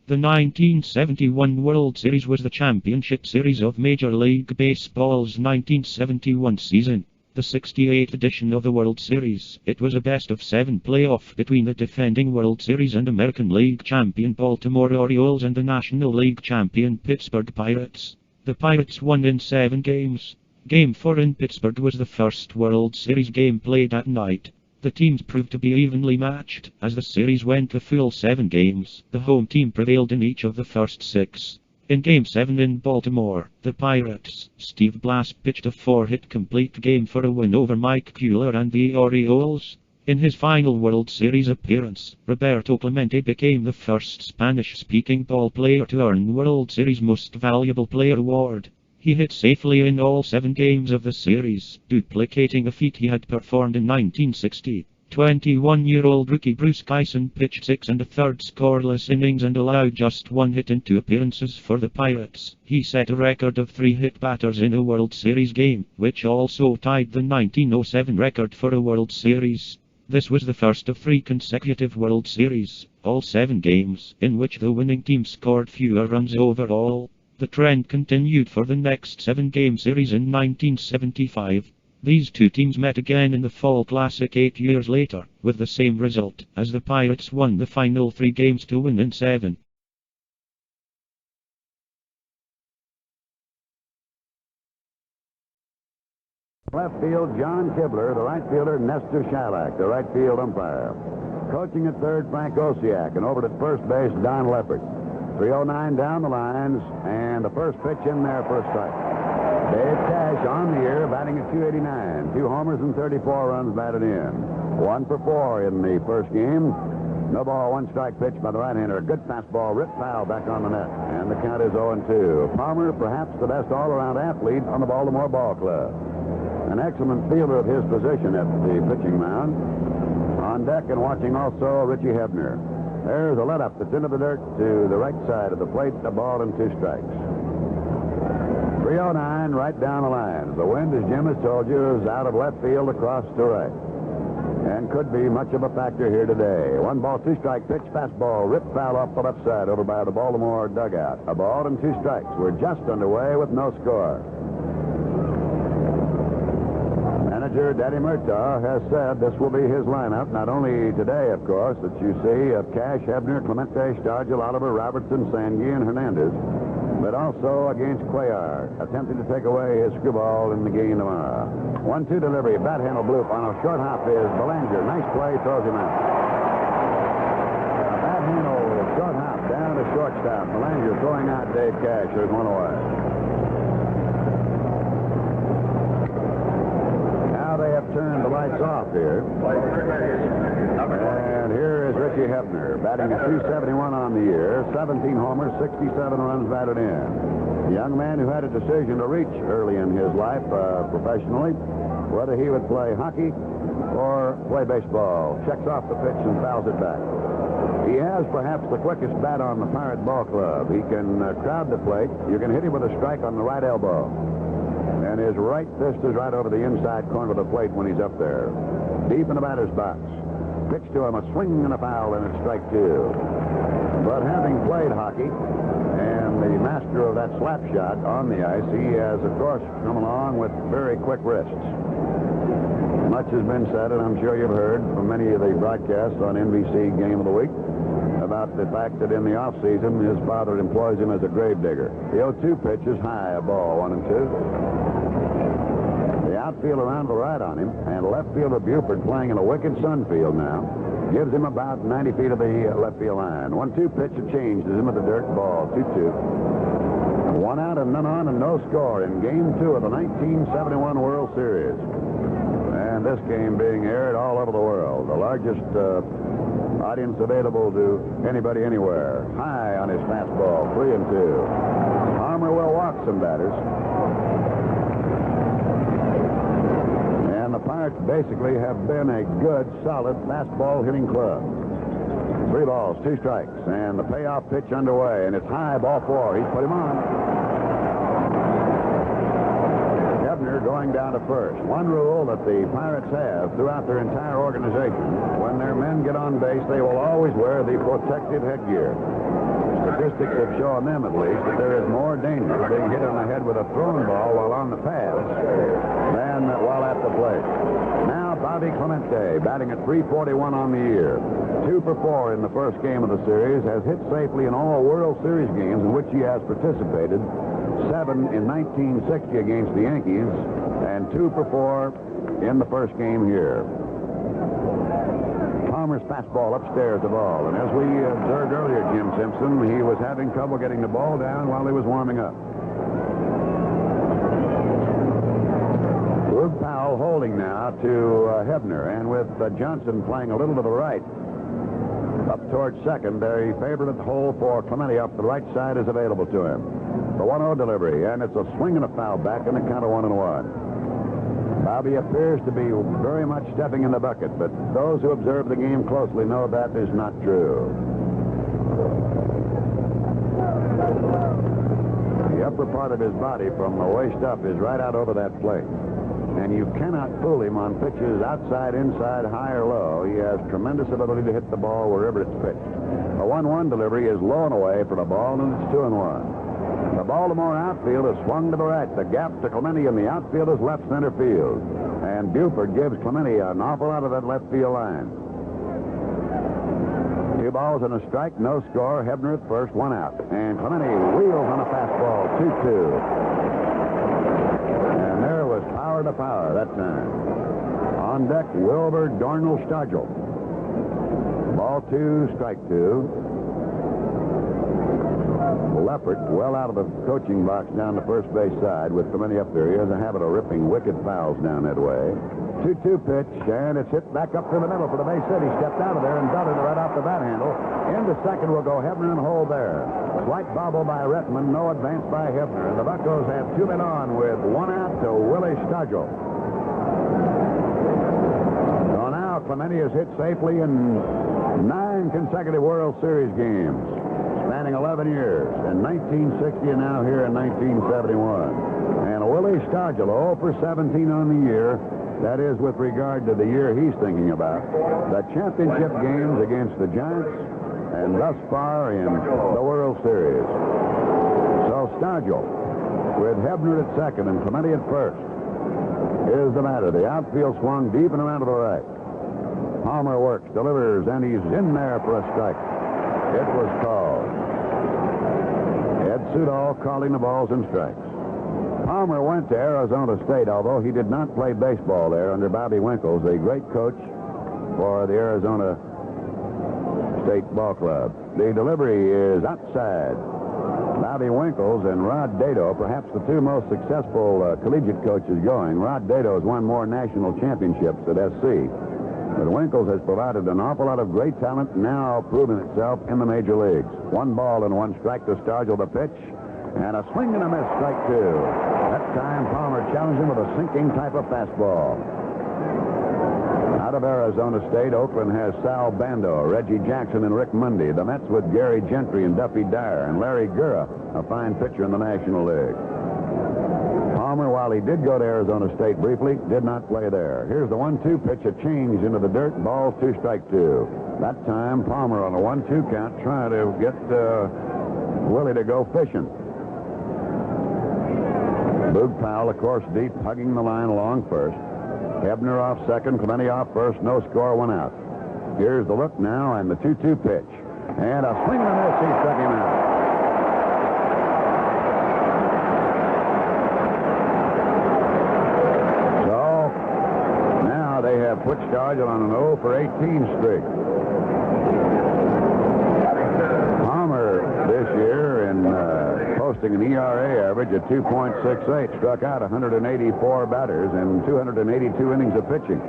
The 1971 World Series was the championship series of Major League Baseball's 1971 season. The 68th edition of the World Series. It was a best-of-7 playoff between the defending World Series and American League champion Baltimore Orioles and the National League champion Pittsburgh Pirates. The Pirates won in 7 games. Game 4 in Pittsburgh was the first World Series game played at night. The teams proved to be evenly matched. As the series went a full 7 games, the home team prevailed in each of the first 6. In Game 7 in Baltimore, the Pirates' Steve Blass pitched a 4-hit complete game for a win over Mike Cuellar and the Orioles. In his final World Series appearance, Roberto Clemente became the first Spanish-speaking ball player to earn World Series Most Valuable Player award. He hit safely in all 7 games of the series, duplicating a feat he had performed in 1960. 21-year-old rookie Bruce Kison pitched 6 1/3 scoreless innings and allowed just 1 hit in 2 appearances for the Pirates. He set a record of 3 hit batters in a World Series game, which also tied the 1907 record for a World Series. This was the first of 3 consecutive World Series, all 7 games, in which the winning team scored fewer runs overall. The trend continued for the next 7-game series in 1975. These 2 teams met again in the Fall Classic 8 years later, with the same result, as the Pirates won the final 3 games to win in 7. Left field, John Kibler. The right fielder, Nestor Shalak, the right field umpire. Coaching at third, Frank Osiak, and over at first base, Don Leppert. 3:09 down the lines, and the first pitch in there for a strike. Dave Cash on the year, batting at .289. 2 homers and 34 runs batted in. 1 for 4 in the first game. No ball, 1 strike pitch by the right-hander. A good fastball, ripped foul back on the net. And the count is 0-2. Palmer, perhaps the best all-around athlete on the Baltimore Ball Club. An excellent fielder of his position at the pitching mound. On deck and watching also Richie Hebner. There's a let-up that's into the dirt to the right side of the plate. A ball and 2 strikes. 3:09 right down the line. The wind, as Jim has told you, is out of left field across to right. And could be much of a factor here today. 1 ball, 2 strike pitch, fastball, ripped foul off the left side over by the Baltimore dugout. A ball and 2 strikes. We're just underway with no score. Manager Daddy Murtaugh has said this will be his lineup, not only today, of course, that you see of Cash, Hebner, Clemente, Stargell, Oliver, Robertson, Sangui, and Hernandez, but also against Cuellar, attempting to take away his screwball in the game tomorrow. 1-2 delivery, bat handle bloop on a short hop is Belanger. Nice play, throws him out. A bat handle short hop down to shortstop. Belanger throwing out Dave Cash. There's 1 away. They have turned the lights off here. And here is Richie Hebner, batting at .271 on the year, 17 homers, 67 runs batted in. A young man who had a decision to reach early in his life professionally, whether he would play hockey or play baseball. Checks off the pitch and fouls it back. He has perhaps the quickest bat on the Pirate Ball Club. He can crowd the plate. You can hit him with a strike on the right elbow. And his right fist is right over the inside corner of the plate when he's up there. Deep in the batter's box. Pitch to him, a swing and a foul, and it's strike 2. But having played hockey and the master of that slap shot on the ice, he has, of course, come along with very quick wrists. Much has been said, and I'm sure you've heard from many of the broadcasts on NBC Game of the Week about the fact that in the offseason, his father employs him as a gravedigger. The 0-2 pitch is high, a ball, 1-2. The outfield around the right on him, and left fielder Buford playing in a wicked sun field now. Gives him about 90 feet of the left field line. 1-2 pitch, a change, is him at the dirt, ball, 2-2. 1 out and none on and no score in Game 2 of the 1971 World Series. And this game being aired all over the world. The largest audience available to anybody anywhere. High on his fastball, 3-2. Palmer will walk some batters. And the Pirates basically have been a good, solid fastball hitting club. 3 balls, 2 strikes, and the payoff pitch underway, and it's high, ball 4. He's put him on. Hebner going down to to first. One rule that the Pirates have throughout their entire organization: when their men get on base, they will always wear the protective headgear. Statistics have shown them, at least, that there is more danger being hit on the head with a thrown ball while on the pads than while at the plate. Now, Bobby Clemente, batting at .341 on the year. 2 for 4 in the first game of the series, has hit safely in all World Series games in which he has participated. 7 in 1960 against the Yankees, and 2 for 4 in the first game here. Palmer's fastball upstairs the ball, and as we observed earlier, Jim Simpson, he was having trouble getting the ball down while he was warming up. Luke Powell holding now to Hebner, and with Johnson playing a little to the right, up towards second, the favorite at the hole for Clemente up the right side is available to him. The 1-0 delivery, and it's a swing and a foul back in the count of 1-1. Bobby appears to be very much stepping in the bucket, but those who observe the game closely know that is not true. The upper part of his body from the waist up is right out over that plate. And you cannot fool him on pitches outside, inside, high or low. He has tremendous ability to hit the ball wherever it's pitched. The 1-1 delivery is low and away for the ball, and it's 2-1. The Baltimore outfield is swung to the right. The gap to Clemente in the outfield is left center field. And Buford gives Clemente an awful lot of that left field line. 2 balls and a strike, no score. Hebner at first, 1 out. And Clemente wheels on a fastball, 2-2. And there was power to power that time. On deck, Wilbur Darnell Stargell. Ball 2, strike 2. Leopard well out of the coaching box down the first base side with Clemente up there. He has a habit of ripping wicked fouls down that way. 2-2 pitch, and it's hit back up to the middle for the base hit. He stepped out of there and dotted it right off the bat handle. Into second will go Hebner and hold there. Slight bobble by Rettman, no advance by Hebner. And the Buccos have 2 men on with 1 out to Willie Stargell. So now Clemente has hit safely in 9 consecutive World Series games, spanning 11 years, in 1960 and now here in 1971. And Willie Stargell, 0 for 17 on the year. That is with regard to the year he's thinking about. The championship games against the Giants, and thus far in the World Series. So Stargell, with Hebner at second and Clemente at first, is the matter. The outfield swung deep and around to the right. Palmer works, delivers, and he's in there for a strike. It was called. Ed Sudol calling the balls and strikes. Palmer went to Arizona State, although he did not play baseball there under Bobby Winkles, a great coach for the Arizona State Ball Club. The delivery is outside. Bobby Winkles and Rod Dado, perhaps the 2 most successful collegiate coaches going. Rod Dado has won more national championships at SC. But Winkles has provided an awful lot of great talent, now proven itself in the major leagues. 1 ball and 1 strike to Stargell, the pitch. And a swing and a miss, strike 2. That time, Palmer challenged him with a sinking type of fastball. Out of Arizona State, Oakland has Sal Bando, Reggie Jackson, and Rick Mundy. The Mets with Gary Gentry and Duffy Dyer, and Larry Gura, a fine pitcher in the National League. Palmer, while he did go to Arizona State briefly, did not play there. Here's the 1-2 pitch, a change into the dirt, balls 2, strike 2. That time, Palmer on a 1-2 count trying to get Willie to go fishing. Boog Powell, of course, deep, hugging the line along first. Hebner off second, Clemente off first, no score, 1 out. Here's the look now, and the 2-2 pitch. And a swing and a miss, he struck him out. So, now they have put Stargell on an 0 for 18 streak. Palmer this year in posting an ERA average of 2.68, struck out 184 batters in 282 innings of pitching.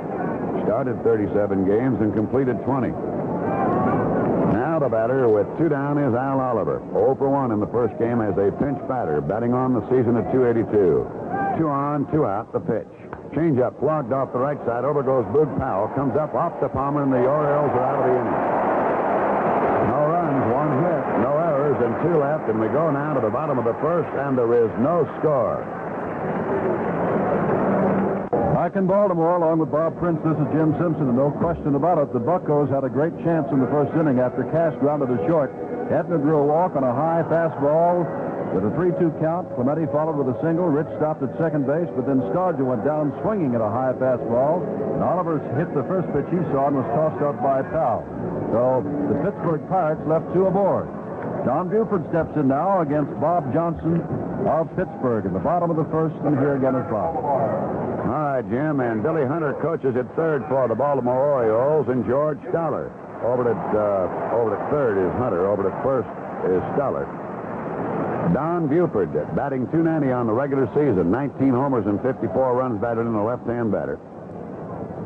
Started 37 games and completed 20. Now the batter with 2 down is Al Oliver. 0 for 1 in the first game as a pinch batter, batting on the season at 282. 2 on, 2 out, the pitch. Change up, flogged off the right side. Over goes Boog Powell. Comes up off to Palmer, and the Orioles are out of the inning. No runs, 1 hit, no errors, and 2 left, and we go now to the bottom of the first, and there is no score. Back in Baltimore, along with Bob Prince, this is Jim Simpson, and no question about it, the Buccos had a great chance in the first inning after Cash grounded to short. Hebner drew a walk on a high fastball with a 3-2 count. Clemente followed with a single. Rich stopped at second base, but then Scarja went down swinging at a high fastball, and Oliver hit the first pitch he saw and was tossed out by Powell. So the Pittsburgh Pirates left 2 aboard. Don Buford steps in now against Bob Johnson of Pittsburgh in the bottom of the first, and here again is Bob. All right, Jim, and Billy Hunter coaches at third for the Baltimore Orioles, and George Stoller. Over at third is Hunter. Over at first is Stoller. Don Buford batting .290 on the regular season, 19 homers and 54 runs batted in, a left-hand batter.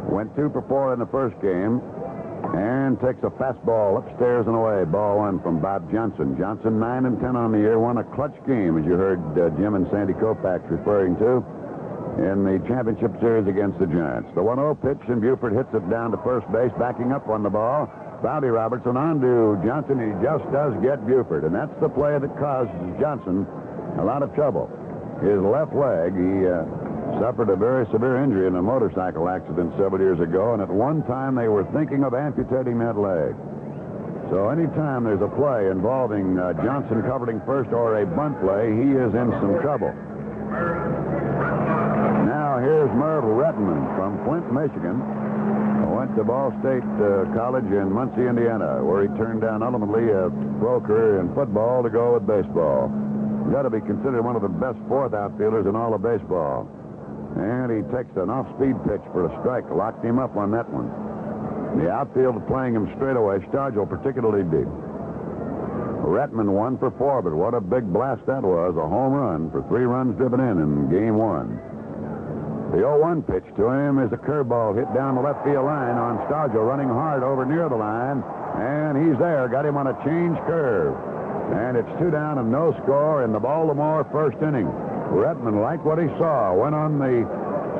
Went 2 for 4 in the first game, and takes a fastball upstairs and away. Ball 1 from Bob Johnson. Johnson 9 and 10 on the year, won a clutch game, as you heard Jim and Sandy Koufax referring to, in the championship series against the Giants. The 1-0 pitch, and Buford hits it down to first base, backing up on the ball. Bobby Robertson on to Johnson. He just does get Buford, and that's the play that caused Johnson a lot of trouble. His left leg, he suffered a very severe injury in a motorcycle accident several years ago, and at one time they were thinking of amputating that leg. So anytime there's a play involving Johnson covering first or a bunt play, he is in some trouble. Now here's Merv Rettenman from Flint, Michigan. Went to Ball State College in Muncie, Indiana, where he turned down ultimately a pro career in football to go with baseball. He's got to be considered one of the best fourth outfielders in all of baseball. And he takes an off-speed pitch for a strike. Locked him up on that one. The outfield playing him straight away. Stargell particularly deep. Rettenman 1 for 4, but what a big blast that was. A home run for 3 runs driven in game 1. The 0-1 pitch to him is a curveball hit down the left field line on Stargell, running hard over near the line. And he's there. Got him on a change curve. And it's 2 down and no score in the Baltimore first inning. Rettenman liked what he saw, went on the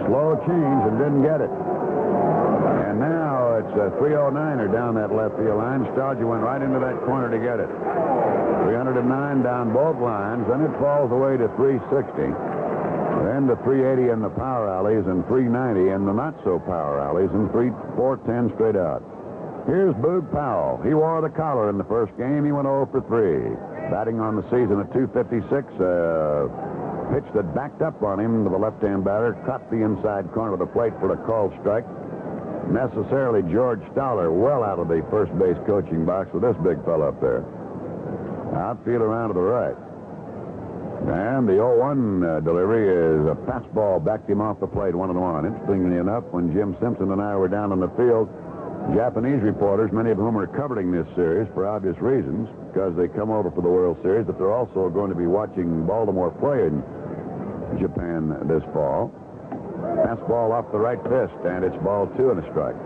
slow change and didn't get it. And now it's a 309er down that left field line. Stargell went right into that corner to get it. 309 down both lines. Then it falls away to 360. Then to 380 in the power alleys and 390 in the not-so-power alleys and 410 straight out. Here's Boog Powell. He wore the collar in the first game. He went 0 for 3. Batting on the season at .256. Pitch that backed up on him to the left-hand batter. Caught the inside corner of the plate for a called strike. Necessarily George Stoller well out of the first base coaching box with this big fella up there. Outfield around to the right. And the 0-1 delivery is a fastball, backed him off the plate 1-1. Interestingly enough, when Jim Simpson and I were down on the field, Japanese reporters, many of whom are covering this series for obvious reasons, because they come over for the World Series, but they're also going to be watching Baltimore play in Japan this fall. Fastball off the right fist, and it's ball 2 and a strike.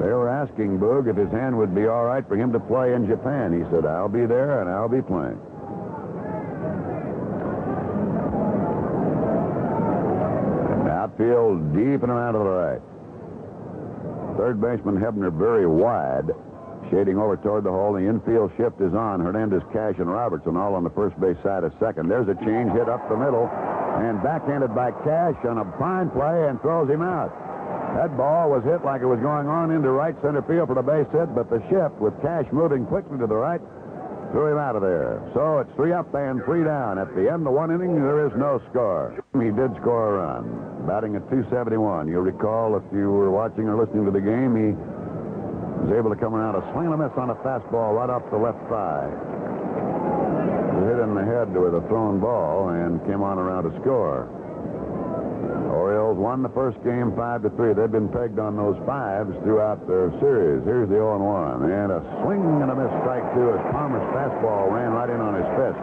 They were asking Boog if his hand would be all right for him to play in Japan. He said, "I'll be there, and I'll be playing." Outfield deep and around to the right. Third baseman Hebner very wide, shading over toward the hole. The infield shift is on. Hernandez, Cash, and Robertson all on the first base side of second. There's a change hit up the middle, and backhanded by Cash on a fine play and throws him out. That ball was hit like it was going on into right center field for the base hit, but the shift with Cash moving quickly to the right threw him out of there. So it's 3 up and 3 down. At the end of 1 inning, there is no score. He did score a run, batting at .271. You'll recall, if you were watching or listening to the game, he was able to come around a swing and a miss on a fastball right off the left thigh. Hit in the head with a thrown ball and came on around to score. Orioles won the first game 5-3. They've been pegged on those 5s throughout their series. Here's the 0-1. And a swing and a miss, strike 2 as Palmer's fastball ran right in on his fist.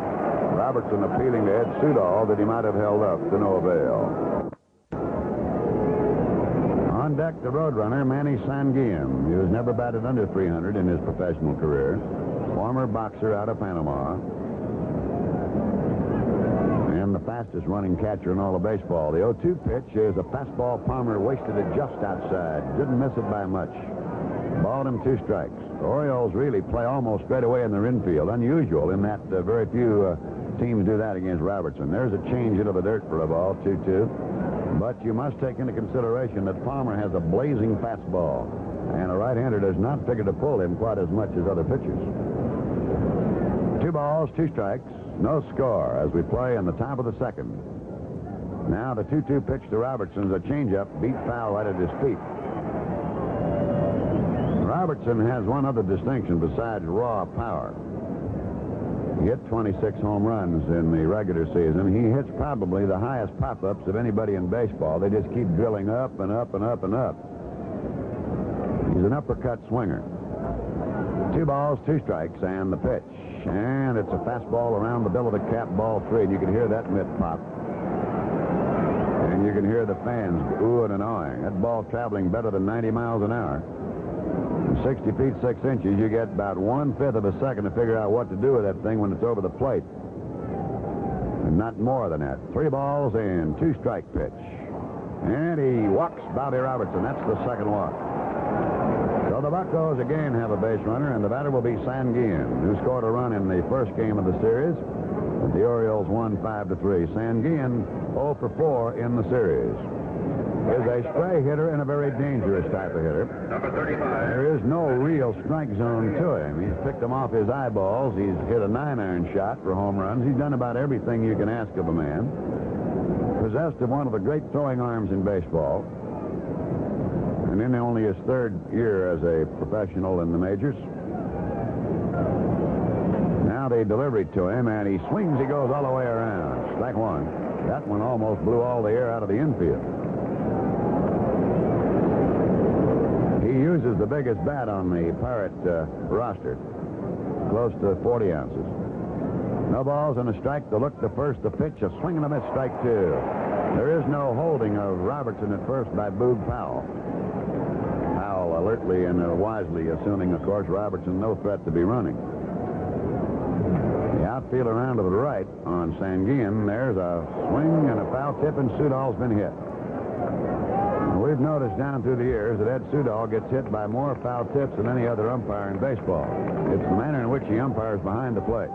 Robertson appealing to Ed Sudol that he might have held up to no avail. On deck, the Roadrunner, Manny Sanguillen. He was never batted under 300 in his professional career. Former boxer out of Panama. And the fastest running catcher in all of baseball. The 0-2 pitch is a fastball. Palmer wasted it just outside. Didn't miss it by much. Balled him 2 strikes. The Orioles really play almost straight away in their infield. Unusual in that very few teams do that against Robertson. There's a change into the dirt for a ball, 2-2. But you must take into consideration that Palmer has a blazing fastball, and a right-hander does not figure to pull him quite as much as other pitchers. 2 balls, 2 strikes, no score as we play in the top of the second. Now the 2-2 pitch to Robertson is a changeup, beat foul right at his feet. Robertson has one other distinction besides raw power. He hit 26 home runs in the regular season. He hits probably the highest pop-ups of anybody in baseball. They just keep drilling up and up and up and up. He's an uppercut swinger. 2 balls, 2 strikes, and the pitch. And it's a fastball around the bill of the cap, ball 3, and you can hear that mitt pop. And you can hear the fans oohing and awing. That ball traveling better than 90 miles an hour. 60 feet 6 inches, you get about 1/5 of a second to figure out what to do with that thing when it's over the plate. And not more than that. 3 balls and 2 strike pitch. And he walks Bobby Robertson. That's the second walk. So the Buccos again have a base runner, and the batter will be Sanguillen, who scored a run in the first game of the series. The Orioles won 5-3. Sanguillen 0 for 4 in the series. Is a stray hitter and a very dangerous type of hitter. Number 35. There is no real strike zone to him. He's picked them off his eyeballs. He's hit a 9-iron shot for home runs. He's done about everything you can ask of a man. Possessed of one of the great throwing arms in baseball. And in only his 3rd year as a professional in the majors. Now they deliver it to him, and he swings. He goes all the way around. Strike 1. That one almost blew all the air out of the infield. He uses the biggest bat on the Pirate roster, close to 40 ounces. No balls and a strike. The look to first, the pitch, a swing and a miss, strike 2. There is no holding of Robertson at first by Boog Powell. Powell alertly and wisely assuming, of course, Robertson no threat to be running. The outfield around to the right on Sanguillen. There's a swing and a foul tip, and Sudol's been hit. We've noticed down through the years that Ed Sudol gets hit by more foul tips than any other umpire in baseball. It's the manner in which he umpires behind the plate.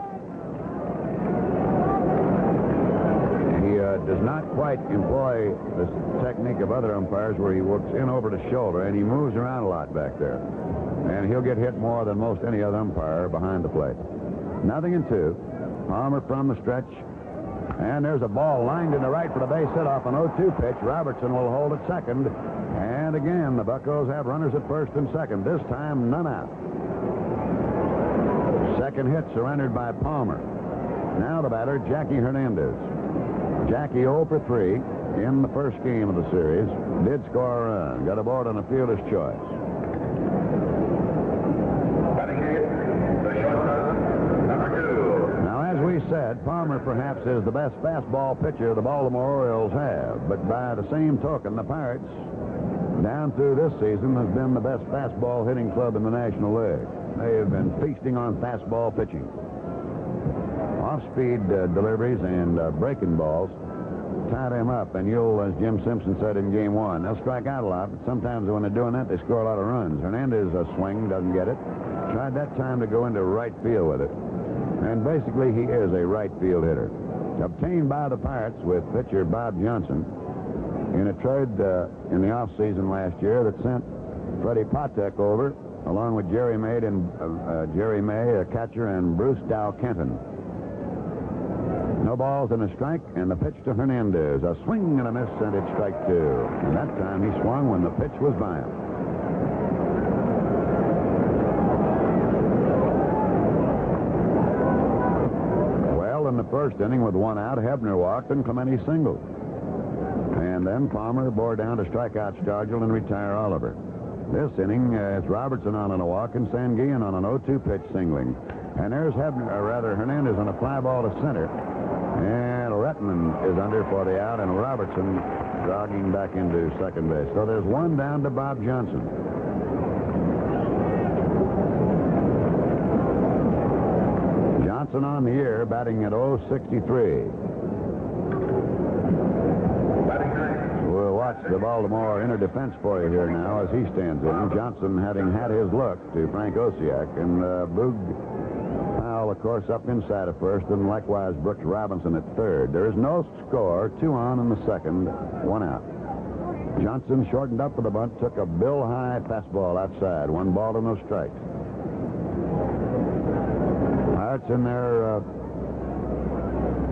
He does not quite employ the technique of other umpires where he works in over the shoulder, and he moves around a lot back there. And he'll get hit more than most any other umpire behind the plate. 0-2. Palmer from the stretch. And there's a ball lined in the right for the base hit off an 0-2 pitch. Robertson will hold at second. And again, the Buccos have runners at first and second. This time, none out. Second hit surrendered by Palmer. Now the batter, Jackie Hernandez. Jackie 0 for 3 in the first game of the series. Did score a run. Got aboard on a fielder's choice. Batting eighth, the shortstop, number 2. Now, as we said, Palmer perhaps is the best fastball pitcher the Baltimore Orioles have. But by the same token, the Pirates, down through this season, has been the best fastball hitting club in the National League. They have been feasting on fastball pitching. Off-speed deliveries and breaking balls tie them up, and you'll, as Jim Simpson said in Game 1, they'll strike out a lot, but sometimes when they're doing that, they score a lot of runs. Hernandez swing, doesn't get it. Tried that time to go into right field with it. And basically, he is a right field hitter. Obtained by the Pirates with pitcher Bob Johnson in a trade in the offseason last year that sent Freddie Patek over, along with Jerry May, a catcher, and Bruce Dow Kenton. No balls and a strike, and the pitch to Hernandez. A swing and a miss, and it's strike 2. And that time he swung when the pitch was by him. Well, in the first inning with 1 out, Hebner walked and Clemente singled. And then Palmer bore down to strike out Stargell and retire Oliver. This inning, it's Robertson on a walk and Sanguillen on an 0-2 pitch singling. And there's Hernandez on a fly ball to center. And Rettman is under for the out, and Robertson jogging back into second base. So there's 1 down to Bob Johnson. Johnson on the year, batting at .063. We'll watch the Baltimore inner defense for you here now as he stands in. Johnson having had his look to Frank Osiak, and Boog Powell, of course, up inside at first, and likewise Brooks Robinson at third. There is no score, 2 on in the second, 1 out. Johnson shortened up for the bunt, took a bill-high fastball outside. 1 ball and no strikes. Pirates in their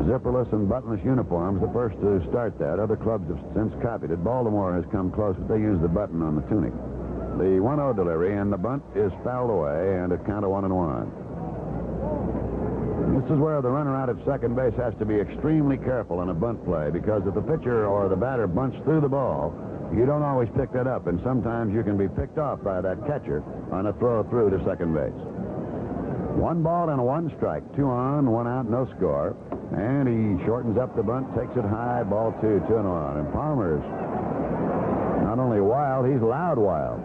zipperless and buttonless uniforms, the first to start that. Other clubs have since copied it. Baltimore has come close, but they use the button on the tunic. The 1-0 delivery, and the bunt is fouled away, and it count of 1-1. This is where the runner out at second base has to be extremely careful in a bunt play, because if the pitcher or the batter bunts through the ball, you don't always pick that up, and sometimes you can be picked off by that catcher on a throw through to second base. 1 ball and 1 strike. 2 on, 1 out, no score. And he shortens up the bunt, takes it high, ball 2, 2-1. And Palmer's not only wild, he's loud wild.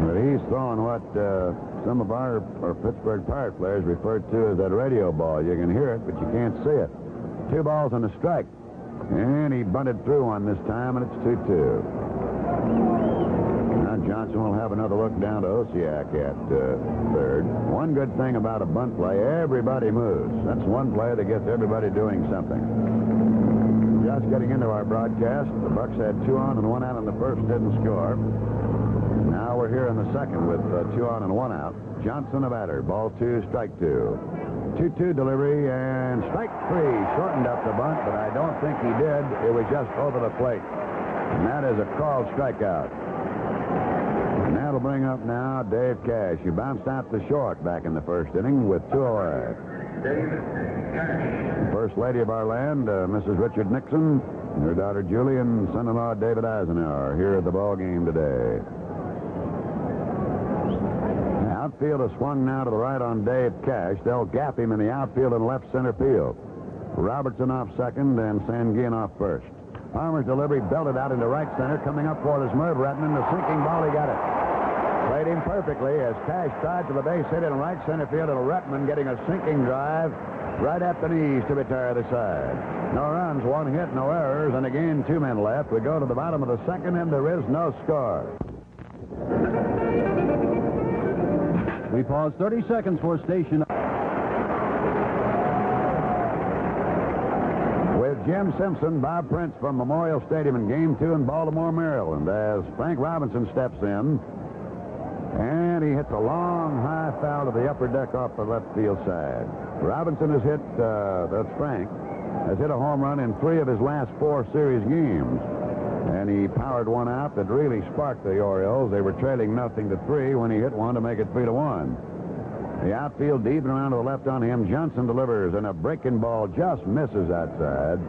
But he's throwing what some of our Pittsburgh Pirate players referred to as that radio ball. You can hear it, but you can't see it. 2 balls and a strike. And he bunted through one this time, and it's 2-2. Now Johnson will have another look down to Osiak at third. One good thing about a bunt play, everybody moves. That's one play that gets everybody doing something. Just getting into our broadcast, the Bucks had 2 on and 1 out in the first, didn't score. Now we're here in the second with 2 on and 1 out. Johnson a batter, ball 2, strike 2. 2-2 delivery, and strike 3. Shortened up the bunt, but I don't think he did. It was just over the plate. And that is a called strikeout. And that'll bring up now Dave Cash, who bounced out to short back in the first inning with 2 away. The First Lady of our land, Mrs. Richard Nixon, and her daughter Julie, and son-in-law David Eisenhower here at the ball game today. Outfield is swung now to the right on Dave Cash. They'll gap him in the outfield and left center field. Robertson off second and Sanguin off first. Palmer's delivery belted out into right center. Coming up for it is Merv Retman. The sinking ball, he got it. Played him perfectly as Cash tried to the base hit in right center field, and Retman getting a sinking drive right at the knees to retire the side. No runs, 1 hit, no errors, and again 2 men left. We go to the bottom of the second, and there is no score. We pause 30 seconds for station. With Jim Simpson, Bob Prince from Memorial Stadium in Game 2 in Baltimore, Maryland, as Frank Robinson steps in, and he hits a long, high foul to the upper deck off the left field side. Robinson has hit, that's Frank, has hit a home run in 3 of his last 4 series games. And he powered one out that really sparked the Orioles. They were trailing 0-3 when he hit one to make it 3-1. The outfield deep and around to the left on him. Johnson delivers, and a breaking ball just misses outside.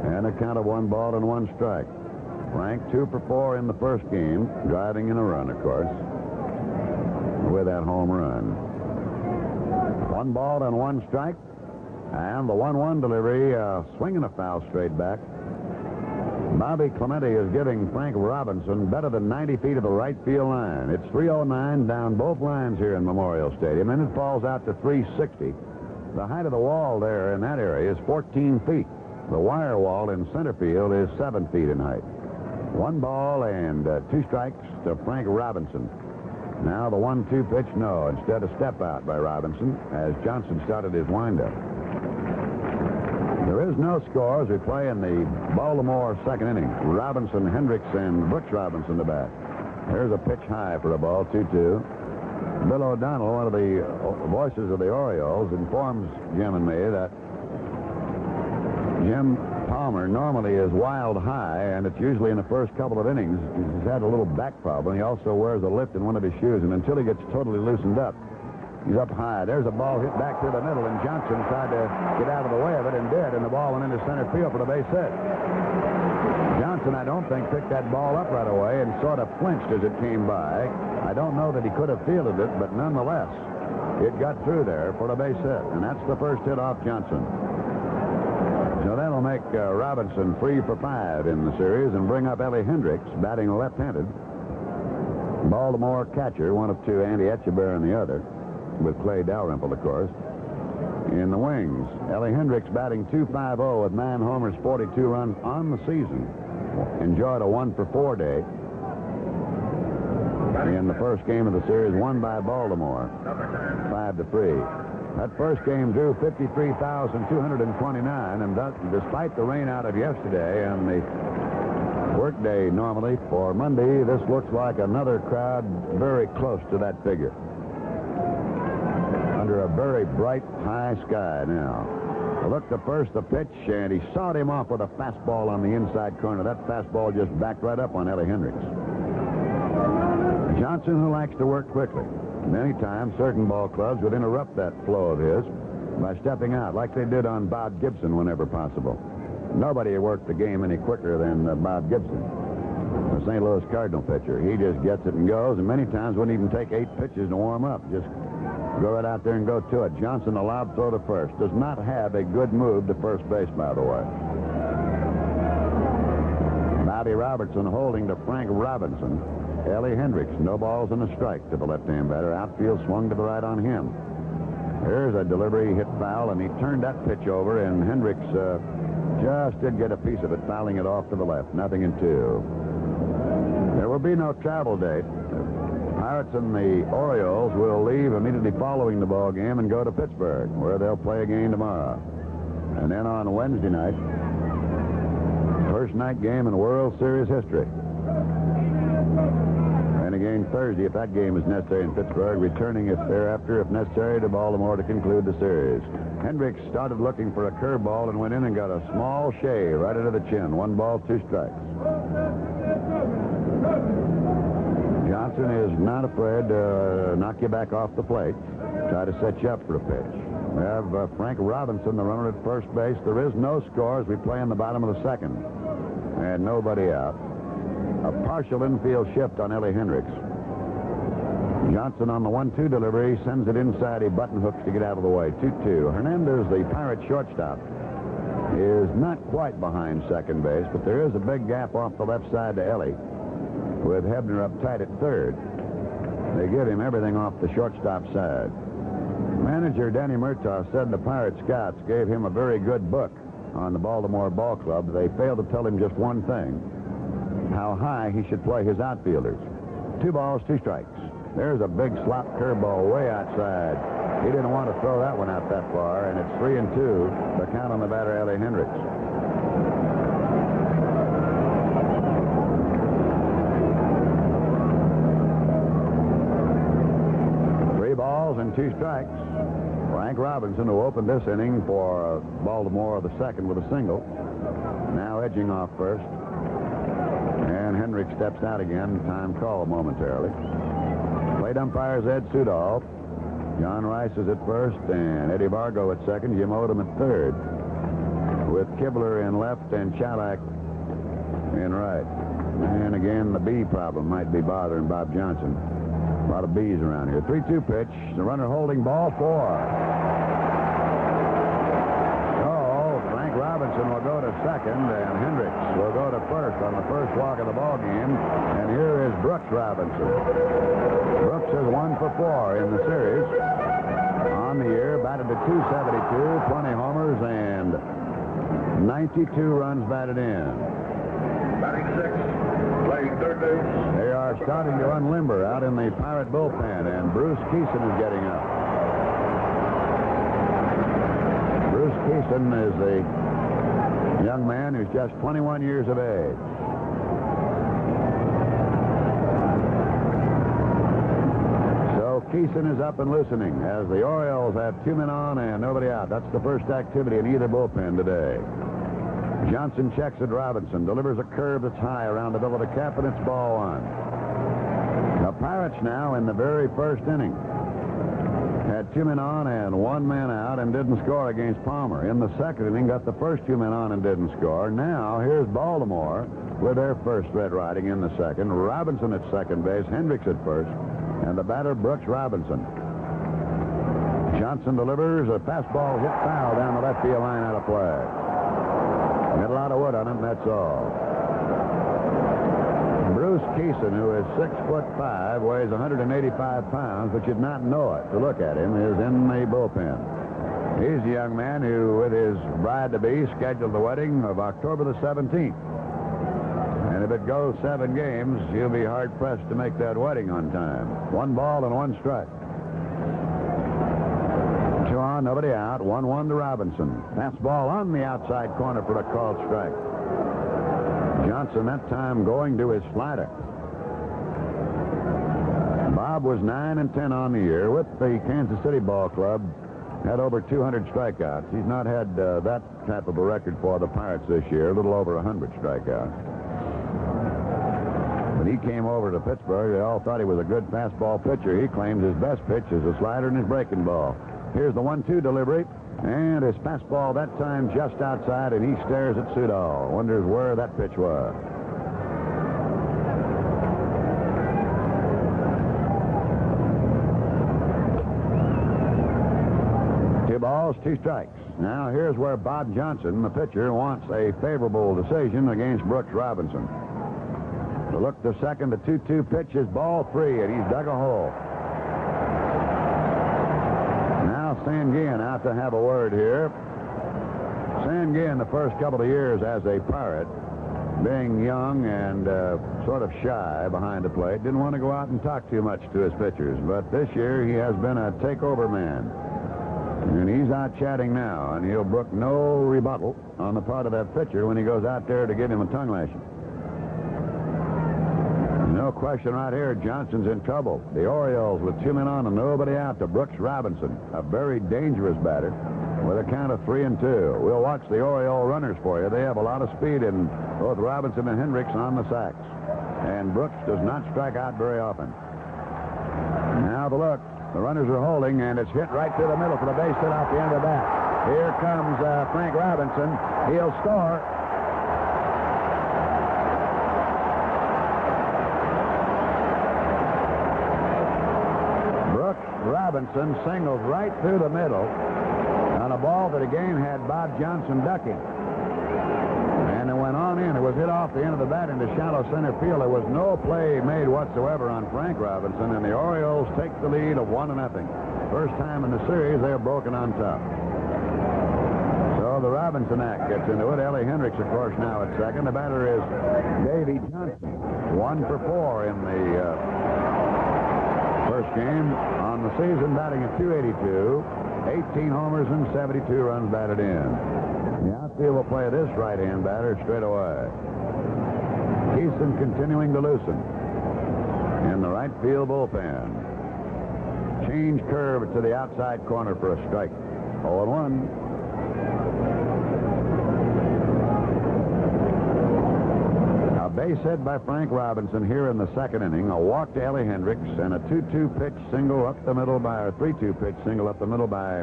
And a count of 1 ball and 1 strike. Frank 2 for 4 in the first game, driving in a run, of course, with that home run. 1 ball and 1 strike. And the 1-1 delivery, swinging a foul straight back. Bobby Clemente is giving Frank Robinson better than 90 feet of the right field line. It's 309 down both lines here in Memorial Stadium, and it falls out to 360. The height of the wall there in that area is 14 feet. The wire wall in center field is 7 feet in height. 1 ball and 2 strikes to Frank Robinson. Now the 1-2 pitch, no. Instead, a step out by Robinson as Johnson started his windup. There is no score as we play in the Baltimore second inning. Robinson, Hendricks, and Butch Robinson to bat. There's a pitch high for a ball, 2-2. Bill O'Donnell, one of the voices of the Orioles, informs Jim and me that Jim Palmer normally is wild high, and it's usually in the first couple of innings. He's had a little back problem. He also wears a lift in one of his shoes, and until he gets totally loosened up, he's up high. There's a ball hit back through the middle, and Johnson tried to get out of the way of it and did, and the ball went into center field for the base hit. Johnson, I don't think, picked that ball up right away and sort of flinched as it came by. I don't know that he could have fielded it, but nonetheless, it got through there for the base hit, and that's the first hit off Johnson. So that'll make Robinson 3 for 5 in the series and bring up Ellie Hendricks, batting left-handed. Baltimore catcher, one of 2, Andy Etchebarren in the other, with Clay Dalrymple, of course, in the wings. Ellie Hendricks batting .250 with 9 homers, 42 runs on the season. Enjoyed a 1 for 4 day in the first game of the series, won by Baltimore 5-3. That first game drew 53,229, and despite the rain out of yesterday and the workday normally for Monday, this looks like another crowd very close to that figure. Under a very bright, high sky now. Look, the first, the pitch, and he sawed him off with a fastball on the inside corner. That fastball just backed right up on Ellie Hendricks. Johnson, who likes to work quickly. Many times, certain ball clubs would interrupt that flow of his by stepping out, like they did on Bob Gibson whenever possible. Nobody worked the game any quicker than Bob Gibson, the St. Louis Cardinal pitcher. He just gets it and goes, and many times wouldn't even take 8 pitches to warm up. Just go right out there and go to it. Johnson, a lob throw to first. Does not have a good move to first base, by the way. Bobby Robertson holding to Frank Robinson. Ellie Hendricks, no balls and a strike to the left-hand batter. Outfield swung to the right on him. Here's a delivery, hit foul, and he turned that pitch over, and Hendricks just did get a piece of it, fouling it off to the left. 0-2. There will be no travel date. Pirates and the Orioles will leave immediately following the ball game and go to Pittsburgh, where they'll play a game tomorrow. And then on Wednesday night, first night game in World Series history. And again Thursday, if that game is necessary in Pittsburgh, returning it thereafter, if necessary, to Baltimore to conclude the series. Hendricks started looking for a curveball and went in and got a small shave right into the chin. 1 ball, 2 strikes. Johnson is not afraid to knock you back off the plate, try to set you up for a pitch. We have Frank Robinson, the runner at first base. There is no score as we play in the bottom of the second. And nobody out. A partial infield shift on Ellie Hendricks. Johnson on the 1-2 delivery sends it inside. He button hooks to get out of the way. 2-2. Hernandez, the Pirate shortstop, is not quite behind second base, but there is a big gap off the left side to Ellie, with Hebner up tight at third. They give him everything off the shortstop side. Manager Danny Murtaugh said the Pirate scouts gave him a very good book on the Baltimore Ball Club. They failed to tell him just one thing: how high he should play his outfielders. 2 balls, 2 strikes. There's a big slop curveball way outside. He didn't want to throw that one out that far, and it's 3-2. The count on the batter, Ellie Hendricks. 3 balls and 2 strikes. Frank Robinson, who opened this inning for Baltimore the second with a single, now edging off first. And Hendricks steps out again. Time call momentarily. Plate umpires Ed Sudol. John Rice is at first, and Eddie Vargo at second. Jim Odom at third, with Kibler in left and Chalak in right. And again, the bee problem might be bothering Bob Johnson. A lot of bees around here. 3-2 pitch. The runner holding ball 4. Robinson will go to second, and Hendricks will go to first on the first walk of the ball game. And here is Brooks Robinson. Brooks is 1 for 4 in the series. On the year, batted to .272, 20 homers, and 92 runs batted in. Batting 6, playing third base. They are starting to unlimber out in the Pirate bullpen, and Bruce Kison is getting up. Bruce Kison is the young man who's just 21 years of age. So Kison is up and loosening as the Orioles have 2 men on and nobody out. That's the first activity in either bullpen today. Johnson checks at Robinson, delivers a curve that's high around the middle of the cap, and it's ball 1. The Pirates now in the very first inning had 2 men on and 1 man out and didn't score against Palmer. In the second inning, got the first 2 men on and didn't score. Now, here's Baltimore with their first Red Riding in the second. Robinson at second base, Hendricks at first, and the batter, Brooks Robinson. Johnson delivers a fastball hit foul down the left field line, out of play. Got a lot of wood on him, that's all. Bruce Kison, who is 6'5", weighs 185 pounds, but you'd not know it to look at him, is in the bullpen. He's a young man who, with his bride-to-be, scheduled the wedding of October the 17th. And if it goes 7 games, you'll be hard-pressed to make that wedding on time. 1 ball and 1 strike. 2 on. on, nobody out. 1-1 to Robinson. Fastball on the outside corner for a called strike. Johnson that time going to his slider. Bob was 9-10 on the year with the Kansas City Ball Club. Had over 200 strikeouts. He's not had that type of a record for the Pirates this year, a little over 100 strikeouts. When he came over to Pittsburgh, they all thought he was a good fastball pitcher. He claims his best pitch is a slider and his breaking ball. Here's the 1-2 delivery, and his fastball that time just outside, and he stares at Sudol. Wonders where that pitch was. 2 balls, 2 strikes. Now here's where Bob Johnson, the pitcher, wants a favorable decision against Brooks Robinson. To look to second, the 2-2 pitch is ball 3, and he's dug a hole. Now Sanguillen out to have a word here. Sanguillen, the first couple of years as a Pirate, being young and sort of shy behind the plate, didn't want to go out and talk too much to his pitchers. But this year he has been a takeover man. And he's out chatting now, and he'll brook no rebuttal on the part of that pitcher when he goes out there to give him a tongue lashing. No question right here, Johnson's in trouble. The Orioles with 2 men on and nobody out to Brooks Robinson, a very dangerous batter, with a count of 3-2. We'll watch the Oriole runners for you. They have a lot of speed in both Robinson and Hendricks on the sacks. And Brooks does not strike out very often. Now the look. The runners are holding, and it's hit right through the middle for the base hit off the end of the bat. Here comes Frank Robinson. He'll score. Brooks Robinson singles right through the middle on a ball that again had Bob Johnson ducking. And it went on in. It was hit off the end of the bat into shallow center field. There was no play made whatsoever on Frank Robinson, and the Orioles take the lead of 1-0. First time in the series they're broken on top. So the Robinson act gets into it. Ellie Hendricks, of course, now at second. The batter is Davy Johnson. 1 for 4 in the first game on the season, batting at .282. 18 homers and 72 runs batted in. The outfield will play this right-hand batter straight away. Kison continuing to loosen in the right field bullpen. Change curve to the outside corner for a strike. 0-1. A base hit by Frank Robinson here in the second inning. A walk to Ellie Hendricks and a 2-2 pitch single up the middle by, or 3-2 pitch single up the middle by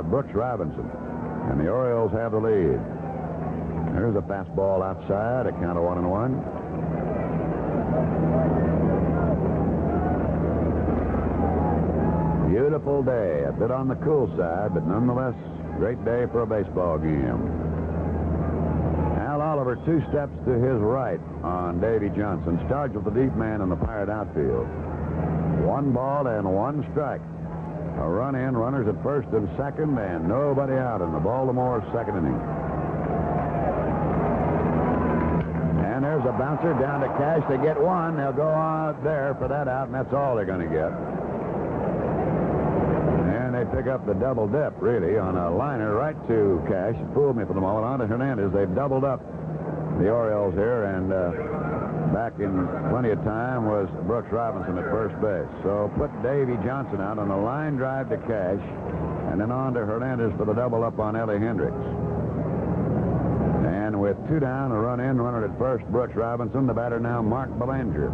Brooks Robinson. And the Orioles have the lead. There's a fastball outside, a count of 1-1. Beautiful day, a bit on the cool side, but nonetheless, great day for a baseball game. Al Oliver 2 steps to his right on Davy Johnson. Starts with the deep man in the Pirate outfield. 1 ball and 1 strike. A run in, runners at first and second, and nobody out in the Baltimore second inning. And there's a bouncer down to Cash. They get 1. They'll go out there for that out, and that's all they're going to get. And they pick up the double dip, really, on a liner right to Cash. It fooled me for the moment. On to Hernandez. They've doubled up the Orioles here, and back in plenty of time was Brooks Robinson at first base. So put Davy Johnson out on a line drive to Cash, and then on to Hernandez for the double up on Ellie Hendricks. And with 2 down, a run in, runner at first, Brooks Robinson. The batter now, Mark Belanger.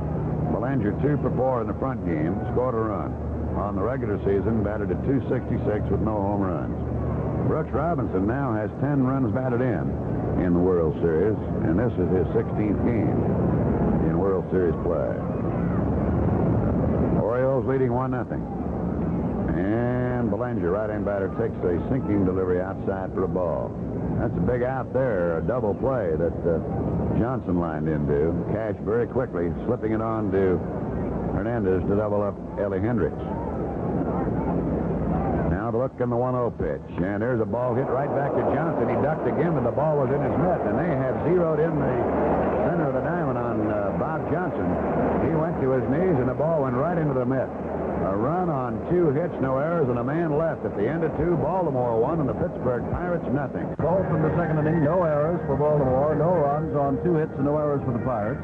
Belanger 2 for 4 in the front game, scored a run. On the regular season, batted at .266 with no home runs. Brooks Robinson now has 10 runs batted in the World Series, and this is his 16th game in World Series play. Orioles leading 1-0. And Belanger, right-hand batter, takes a sinking delivery outside for a ball. That's a big out there, a double play that Johnson lined into. Cash very quickly slipping it on to Hernandez to double up Ellie Hendricks. Now the look in the 1-0 pitch, and there's a ball hit right back to Johnson. He ducked again, but the ball was in his mitt, and they have zeroed in the center of the diamond on Bob Johnson. He went to his knees, and the ball went right into the mitt. A run on 2 hits, no errors, and a man left. At the end of 2, Baltimore 1 and the Pittsburgh Pirates nothing. Both in the second inning, no errors for Baltimore, no runs on 2 hits and no errors for the Pirates,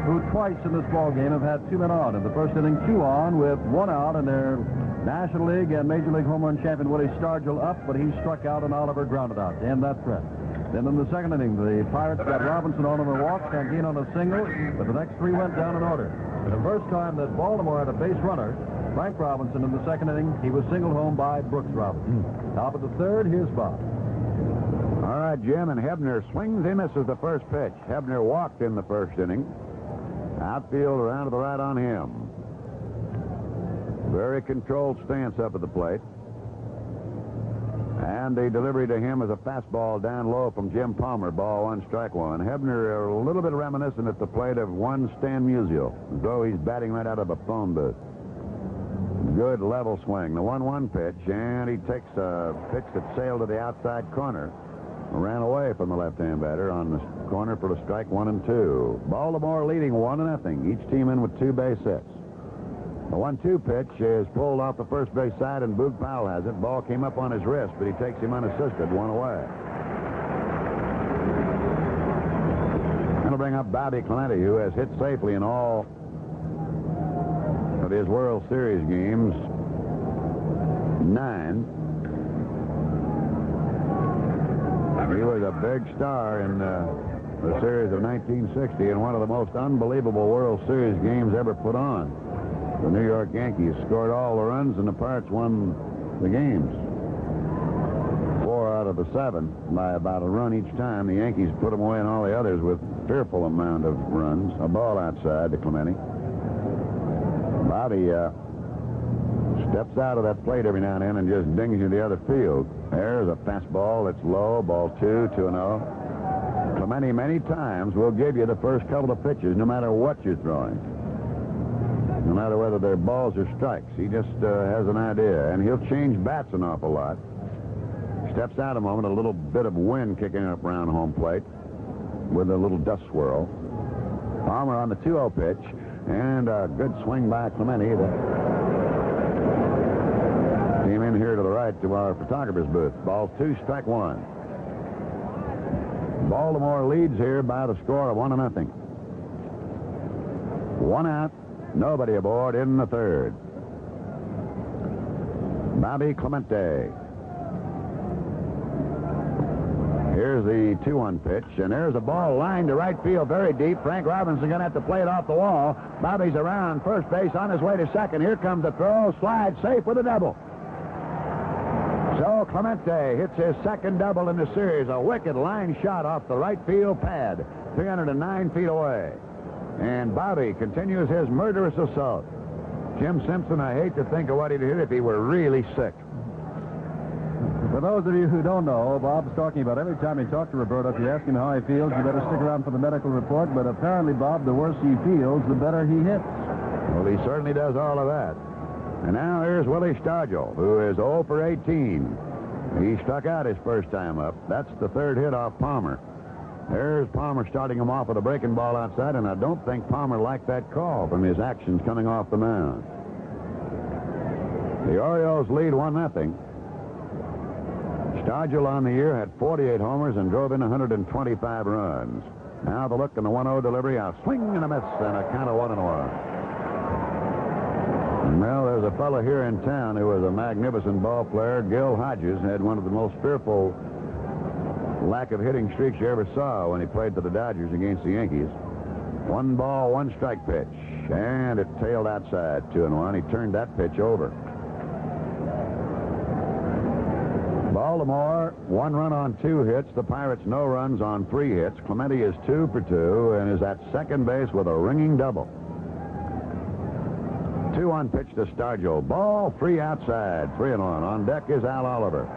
who twice in this ball game have had 2 men on. In the first inning, 2 on with 1 out, and their National League and Major League home run champion Willie Stargell up, but he struck out and Oliver grounded out to end that threat. Then in the second inning, the Pirates got Robinson on a walk, Cantine on a single, but the next 3 went down in order. For the first time that Baltimore had a base runner, Frank Robinson, in the second inning, he was singled home by Brooks Robinson. Top of the third, here's Bob. All right, Jim, and Hebner swings and misses the first pitch. Hebner walked in the first inning. Outfield around to the right on him. Very controlled stance up at the plate. And the delivery to him is a fastball down low from Jim Palmer. Ball 1, strike 1. Hebner a little bit reminiscent at the plate of one Stan Musial, as though he's batting right out of a phone booth. Good level swing. The 1-1 pitch, and he takes a pitch that sailed to the outside corner. Ran away from the left-hand batter on the corner for the strike 1 and 2. Baltimore leading 1-0. Each team in with 2 base hits. The 1-2 pitch is pulled off the first base side, and Boog Powell has it. Ball came up on his wrist, but he takes him unassisted. 1 away. That'll bring up Bobby Clemente, who has hit safely in all of his World Series games. 9. He was a big star in the series of 1960 and one of the most unbelievable World Series games ever put on. The New York Yankees scored all the runs, and the Pirates won the games. 4 out of the 7 by about a run each time. The Yankees put them away, and all the others with fearful amount of runs. A ball outside to Clemente. Bobby steps out of that plate every now and then and just dings you the other field. There's a fastball that's low, ball 2, 2-0. Clemente many times will give you the first couple of pitches, no matter what you're throwing. No matter whether they're balls or strikes. He just has an idea, and he'll change bats an awful lot. Steps out a moment, a little bit of wind kicking up around home plate with a little dust swirl. Palmer on the 2-0 pitch, and a good swing by Clemente. Came in here to the right to our photographer's booth. Ball 2, strike 1. Baltimore leads here by the score of 1-0. 1 out, nobody aboard in the third. Bobby Clemente. Here's the 2-1 pitch, and there's a ball lined to right field very deep. Frank Robinson going to have to play it off the wall. Bobby's around first base on his way to second. Here comes the throw. Slide safe with a double. So Clemente hits his second double in the series. A wicked line shot off the right field pad, 309 feet away. And Bobby continues his murderous assault. Jim Simpson, I hate to think of what he'd hit if he were really sick. For those of you who don't know, Bob's talking about every time you talk to Roberto, if you ask him how he feels, you better stick around for the medical report. But apparently, Bob, the worse he feels, the better he hits. Well, he certainly does all of that. And now here's Willie Stargell, who is 0 for 18. He struck out his first time up. That's the third hit off Palmer. There's Palmer starting him off with a breaking ball outside, and I don't think Palmer liked that call from his actions coming off the mound. The Orioles lead 1-0. Stargell on the year had 48 homers and drove in 125 runs. Now the look in the 1-0 delivery, a swing and a miss, and a count of 1-1. Well, there's a fellow here in town who was a magnificent ball player. Gil Hodges had one of the most fearful lack of hitting streaks you ever saw when he played for the Dodgers against the Yankees. 1 ball, 1 strike pitch, and it tailed outside 2-1. He turned that pitch over. Baltimore, 1 run on 2 hits. The Pirates, no runs on 3 hits. Clemente is 2 for 2 and is at second base with a ringing double. 2-1 pitch to Stargell. Ball 3 outside, 3-1. On deck is Al Oliver.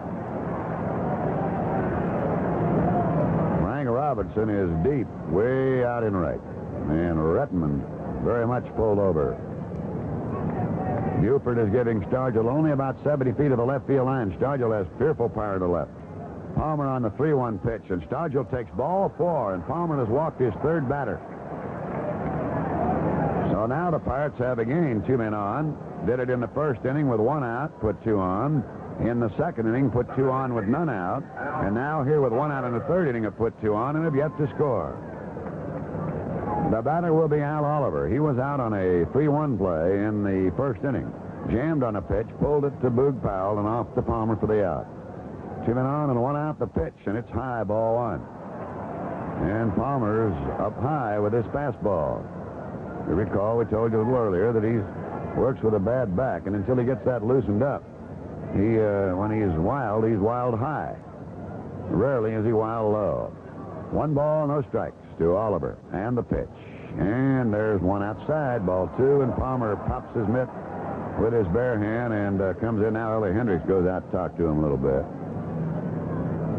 Frank Robinson is deep, way out in right. And Rettenman very much pulled over. Buford is giving Stargell only about 70 feet of the left field line. Stargell has fearful power to left. Palmer on the 3-1 pitch, and Stargell takes ball 4, and Palmer has walked his third batter. So now the Pirates have again 2 men on. Did it in the first inning with 1 out, put 2 on. In the second inning, put 2 on with none out. And now here with 1 out in the third inning, have put 2 on and have yet to score. The batter will be Al Oliver. He was out on a 3-1 play in the first inning. Jammed on a pitch, pulled it to Boog Powell and off to Palmer for the out. 2 men on and 1 out the pitch, and it's high, ball 1. And Palmer's up high with his fastball. You recall we told you a little earlier that he works with a bad back, and until he gets that loosened up, when he's wild high. Rarely is he wild low. 1 ball, no strikes to Oliver. And the pitch. And there's 1 outside, ball 2, and Palmer pops his mitt with his bare hand and comes in. Now Ellie Hendricks goes out to talk to him a little bit.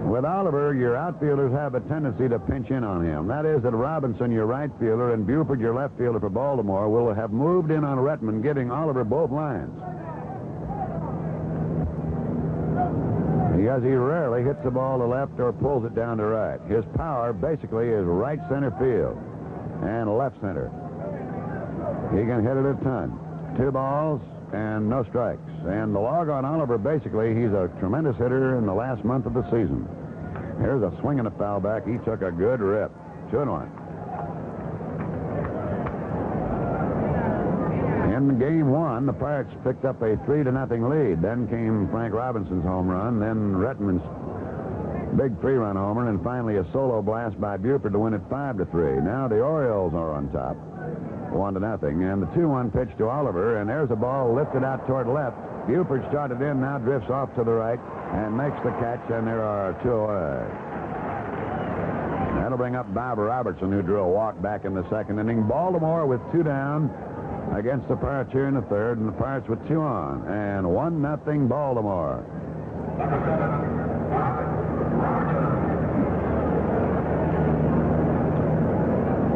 With Oliver, your outfielders have a tendency to pinch in on him. That is that Robinson, your right fielder, and Buford, your left fielder for Baltimore, will have moved in on Retman, giving Oliver both lines. Because he rarely hits the ball to left or pulls it down to right. His power basically is right center field and left center. He can hit it a ton. 2 balls and no strikes. And the log on Oliver, basically, he's a tremendous hitter in the last month of the season. Here's a swing and a foul back. He took a good rip. 2-1. In game 1, the Pirates picked up a 3-0 lead. Then came Frank Robinson's home run, then Retman's big 3-run homer, and finally a solo blast by Buford to win it 5-3. Now the Orioles are on top, 1-0, and the 2-1 pitch to Oliver, and there's a ball lifted out toward left. Buford started in, now drifts off to the right and makes the catch, and there are 2 away. That'll bring up Bob Robertson, who drew a walk back in the second inning. Baltimore with 2 down against the Pirates here in the third, and the Pirates with 2 on, and 1-0 Baltimore.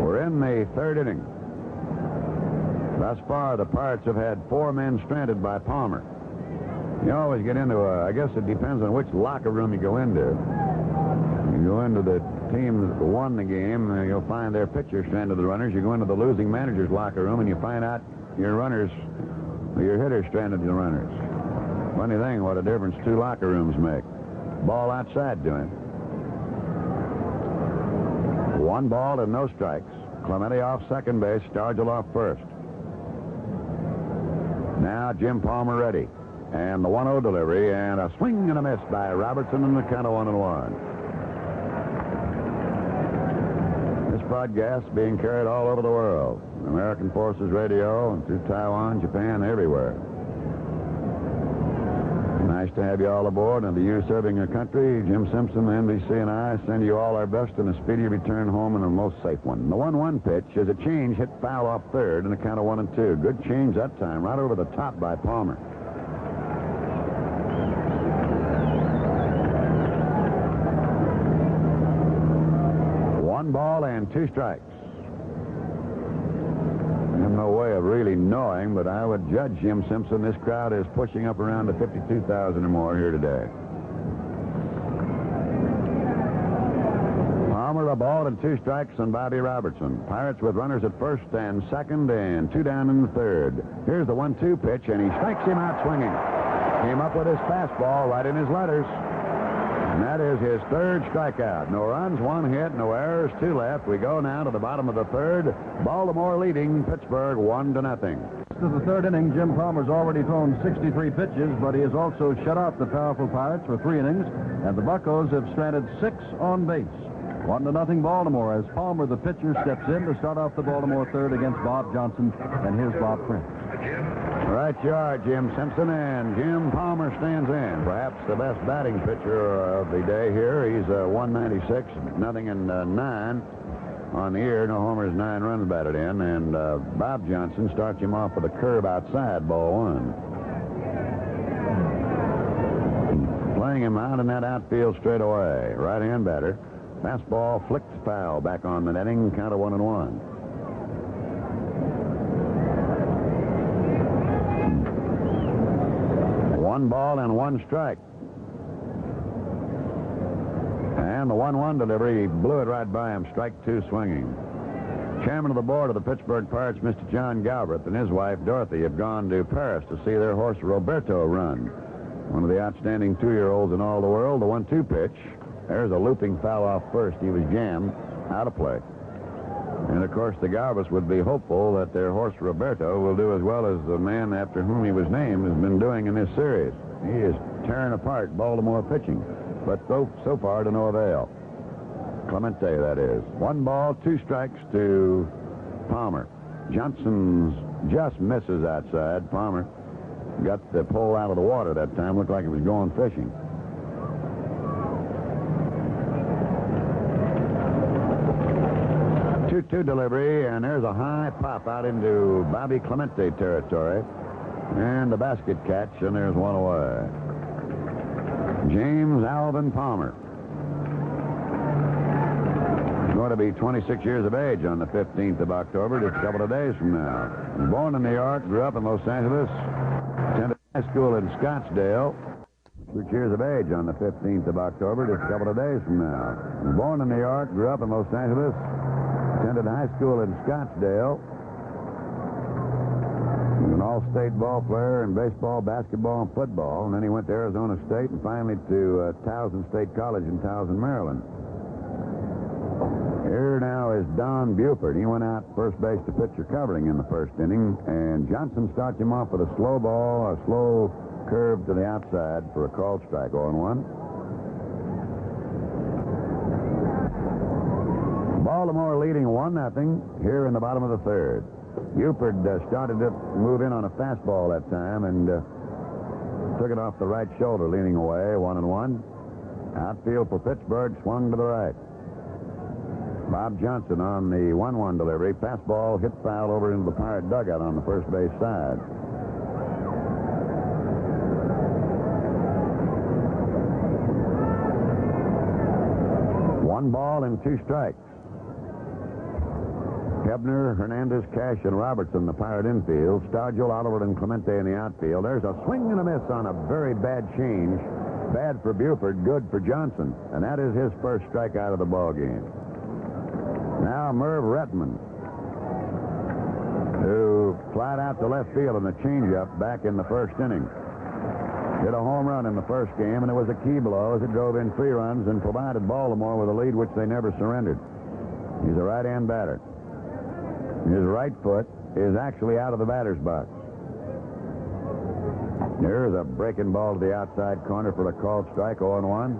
We're in the third inning. Thus far, the Pirates have had 4 men stranded by Palmer. You always get into I guess it depends on which locker room you go into. You go into the team that won the game, you'll find their pitcher stranded the runners. You go into the losing manager's locker room, and you find out your hitters stranded the runners. Funny thing, what a difference 2 locker rooms make. Ball outside to him. 1 ball and no strikes. Clemente off second base, Stargell off first. Now Jim Palmer ready. And the 1-0 delivery, and a swing and a miss by Robertson, and the count of 1-1. This broadcast being carried all over the world. American Forces Radio and through Taiwan, Japan, everywhere. Nice to have you all aboard, and to you serving your country, Jim Simpson, NBC, and I send you all our best in a speedy return home and a most safe one. The 1-1 pitch is a change hit foul off third and a count of 1-2. Good change that time, right over the top by Palmer. One ball and 2 strikes. I have no way of really knowing, but I would judge Jim Simpson. This crowd is pushing up around to 52,000 or more here today. Palmer, a ball and 2 strikes on Bobby Robertson. Pirates with runners at first and second and 2 down in the third. Here's the 1-2 pitch, and he strikes him out swinging. Came up with his fastball right in his letters. And that is his 3rd strikeout. No runs, 1 hit, no errors, 2 left. We go now to the bottom of the 3rd. Baltimore leading Pittsburgh 1-0. To the 3rd inning, Jim Palmer's already thrown 63 pitches, but he has also shut out the powerful Pirates for 3 innings, and the Buccos have stranded 6 on base. 1-0 Baltimore as Palmer, the pitcher, steps in to start off the Baltimore 3rd against Bob Johnson, and here's Bob Prince. Right you are, Jim Simpson, and Jim Palmer stands in. Perhaps the best batting pitcher of the day here. He's 196, nothing and 9 on the year. No homers, 9 runs batted in, and Bob Johnson starts him off with a curve outside, ball 1. Playing him out in that outfield straight away. Right-hand batter. Fastball flicked foul back on the netting, count of 1-1. One ball and 1 strike. And the 1-1 delivery, he blew it right by him, strike 2 swinging. Chairman of the board of the Pittsburgh Pirates, Mr. John Galbraith, and his wife, Dorothy, have gone to Paris to see their horse, Roberto, run. One of the outstanding 2-year-olds in all the world. The 1-2 pitch. There's a looping foul off first. He was jammed. Out of play. And, of course, the Galbraiths would be hopeful that their horse, Roberto, will do as well as the man after whom he was named has been doing in this series. He is tearing apart Baltimore pitching, but so far to no avail. Clemente, that is. 1 ball, 2 strikes to Palmer. Johnson's just misses outside. Palmer got the pole out of the water that time. Looked like it was going fishing. Two delivery, and there's a high pop out into Bobby Clemente territory. And the basket catch, and there's one away. James Alvin Palmer. Going to be 26 years of age on the 15th of October, just a couple of days from now. Born in New York, grew up in Los Angeles, attended high school in Scottsdale. 6 years of age on the 15th of October, just a couple of days from now. Born in New York, grew up in Los Angeles, attended high school in Scottsdale. He was an all-state ball player in baseball, basketball, and football. And then he went to Arizona State and finally to Towson State College in Towson, Maryland. Here now is Don Buford. He went out first base to pitcher covering in the first inning, and Johnson starts him off with a slow ball, a slow curve to the outside for a called strike, 0-1. Baltimore leading 1-0 here in the bottom of the third. Buford started to move in on a fastball that time and took it off the right shoulder, leaning away, 1-1. Outfield for Pittsburgh, swung to the right. Bob Johnson on the 1-1 delivery. Fastball hit foul over into the Pirate dugout on the first base side. One ball and 2 strikes. Hebner, Hernandez, Cash, and Robertson, the Pirate infield. Stargell, Oliver, and Clemente in the outfield. There's a swing and a miss on a very bad change. Bad for Buford, good for Johnson. And that is his first strikeout of the ball game. Now Merv Retman, who flied out to left field in the changeup back in the first inning. Hit a home run in the first game, and it was a key blow as it drove in 3 runs and provided Baltimore with a lead which they never surrendered. He's a right-hand batter. His right foot is actually out of the batter's box. There's a breaking ball to the outside corner for a called strike, 0-1.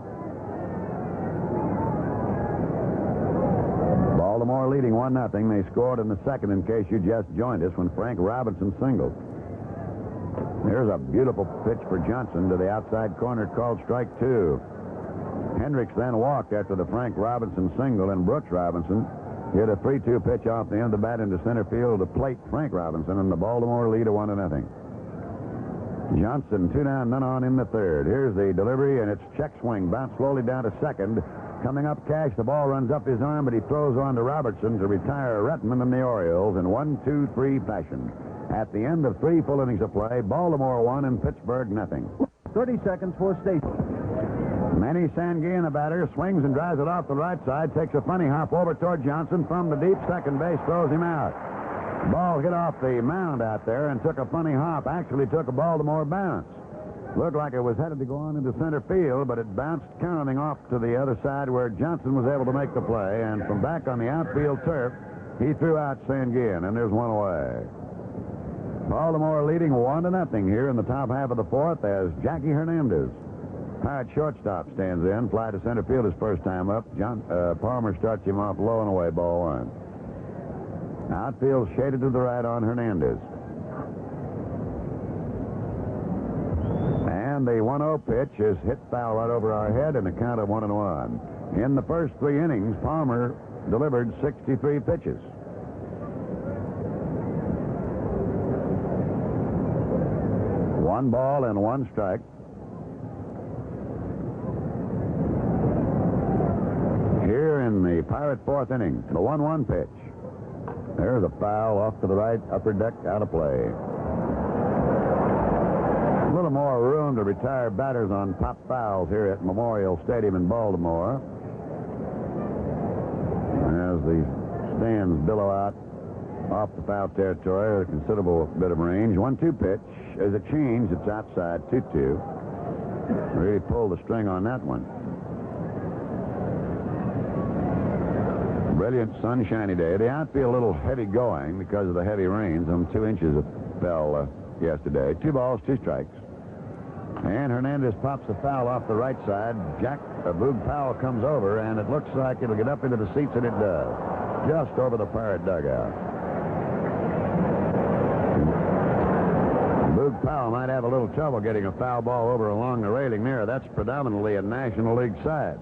Baltimore leading 1-0. They scored in the second, in case you just joined us, when Frank Robinson singled. There's a beautiful pitch for Johnson to the outside corner, called strike 2. Hendricks then walked after the Frank Robinson single, and Brooks Robinson hit a 3-2 pitch off the end of the bat into center field to plate Frank Robinson, and the Baltimore lead 1-0. Johnson 2 down, none on in the third. Here's the delivery, and it's check swing, bounced slowly down to second. Coming up, Cash, the ball runs up his arm, but he throws on to Robertson to retire Retman and the Orioles in 1-2-3 fashion. At the end of 3 full innings of play, Baltimore 1 and Pittsburgh 0. 30 seconds for Stacy. Manny Sanguin, the batter, swings and drives it off the right side, takes a funny hop over toward Johnson from the deep second base, throws him out. Ball hit off the mound out there and took a funny hop, actually took a Baltimore bounce. Looked like it was headed to go on into center field, but it bounced counting off to the other side where Johnson was able to make the play, and from back on the outfield turf, he threw out Sanguin, and there's one away. Baltimore leading 1-0 here in the top half of the fourth as Jackie Hernandez, Pirate shortstop, stands in. Fly to center field his first time up. Palmer starts him off low and away, ball 1. Outfield shaded to the right on Hernandez. And the 1-0 pitch is hit foul right over our head in the count of 1-1. In the first 3 innings, Palmer delivered 63 pitches. One ball and 1 strike. Here in the Pirate 4th inning, the 1-1 pitch. There's a foul off to the right, upper deck, out of play. A little more room to retire batters on pop fouls here at Memorial Stadium in Baltimore. As the stands billow out off the foul territory, a considerable bit of range. 1-2 pitch. There's a change. It's outside. 2-2. Really pulled the string on that one. Brilliant sunshiny day. The outfield a little heavy going because of the heavy rains. 2 inches of fell yesterday. 2 balls, 2 strikes. And Hernandez pops the foul off the right side. Boog Powell comes over, and it looks like it'll get up into the seats, and it does. Just over the Pirate dugout. Boog Powell might have a little trouble getting a foul ball over along the railing there. That's predominantly a National League side.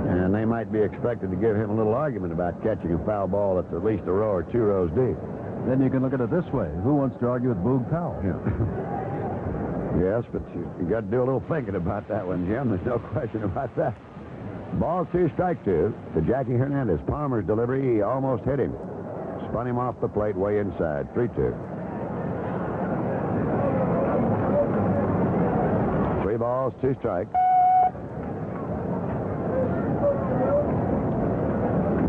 And they might be expected to give him a little argument about catching a foul ball that's at least a row or 2 rows deep. Then you can look at it this way. Who wants to argue with Boog Powell? Yeah. Yes, but you got to do a little thinking about that one, Jim. There's no question about that. Ball 2, strike 2 to Jackie Hernandez. Palmer's delivery, he almost hit him. Spun him off the plate way inside. 3-2. 3 balls, 2 strikes.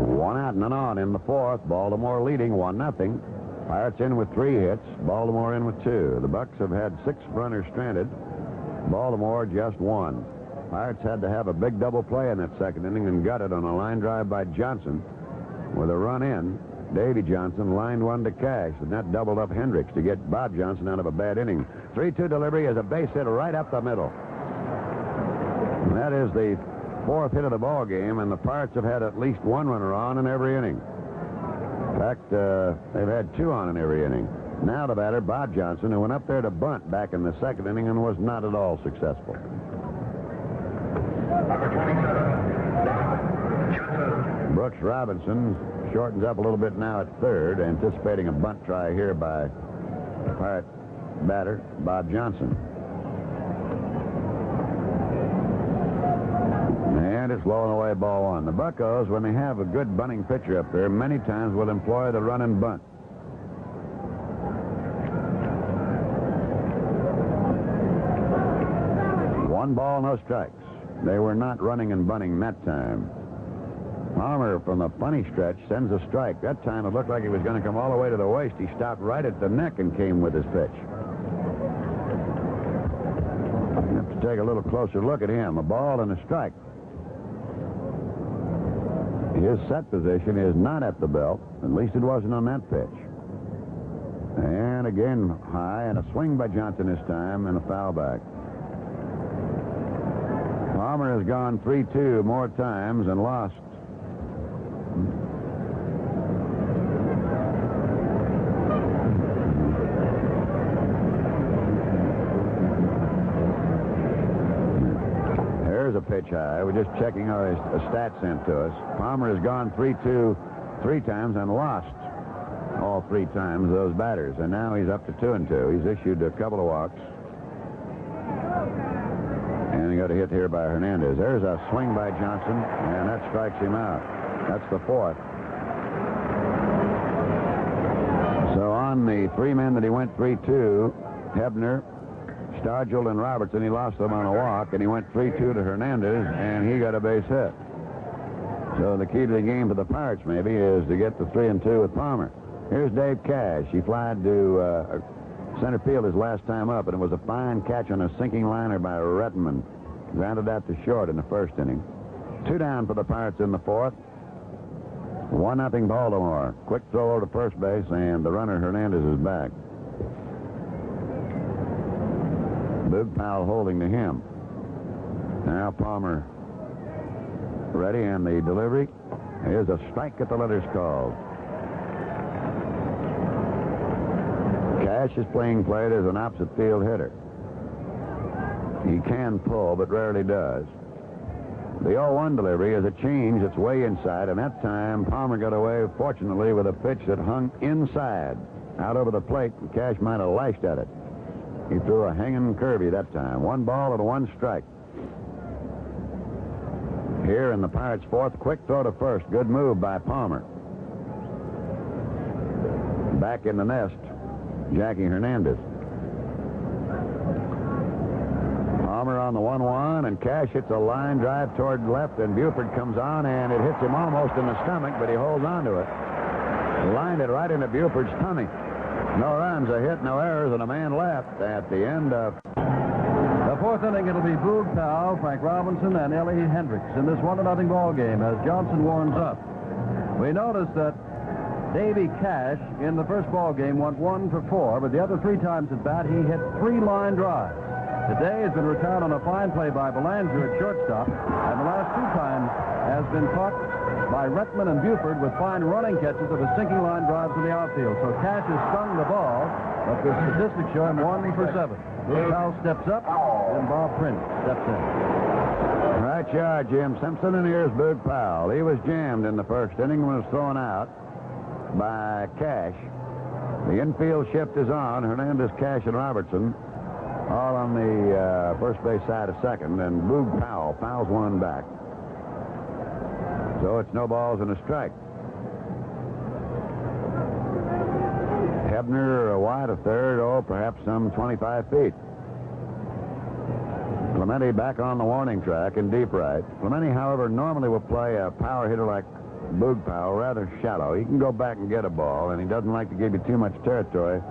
1 out and an on in the 4th. Baltimore leading 1-0. Pirates in with 3 hits. Baltimore in with 2. The Bucks have had 6 runners stranded. Baltimore just 1. Pirates had to have a big double play in that second inning and got it on a line drive by Johnson. With a run in, Davy Johnson lined one to Cash, and that doubled up Hendricks to get Bob Johnson out of a bad inning. 3-2 delivery is a base hit right up the middle. And that is the 4th hit of the ball game, and the Pirates have had at least 1 runner on in every inning. In fact, they've had 2 on in every inning. Now the batter, Bob Johnson, who went up there to bunt back in the second inning and was not at all successful. Number 27, Johnson. Brooks Robinson shortens up a little bit now at third, anticipating a bunt try here by Pirate batter Bob Johnson. And it's blowing away ball 1. The Buccos, when they have a good bunting pitcher up there, many times will employ the run and bunt. One ball, no strikes. They were not running and bunting that time. Palmer, from the funny stretch, sends a strike. That time it looked like he was going to come all the way to the waist. He stopped right at the neck and came with his pitch. You have to take a little closer look at him. A ball and a strike. His set position is not at the belt. At least it wasn't on that pitch. And again, high, and a swing by Johnson this time, and a foul back. Palmer has gone 3-2 more times and lost. There's a pitch high. We're just checking our stats sent to us. Palmer has gone 3-2 3 times and lost all 3 times those batters. And now he's up to 2-2. He's issued a couple of walks. And he got a hit here by Hernandez. There's a swing by Johnson, and that strikes him out. That's the 4th. So on the 3 men that he went 3-2, Hebner, Stargell, and Robertson, he lost them on a walk, and he went 3-2 to Hernandez, and he got a base hit. So the key to the game for the Pirates, maybe, is to get the 3-2 with Palmer. Here's Dave Cash. He flied to center field his last time up, and it was a fine catch on a sinking liner by Rettenman. Grounded out to short in the first inning. 2 down for the Pirates in the 4th. 1-0 Baltimore. Quick throw over to first base, and the runner Hernandez is back. Boog Powell holding to him. Now Palmer ready, and the delivery. Here's a strike at the letters called. Cash is playing plate as an opposite field hitter. He can pull, but rarely does. The 0-1 delivery is a change. It's way inside, and that time Palmer got away, fortunately, with a pitch that hung inside, out over the plate, and Cash might have lashed at it. He threw a hanging curvy that time. 1 ball and 1 strike. Here in the Pirates' 4th, quick throw to first. Good move by Palmer. Back in the nest, Jackie Hernandez. Homer on the 1-1, and Cash hits a line drive toward left, and Buford comes on, and it hits him almost in the stomach, but he holds on to it. Lined it right into Buford's tummy. No runs, a hit, no errors, and a man left at the end of the fourth inning. It'll be Boog Powell, Frank Robinson, and Ellie Hendricks in this 1-0 ball game as Johnson warms up. We noticed that Davy Cash in the first ball game went 1 for 4, but the other 3 times at bat he hit 3 line drives. Today has been retired on a fine play by Belanger at shortstop, and the last 2 times has been caught by Retman and Buford with fine running catches of his sinking line drives to the outfield. So Cash has stung the ball, but the statistics show him 1 for 7. Boog Powell steps up, and Bob Prince steps in. right yard, Jim Simpson, and here's Boog Powell. He was jammed in the first inning and was thrown out by Cash. The infield shift is on. Hernandez, Cash, and Robertson all on the first base side of second, and Boog Powell fouls one back. So it's no balls and a strike. Hebner wide of third, perhaps some 25 feet. Clemente back on the warning track in deep right. Clemente, however, normally will play a power hitter like Boog Powell rather shallow. He can go back and get a ball, and he doesn't like to give you too much territory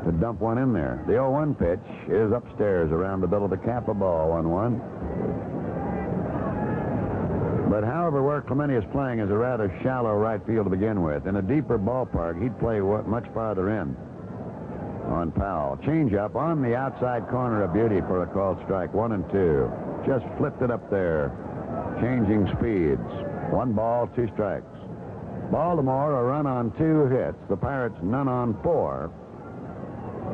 to dump one in there. The 0-1 pitch is upstairs around the middle of the cap, a ball, 1-1. But however, where Clemente is playing is a rather shallow right field to begin with. In a deeper ballpark, he'd play much farther in on Powell. Change up on the outside corner of Beauty for a called strike. 1-2. Just flipped it up there. Changing speeds. 1 ball, 2 strikes. Baltimore a run on 2 hits. The Pirates none on 4.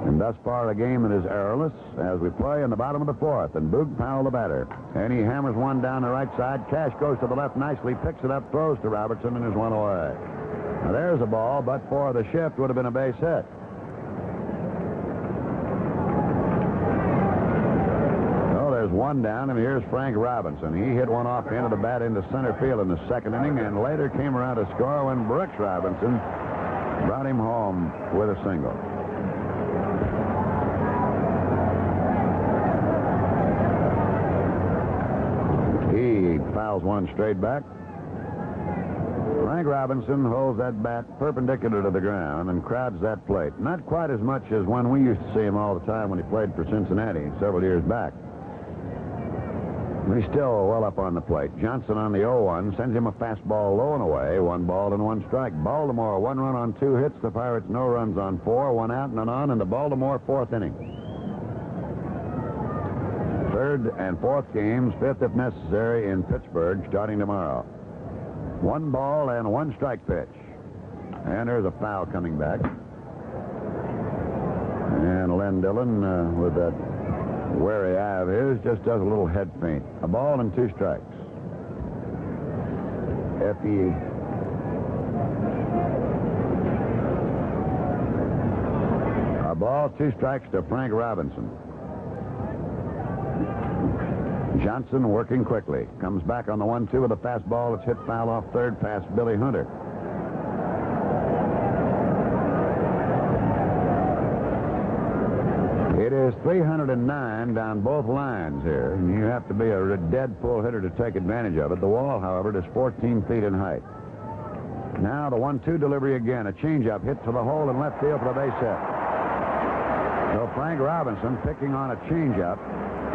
And thus far, a game that is errorless as we play in the bottom of the 4th. And Boog Powell the batter. And he hammers one down the right side. Cash goes to the left nicely, picks it up, throws to Robertson, and is one away. Now there's a ball, but for the shift would have been a base hit. So there's one down, and here's Frank Robinson. He hit one off the end of the bat into center field in the second inning, and later came around to score when Brooks Robinson brought him home with a single. He fouls one straight back. Frank Robinson holds that bat perpendicular to the ground and crowds that plate. Not quite as much as when we used to see him all the time when he played for Cincinnati several years back. He's still well up on the plate. Johnson on the 0-1 sends him a fastball low and away. 1 ball and 1 strike. Baltimore 1 run on 2 hits. The Pirates no runs on 4. 1 out and none on in the Baltimore 4th inning. 3rd and 4th games, 5th if necessary, in Pittsburgh starting tomorrow. 1 ball and 1 strike pitch. And there's a foul coming back. And Len Dillon, with that wary eye of his, just does a little head feint. A ball and 2 strikes. F.E. A ball, 2 strikes to Frank Robinson. Johnson working quickly. Comes back on the 1-2 with a fastball. It's hit foul off third past Billy Hunter. It is 309 down both lines here, and you have to be a dead pull hitter to take advantage of it. The wall, however, is 14 feet in height. Now the 1-2 delivery again. A changeup hit to the hole in left field for the base hit. So Frank Robinson, picking on a changeup,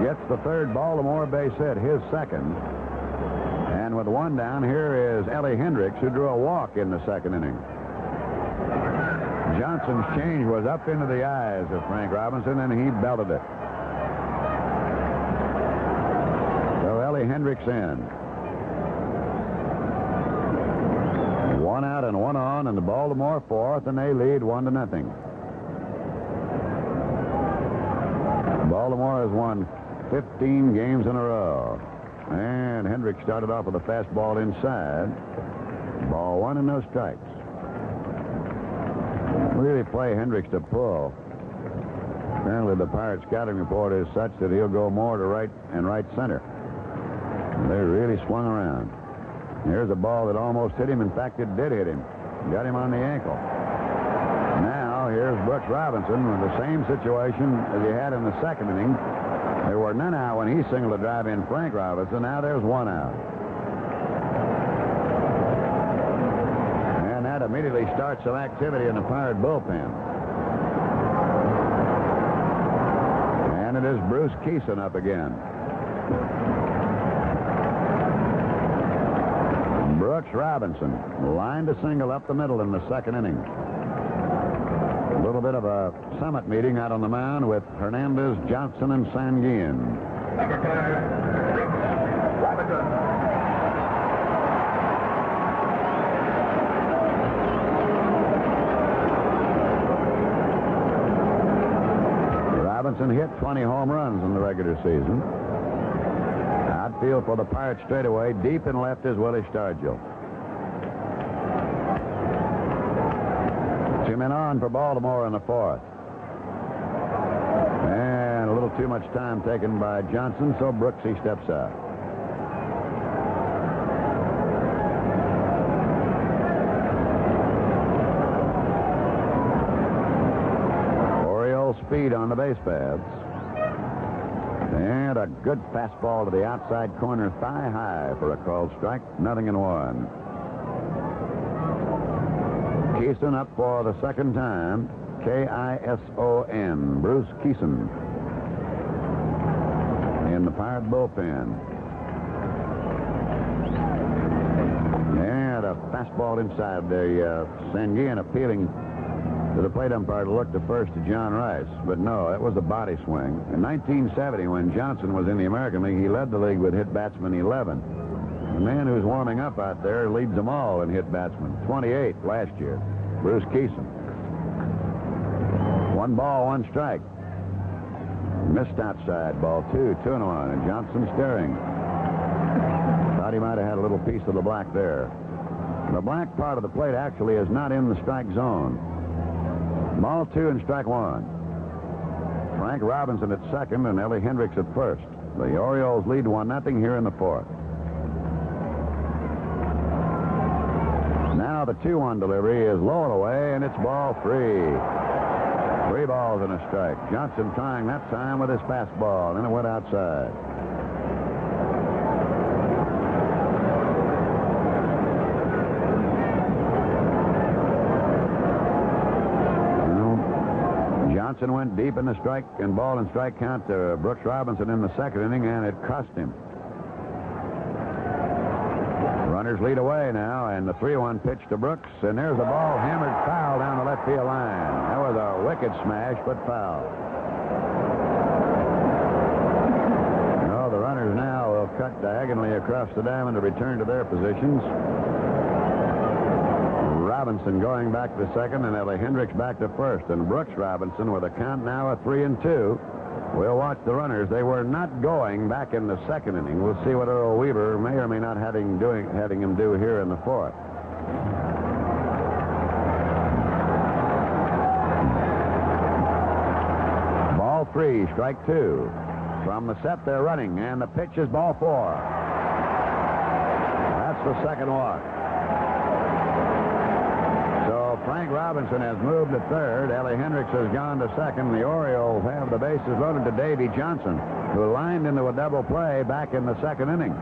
gets the 3rd Baltimore base hit, his 2nd. And with 1 down, here is Ellie Hendricks, who drew a walk in the 2nd inning. Johnson's change was up into the eyes of Frank Robinson, and he belted it. So Ellie Hendricks in. 1 out and 1 on in the Baltimore 4th, and they lead 1-0. Baltimore has won 15 games in a row. And Hendricks started off with a fastball inside. Ball 1 and no strikes. Really play Hendricks to pull. Apparently the Pirates scouting report is such that he'll go more to right and right center. They really swung around. Here's a ball that almost hit him. In fact, it did hit him. Got him on the ankle. Now here's Brooks Robinson with the same situation as he had in the 2nd inning. There were none out when he singled to drive in Frank Robinson. Now there's one out. And that immediately starts some activity in the Pirate bullpen. And it is Bruce Kison up again. Brooks Robinson lined a single up the middle in the second inning. A little bit of a summit meeting out on the mound with Hernandez, Johnson, and Sanguin. Number 5, Brooks Robinson. Robinson hit 20 home runs in the regular season. Outfield for the Pirates straightaway. Deep and left is Willie Stargell. 2 men on for Baltimore in the fourth. And a little too much time taken by Johnson, so Brooksy steps out. Orioles speed on the base paths. And a good fastball to the outside corner, thigh high for a called strike. 0-1. Kison up for the second time. K-I-S-O-N. Bruce Kison in the Pirate bullpen. And a fastball inside. The Sanguin appealing to the plate umpire to look to first to John Rice. But no, it was a body swing. In 1970, when Johnson was in the American League, he led the league with hit batsmen 11. The man who's warming up out there leads them all in hit batsmen. 28 last year. Bruce Kison. 1 ball, 1 strike. Missed outside. Ball 2, 2-1. And Johnson staring. Thought he might have had a little piece of the black there. The black part of the plate actually is not in the strike zone. Ball 2 and strike 1. Frank Robinson at second and Ellie Hendricks at first. The Orioles lead 1-0 here in the fourth. Now the 2-1 delivery is low and away, and it's ball 3. 3 balls and a strike. Johnson trying that time with his fastball, and it went outside. Johnson went deep in the strike and ball and strike count to Brooks Robinson in the second inning, and it cost him. Runners lead away now, and the 3-1 pitch to Brooks, and there's a ball hammered foul down the left field line. That was a wicked smash, but foul. No, the runners now will cut diagonally across the diamond to return to their positions. Robinson going back to second, and Ellie Hendricks back to first, and Brooks Robinson with a count now of 3-2. We'll watch the runners. They were not going back in the second inning. We'll see what Earl Weaver may or may not having him do here in the fourth. Ball 3, strike 2. From the set, they're running, and the pitch is ball 4. That's the second walk. Frank Robinson has moved to third. Ellie Hendricks has gone to second. The Orioles have the bases loaded to Davy Johnson, who lined into a double play back in the second inning.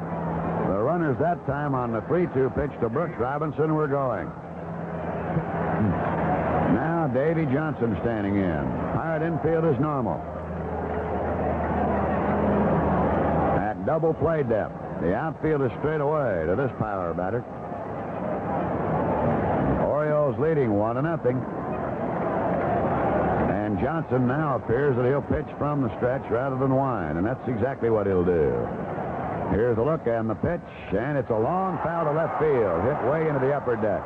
The runners that time on the 3-2 pitch to Brooks Robinson were going. Now Davy Johnson standing in. Pirate infield is normal. At double play depth. The outfield is straight away to this power batter. Orioles leading 1-0. And Johnson now appears that he'll pitch from the stretch rather than wind, and that's exactly what he'll do. Here's a look and the pitch, and it's a long foul to left field, hit way into the upper deck.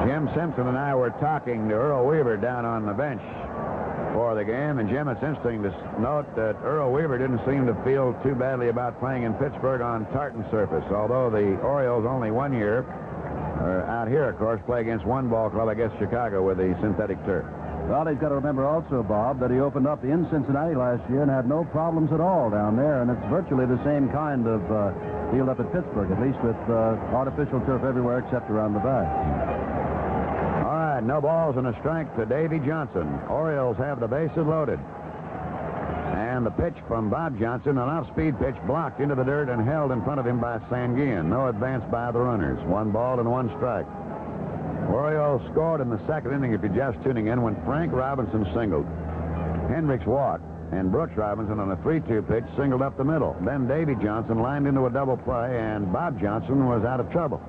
Jim Simpson and I were talking to Earl Weaver down on the bench for the game, and Jim, it's interesting to note that Earl Weaver didn't seem to feel too badly about playing in Pittsburgh on tartan surface, although the Orioles only 1 year out here, of course, play against one ball club against Chicago with the synthetic turf. Well, he's got to remember also, Bob, that he opened up in Cincinnati last year and had no problems at all down there, and it's virtually the same kind of field up at Pittsburgh, at least with artificial turf everywhere except around the back. All right, no balls and a strike to Davy Johnson. Orioles have the bases loaded. And the pitch from Bob Johnson, an off-speed pitch blocked into the dirt and held in front of him by Sanguin. No advance by the runners. 1 ball and 1 strike. Orioles scored in the second inning, if you're just tuning in, when Frank Robinson singled. Hendricks walked, and Brooks Robinson on a 3-2 pitch singled up the middle. Then Davy Johnson lined into a double play, and Bob Johnson was out of trouble.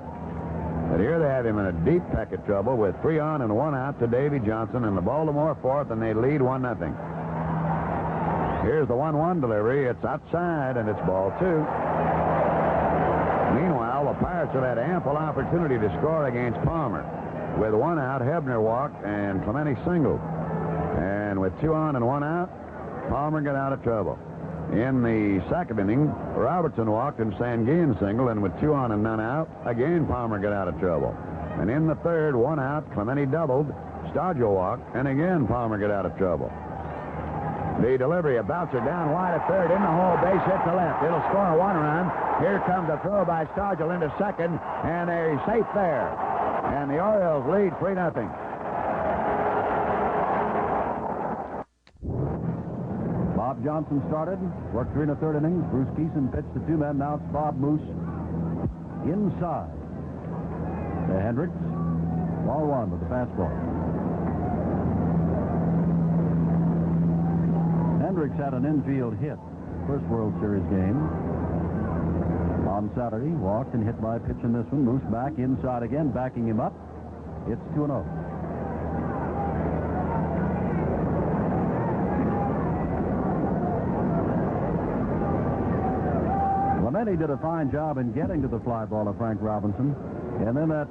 But here they have him in a deep peck of trouble with 3 on and 1 out to Davy Johnson in the Baltimore fourth, and they lead 1-0. Here's the 1-1 delivery. It's outside, and it's ball 2. Meanwhile, the Pirates have had ample opportunity to score against Palmer. With 1 out, Hebner walked, and Clemente singled. And with 2 on and 1 out, Palmer got out of trouble. In the second inning, Robertson walked and Sanguin singled, and with 2 on and none out, again Palmer got out of trouble. And in the third, 1 out, Clemente doubled, Stargell walked, and again Palmer got out of trouble. The delivery of Bouncer down wide at third, in the hole, base hit to left. It'll score 1 run. Here comes a throw by Stargell into second, and they're safe there. And the Orioles lead 3-0. Bob Johnson started, worked 3 1/3 innings. Bruce Kison pitched to 2 men. Now it's Bob Moose inside to Hendricks. Ball 1 with the fastball. Hendricks had an infield hit first World Series game on Saturday. Walked and hit by a pitch in this one. Moose back inside again, backing him up. It's 2-0. Clemente did a fine job in getting to the fly ball of Frank Robinson. And then that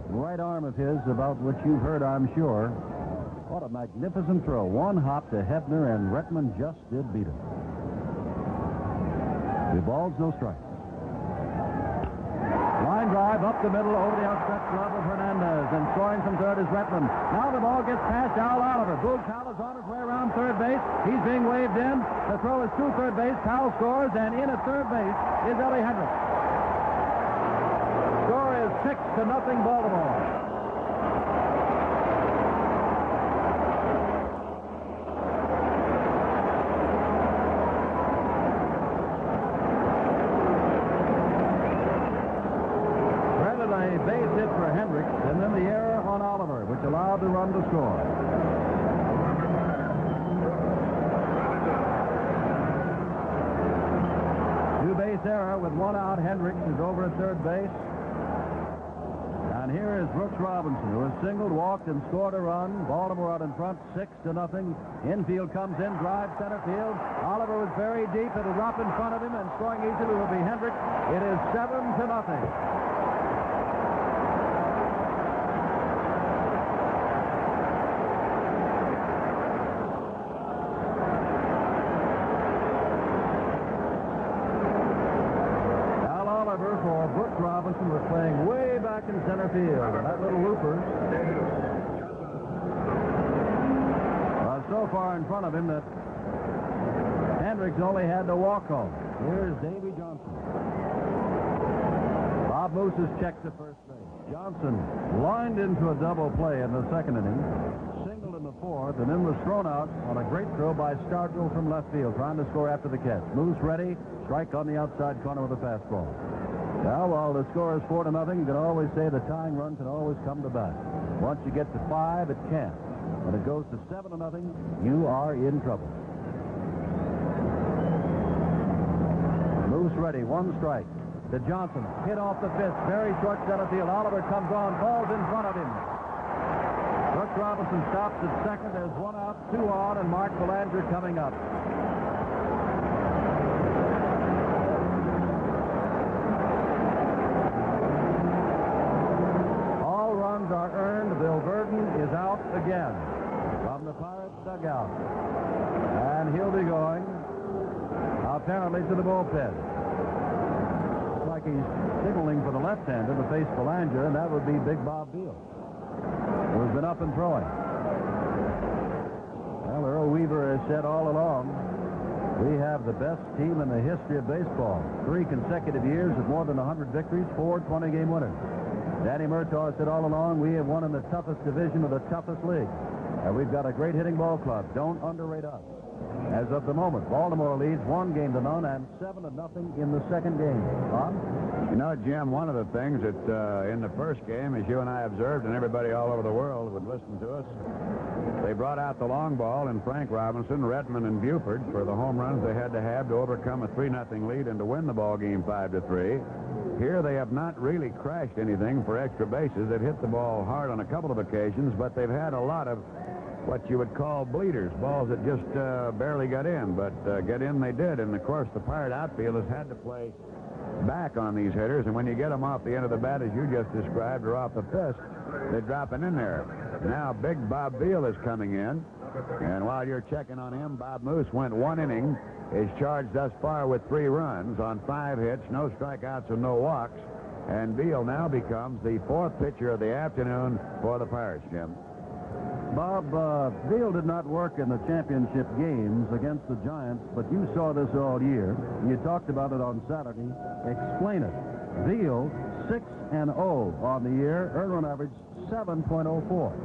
right arm of his, about which you've heard, I'm sure. What a magnificent throw. 1 hop to Hebner, and Redmond just did beat him. 2 balls, no strikes. Line drive up the middle over the outstretched glove of Hernandez, and scoring from third is Redmond. Now the ball gets past Al Oliver. Boog Powell is on his way around third base. He's being waved in. The throw is to third base. Powell scores, and in at third base is Ellie Hendricks. Score is 6-0 Baltimore. Base hit for Hendricks, and then the error on Oliver, which allowed the run to score. Two-base error with 1 out. Hendricks is over at third base. And here is Brooks Robinson, who has singled, walked, and scored a run. Baltimore out in front, 6-0. Infield comes in, drives center field. Oliver was very deep. It'll drop in front of him, and scoring easily will be Hendricks. It is 7-0. For Brooks Robinson was playing way back in center field, and that little looper was so far in front of him that Hendricks only had to walk home. Here's Davy Johnson. Bob Moose is checked to first base. Johnson lined into a double play in the second inning, singled in the fourth, and then was thrown out on a great throw by Stargell from left field, trying to score after the catch. Moose ready, strike on the outside corner with a fastball. Now, while the score is 4-0, you can always say the tying run can always come to bat. Once you get to 5, it can't. When it goes to 7-0, you are in trouble. Moose ready, 1 strike. To Johnson, hit off the fist, very short center field. Oliver comes on, falls in front of him. Brooks Robinson stops at second. There's 1 out, 2 on, and Mark Belanger coming up. Are earned. Bill Verdon is out again from the Pirates dugout, and he'll be going apparently to the bullpen. Looks like he's signaling for the left-hander to face Belanger, and that would be Big Bob Beal, who's been up and throwing. Well, Earl Weaver has said all along, we have the best team in the history of baseball. 3 consecutive years of more than 100 victories, 4 20-game winners. Danny Murtaugh said all along, we have won in the toughest division of the toughest league. And we've got a great hitting ball club. Don't underrate us. As of the moment, Baltimore leads 1-0 and 7-0 in the second game. Bob? You know, Jim, one of the things that in the first game, as you and I observed, and everybody all over the world would listen to us, they brought out the long ball and Frank Robinson, Redmond, and Buford for the home runs they had to have to overcome a 3-0 lead and to win the ball game 5-3. Here they have not really crashed anything for extra bases. They've hit the ball hard on a couple of occasions, but they've had a lot of what you would call bleeders, balls that just barely got in, but get in they did. And, of course, the Pirate outfield has had to play back on these hitters, and when you get them off the end of the bat, as you just described, or off the fist, they're dropping in there. Now, big Bob Veal is coming in, and while you're checking on him, Bob Moose went 1 inning, is charged thus far with 3 runs on 5 hits, no strikeouts and no walks, and Veal now becomes the 4th pitcher of the afternoon for the Pirates, Jim. Bob, Veal did not work in the championship games against the Giants, but you saw this all year. You talked about it on Saturday. Explain it. Veal, 6-0 on the year, earned run average 7.04.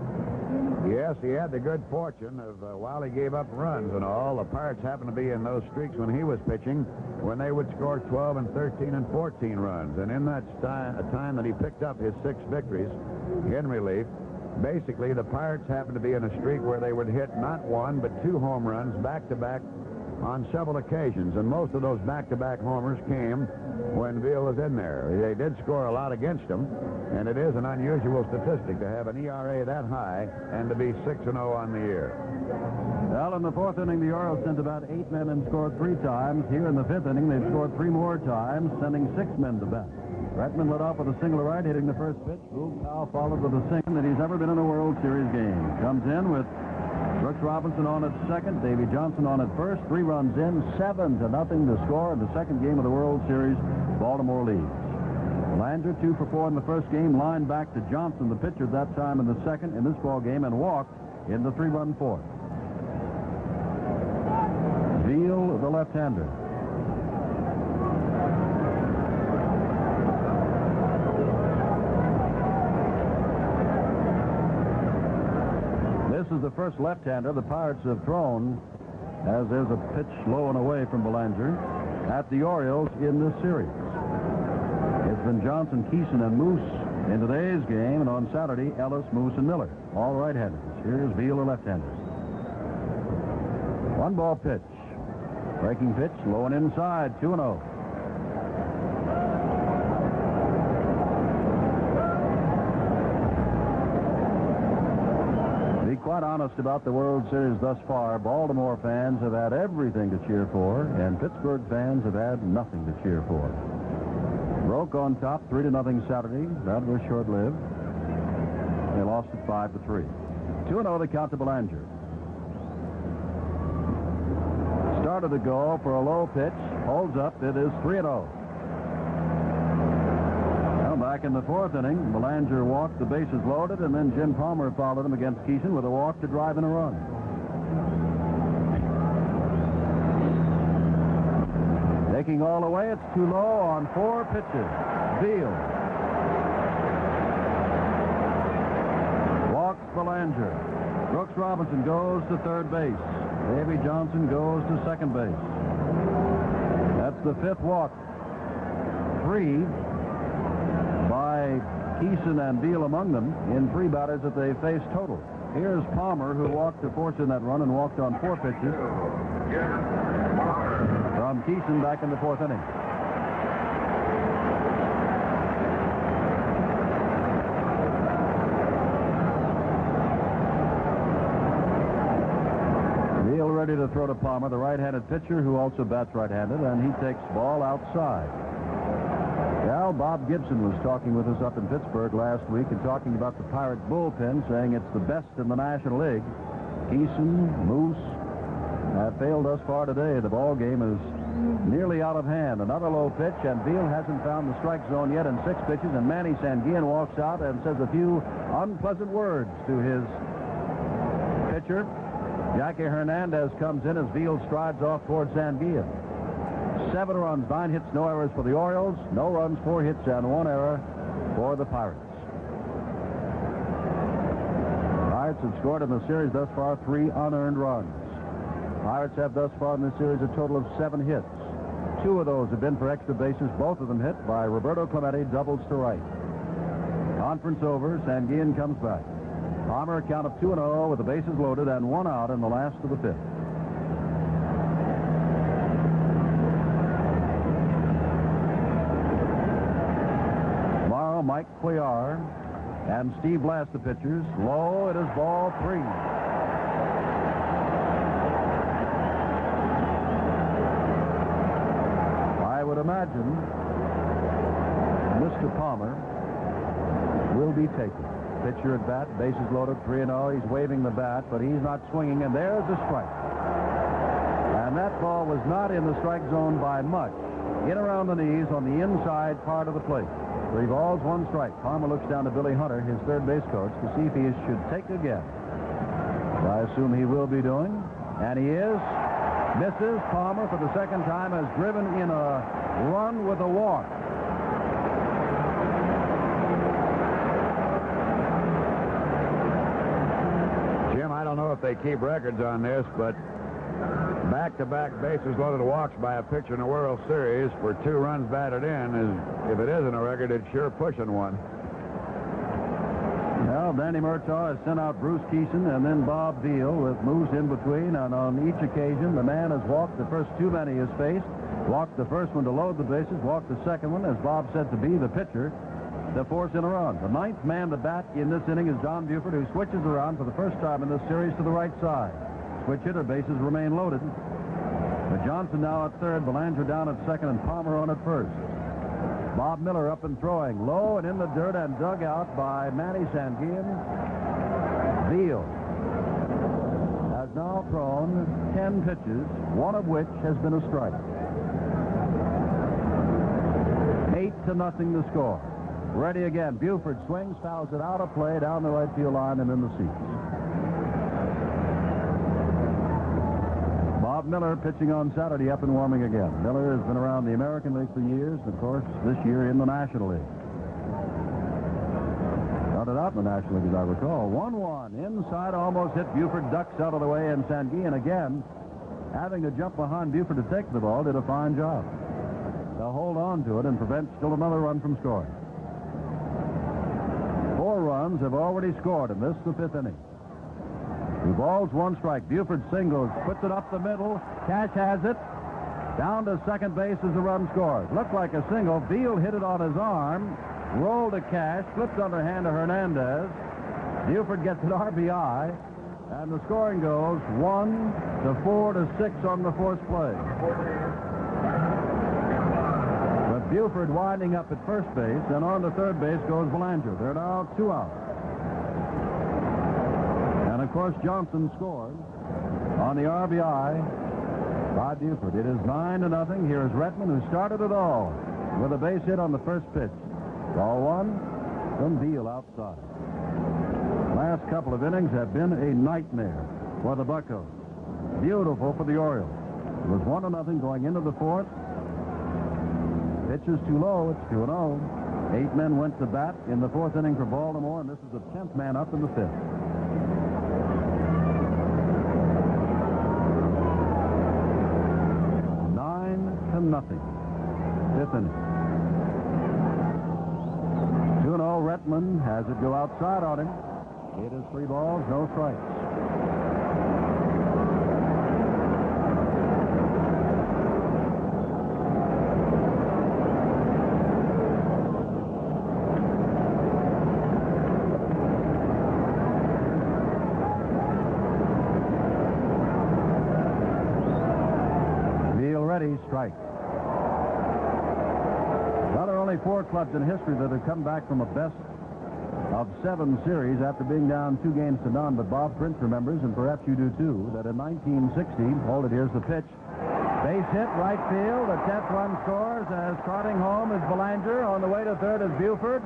Yes, he had the good fortune of, while he gave up runs and all, the Pirates happened to be in those streaks when he was pitching, when they would score 12 and 13 and 14 runs. And in that time that he picked up his 6 victories in relief, basically, the Pirates happened to be in a streak where they would hit not 1 but 2 home runs back-to-back on several occasions, and most of those back-to-back homers came when Veal was in there. They did score a lot against him, and it is an unusual statistic to have an ERA that high and to be 6-0 on the year. Well, in the 4th inning, the Orioles sent about 8 men and scored 3 times. Here in the 5th inning, they've scored 3 more times, sending 6 men to bat. Redmond led off with a single to right, hitting the first pitch. Boog Powell followed with a single that he's never been in a World Series game. Comes in with Brooks Robinson on at second, Davy Johnson on at first. 3 runs in, 7-0 to score in the second game of the World Series. Baltimore leads. Lander 2 for 4 in the first game, lined back to Johnson, the pitcher at that time in the second in this ball game, and walked in the 3-run fourth. Veal, the left-hander. This is the first left-hander the Pirates have thrown, as there's a pitch low and away from Belanger, at the Orioles in this series. It's been Johnson, Kison, and Moose in today's game, and on Saturday, Ellis, Moose, and Miller, all right-handers. Here's Veal, the left-handers. 1-ball pitch. Breaking pitch, low and inside, 2-0. Quite honest about the World Series thus far, Baltimore fans have had everything to cheer for, and Pittsburgh fans have had nothing to cheer for. Broke on top 3-0 Saturday. That was short-lived. They lost it 5-3. 2-0 the count to Belanger. Started to go for a low pitch. Holds up. It is 3-0. Back in the 4th inning, Belanger walked, the bases loaded, and then Jim Palmer followed him against Kison with a walk to drive in a run. Taking all the way, it's too low on 4 pitches. Veal. Walks Belanger. Brooks Robinson goes to third base. Davy Johnson goes to second base. That's the 5th walk. 3 by Kison and Veal among them in 3 batters that they faced total. Here's Palmer, who walked to force in that run and walked on 4 pitches from Kison back in the 4th inning. Veal ready to throw to Palmer, the right-handed pitcher who also bats right-handed, and he takes ball outside. Well, Bob Gibson was talking with us up in Pittsburgh last week and talking about the Pirate bullpen, saying it's the best in the National League. Kison, Moose have failed thus far today. The ball game is nearly out of hand. Another low pitch, and Veal hasn't found the strike zone yet in 6 pitches, and Manny Sanguillen walks out and says a few unpleasant words to his pitcher. Jackie Hernandez comes in as Veal strides off towards Sanguillen. 7 runs, 9 hits, no errors for the Orioles. No runs, 4 hits, and 1 error for the Pirates. Pirates have scored in the series thus far 3 unearned runs. Pirates have thus far in this series a total of 7 hits. 2 of those have been for extra bases, both of them hit by Roberto Clemente, doubles to right. Conference over. Sanguillen comes back. Palmer, a count of 2-0 with the bases loaded and 1 out in the last of the 5th. Tomorrow, Mike Cuellar and Steve Blass, the pitchers. Low, it is ball 3. I would imagine Mr. Palmer will be taken. Pitcher at bat, bases loaded, 3-0. He's waving the bat, but he's not swinging, and there's a strike. And that ball was not in the strike zone by much. In around the knees on the inside part of the plate. 3 balls, 1 strike. Palmer looks down to Billy Hunter, his third base coach, to see if he should take again. I assume he will be doing, and he is. Misses. Palmer, for the second time, has driven in a run with a walk. Jim, I don't know if they keep records on this, but back-to-back bases loaded walks by a pitcher in the World Series for 2 runs batted in is, if it isn't a record, it's sure pushing one. Well, Danny Murtaugh has sent out Bruce Kison and then Bob Veal with moves in between, and on each occasion the man has walked the first 2 men he has faced, walked the first one to load the bases, walked the second one, as Bob said, to be the pitcher to force in a run. The 9th man to bat in this inning is John Buford, who switches around for the first time in this series to the right side. Switch hitter, bases remain loaded. But Johnson now at third, Belanger down at second, and Palmer on at first. Bob Miller up and throwing, low and in the dirt and dug out by Manny Sanguillen. Veal has now thrown 10 pitches, 1 of which has been a strike. 8-0 the score. Ready again. Buford swings, fouls it out of play, down the right field line, and in the seats. Bob Miller pitching on Saturday, up and warming again. Miller has been around the American League for years, and of course, this year in the National League. Started out in the National League, as I recall. 1-1. Inside, almost hit. Buford ducks out of the way, and Sanguillen again, having to jump behind Buford to take the ball, did a fine job. They'll hold on to it and prevent still another run from scoring. 4 runs have already scored in this, the 5th inning. 2 balls, 1 strike. Buford singles, puts it up the middle. Cash has it. Down to second base as the run scores. Looked like a single. Veal hit it on his arm. Rolled to Cash. Flipped underhand to Hernandez. Buford gets an RBI. And the scoring goes 1-4-6 on the 4th play. But Buford winding up at first base, and on to third base goes Belanger. They're now 2 out. And of course, Johnson scored on the RBI by Buford. It is 9-0. Here is Retman, who started it all with a base hit on the first pitch. Ball 1 from Veal outside. Last couple of innings have been a nightmare for the Buccos. Beautiful for the Orioles. It was 1-0 going into the 4th. Pitch is too low. It's 2-0. 8 men went to bat in the 4th inning for Baltimore, and this is the 10th man up in the 5th. 9-0. 5th inning. 2-0. Retman has it go outside on him. It is 3 balls, no strikes. Veal ready, strike. Well, there are only 4 clubs in history that have come back from a best of 7 series after being down 2-0, but Bob Prince remembers, and perhaps you do too, that in 1960, hold it, here's the pitch. Base hit, right field, the 10th run scores as trotting home is Belanger. On the way to third is Buford.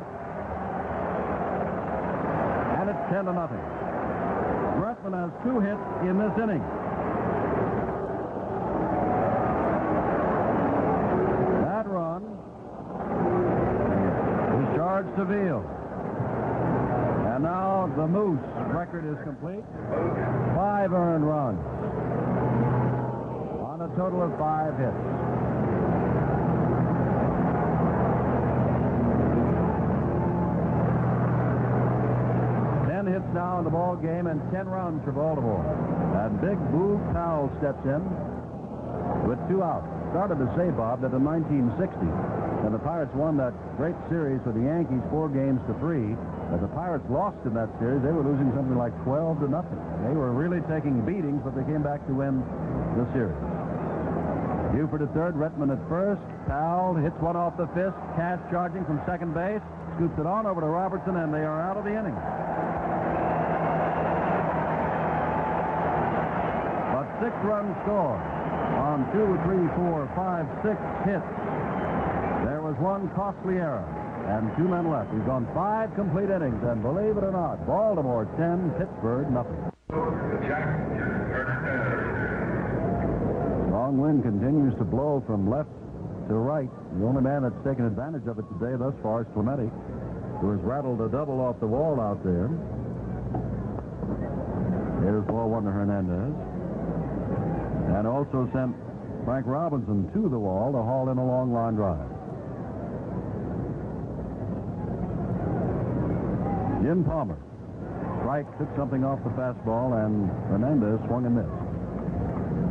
And it's 10-0. Retman has 2 hits in this inning. That run is charged to Veal. And And now the Moose record is complete. 5 earned runs on a total of 5 hits. 10 hits now in the ball game and 10 runs for Baltimore. And big Boog Powell steps in with 2 outs. Started to say, Bob, that in 1960, when the Pirates won that great series with the Yankees 4 games to 3, as the Pirates lost in that series, they were losing something like 12 to nothing. They were really taking beatings, but they came back to win the series. Buford at third, Retman at first. Powell hits one off the fist. Cash charging from second base. Scoops it on over to Robertson, and they are out of the inning. But 6 runs scored on 2, 3, 4, 5, 6 hits. There was 1 costly error and 2 men left. He's gone 5 complete innings, and believe it or not, Baltimore 10, Pittsburgh nothing. Strong wind continues to blow from left to right. The only man that's taken advantage of it today thus far is Clemente, who has rattled a double off the wall out there. Here's ball 1 to Hernandez. And also sent Frank Robinson to the wall to haul in a long line drive. Jim Palmer. Strike took something off the fastball, and Hernandez swung and missed.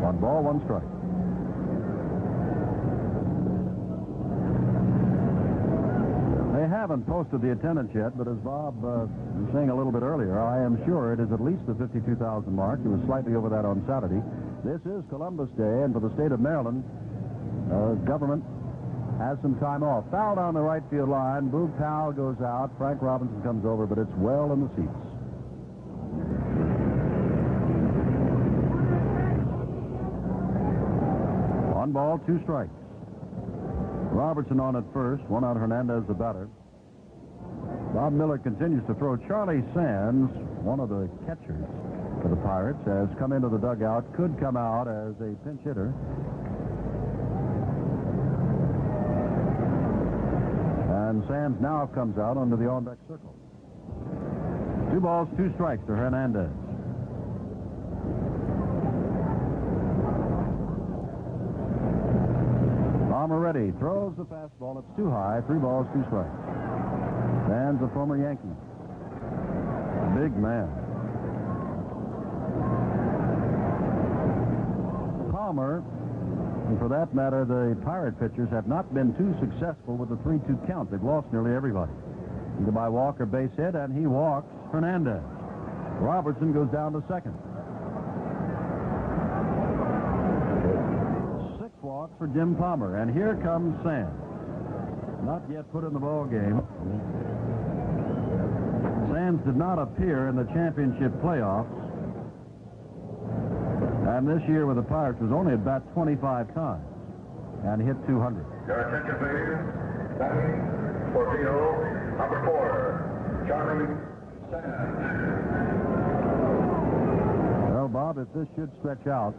1 ball, 1 strike. They haven't posted the attendance yet, but as Bob was saying a little bit earlier, I am sure it is at least the 52,000 mark. It was slightly over that on Saturday. This is Columbus Day, and for the state of Maryland, government has some time off. Foul down the right field line. Boog Powell goes out. Frank Robinson comes over, but it's well in the seats. One ball, 2 strikes. Robertson on at first. 1 out, Hernandez the batter. Bob Miller continues to throw. Charlie Sands, one of the catchers for the Pirates, has come into the dugout, could come out as a pinch hitter. And Sands now comes out under the on-deck circle. 2 balls, 2 strikes to Hernandez. Palmer ready, throws the fastball. It's too high. 3 balls, 2 strikes. Sands, a former Yankee. Big man. Palmer, and for that matter, the Pirate pitchers have not been too successful with the 3-2 count. They've lost nearly everybody, either by walk or base hit, and he walks Hernandez. Robertson goes down to second. 6 walks for Jim Palmer, and here comes Sands. Not yet put in the ball game. Sands did not appear in the championship playoffs. And this year with the Pirates was only at bat 25 times and hit 200. Your attention, please. Batting for field number 4, Charlie Sands. Well, Bob, if this should stretch out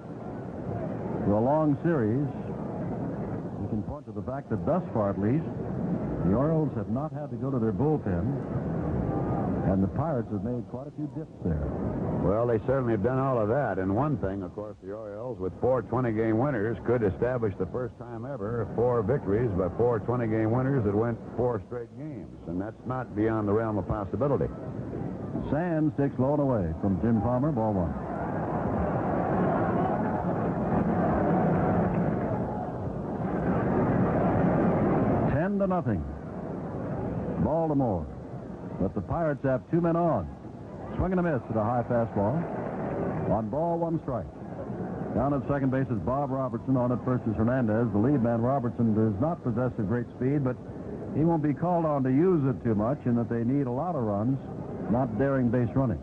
to a long series, you can point to the fact that thus far, at least, the Orioles have not had to go to their bullpen, and the Pirates have made quite a few dips there. Well, they certainly have done all of that. And one thing, of course, the Orioles, with 4 20-game winners, could establish the first time ever 4 victories by 4 20-game winners that went 4 straight games. And that's not beyond the realm of possibility. Sands takes low and away from Jim Palmer, ball 1. To nothing. Baltimore. But the Pirates have 2 men on. Swing and a miss at a high fastball. 1 ball, 1 strike. Down at second base is Bob Robertson. On at first is Hernandez. The lead man, Robertson, does not possess a great speed, but he won't be called on to use it too much in that they need a lot of runs, not daring base running.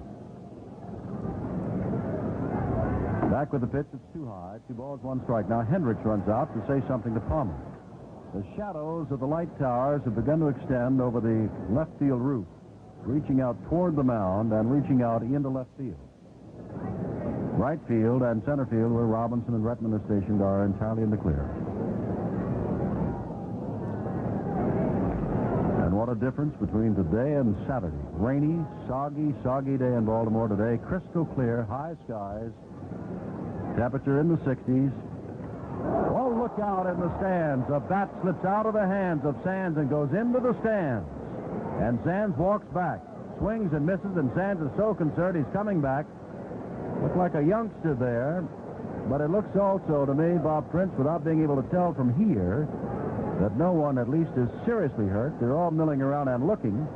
Back with the pitch. It's too high. 2 balls, 1 strike. Now Hendricks runs out to say something to Palmer. The shadows of the light towers have begun to extend over the left field roof, reaching out toward the mound and reaching out into left field. Right field and center field, where Robinson and Retman are stationed, are entirely in the clear. And 1 What a difference between today and Saturday. Rainy, soggy day in Baltimore today. Crystal clear, high skies. Temperature in the 60s. Oh, look out in the stands. A bat slips out of the hands of Sands and goes into the stands. And Sands walks back. Swings and misses, and Sands is so concerned he's coming back. Looks like a youngster there. But it looks also to me, Bob Prince, without being able to tell from here, that no one at least is seriously hurt. They're all milling around and looking.